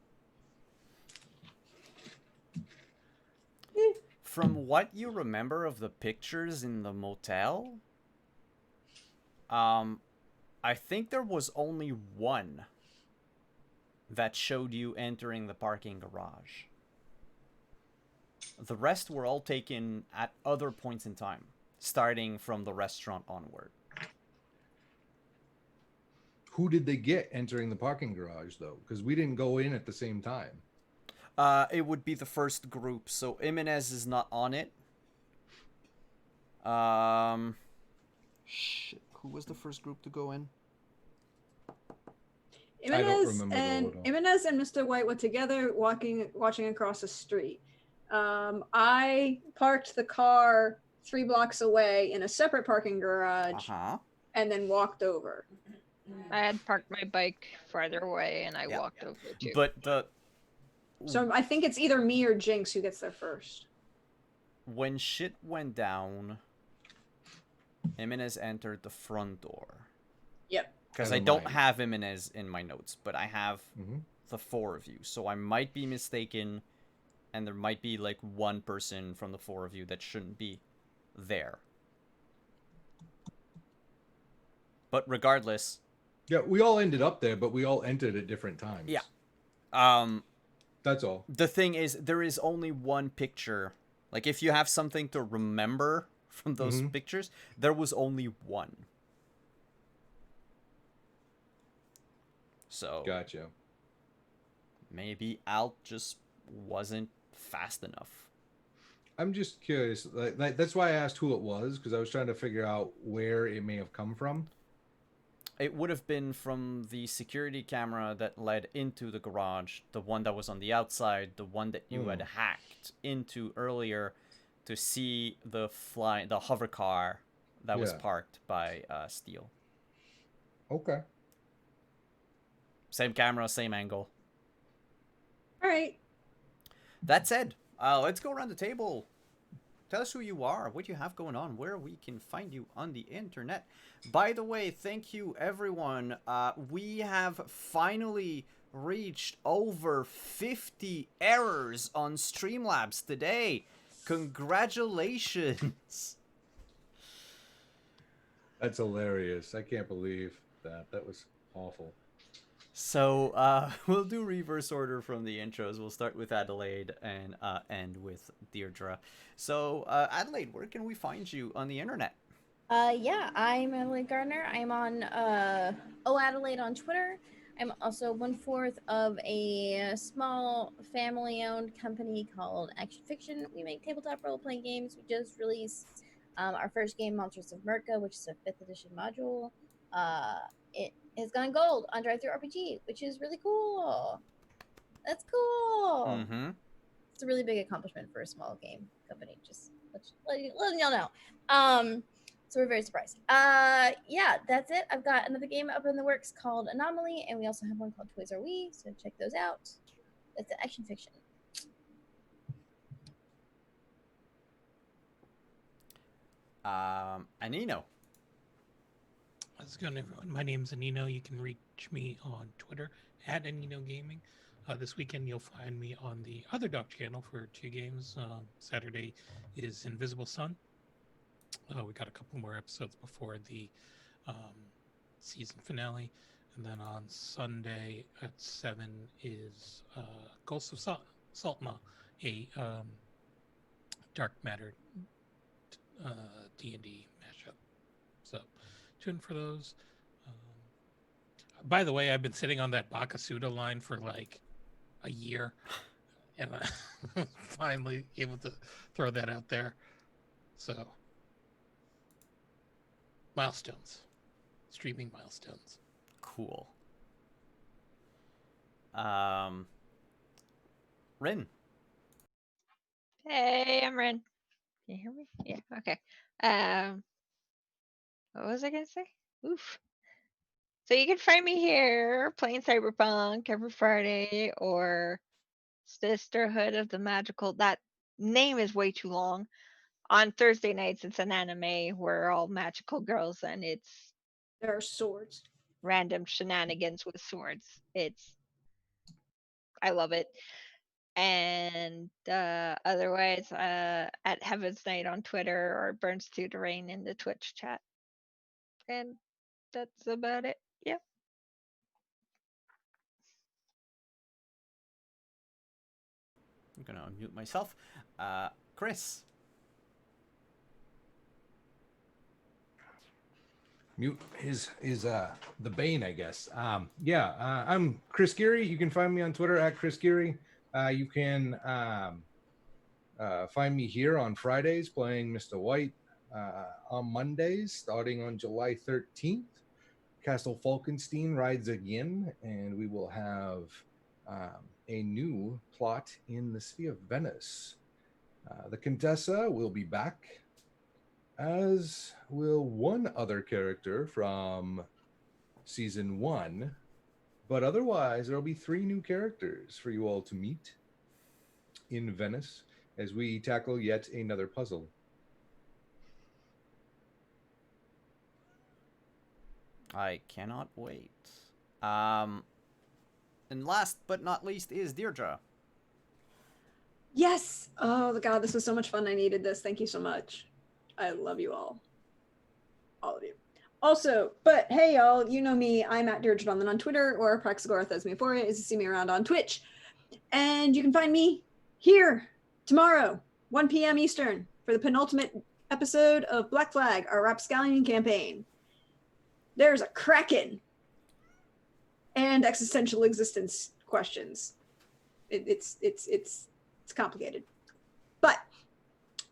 From what you remember of the pictures in the motel, I think there was only one that showed you entering the parking garage. The rest were all taken at other points in time, starting from the restaurant onward. Who did they get entering the parking garage, though? Because we didn't go in at the same time. It would be the first group, so Jimenez is not on it. Shit, who was the first group to go in? I don't remember the order. Jimenez and Mr. White were together watching across the street. I parked the car 3 blocks away in a separate parking garage Uh-huh. and then walked over. I had parked my bike farther away and I Yeah. walked over to. But So I think it's either me or Jinx who gets there first. when shit went down, Jimenez entered the front door. Yep. Because I Never don't mind. have Jimenez in my notes, but I have Mhm. the 4 of you. So I might be mistaken, and there might be like one person from the 4 of you that shouldn't be there. But regardless, Yeah, we all ended up there, but we all entered at different times. Yeah. That's all. The thing is, there is only one picture. Like, if you have something to remember from those Mhm. pictures, there was only one. So Gotcha. maybe Alt just wasn't fast enough. I'm just curious. Like that's why I asked who it was, because I was trying to figure out where it may have come from. It would have been from the security camera that led into the garage, the one that was on the outside, the one that you had hacked into earlier to see the hover car that was Yeah. parked by Steel. Okay. Same camera, same angle. All right. That said, let's go around the table. Tell us who you are, what you have going on, where we can find you on the internet. By the way, thank you everyone. We have finally reached over 50 errors on Streamlabs today. Congratulations. That's hilarious. I can't believe that. That was awful. So we'll do reverse order from the intros. We'll start with Adelaide and end with Deirdre. So Adelaide, where can we find you on the internet? Yeah, I'm Adelaide Gardner. I'm on Adelaide on Twitter. I'm also 1/4 of a small family-owned company called Action Fiction. We make tabletop role-playing games. We just released our first game, Monsters of Merca, which is a 5th edition module. It has gone gold on Drive Thru RPG, which is really cool. That's cool. Mm-hmm. It's a really big accomplishment for a small game company. Just letting y'all know. So we're very surprised. Yeah, that's it. I've got another game up in the works called Anomaly, and we also have one called Toys Are We, so check those out. That's the Action Fiction. Anino. How's it going, everyone? My name's Anino. You can reach me on Twitter at Anino Gaming. This weekend, you'll find me on the Other Doc channel for 2 games. Saturday is Invisible Sun. We got a couple more episodes before the season finale. And then on Sunday at 7 is Ghosts of Saltma, a dark matter D&D mashup. So tune for those. By the way, I've been sitting on that Bakasuda line for like a year, and I'm finally able to throw that out there. So, milestones, streaming milestones. Cool. Rin. Hey, I'm Ren. Can you hear me? Yeah, okay. What was I gonna say? Oof. So you can find me here playing Cyberpunk every Friday, or Sisterhood of the Magical. That name is way too long. On Thursday nights, it's an anime. We're all magical girls, and it's There are swords. random shenanigans with swords. I love it. And otherwise, at Heaven's Night on Twitter, or Burns Through the Rain in the Twitch chat. And that's about it. Yeah. I'm gonna unmute myself. Chris. Mute is the bane, I guess. I'm Chris Geary. You can find me on Twitter at Chris Geary. You can find me here on Fridays playing Mr. White. On Mondays, starting on July 13th, Castle Falkenstein rides again, and we will have a new plot in the City of Venice. The Contessa will be back, as will one other character from season 1. But otherwise, there'll be 3 new characters for you all to meet in Venice as we tackle yet another puzzle. I cannot wait. And last but not least is Deirdre. Yes. Oh God, this was so much fun. I needed this. Thank you so much. I love you all of you. Also, but hey y'all, you know me. I'm at Deirdre on Twitter, or Praxagorth as Mephora is to see me around on Twitch. And you can find me here tomorrow, 1 p.m. Eastern, for the penultimate episode of Black Flag, our Rapscallion campaign. There's a Kraken and existential existence questions. It's complicated. But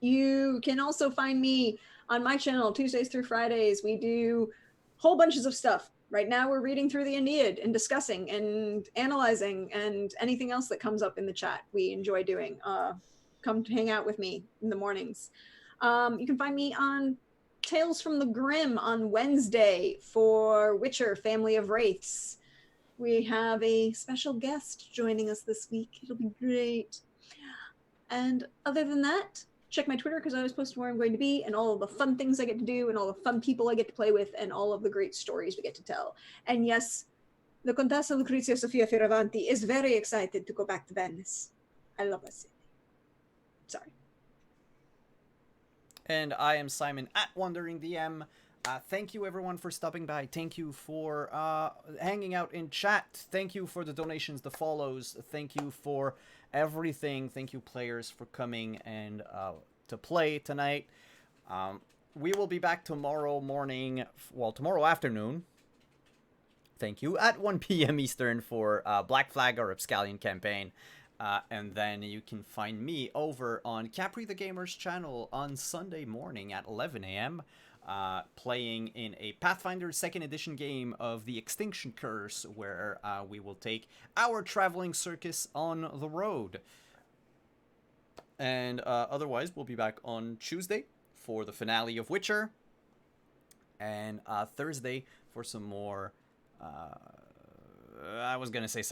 you can also find me on my channel Tuesdays through Fridays. We do whole bunches of stuff. Right now we're reading through the Aeneid and discussing and analyzing and anything else that comes up in the chat we enjoy doing. Come hang out with me in the mornings. You can find me on Tales from the Grim on Wednesday for Witcher Family of Wraiths. We have a special guest joining us this week. It'll be great. And other than that, check my Twitter because I always post where I'm going to be and all of the fun things I get to do and all the fun people I get to play with and all of the great stories we get to tell. And yes, the Contessa Lucrezia Sofia Fioravanti is very excited to go back to Venice. I love that city. Sorry. And I am Simon at Wandering DM. Thank you everyone for stopping by. Thank you for hanging out in chat. Thank you for the donations, the follows. Thank you for everything. Thank you players for coming and to play tonight. We will be back tomorrow morning, well, tomorrow afternoon. Thank you, at 1 p.m. Eastern for Black Flag or Rapscallion campaign. And then you can find me over on Capri the Gamer's channel on Sunday morning at 11 a.m. Playing in a Pathfinder 2nd Edition game of the Extinction Curse, where we will take our traveling circus on the road. And otherwise, we'll be back on Tuesday for the finale of Witcher, and Thursday for some more, I was gonna say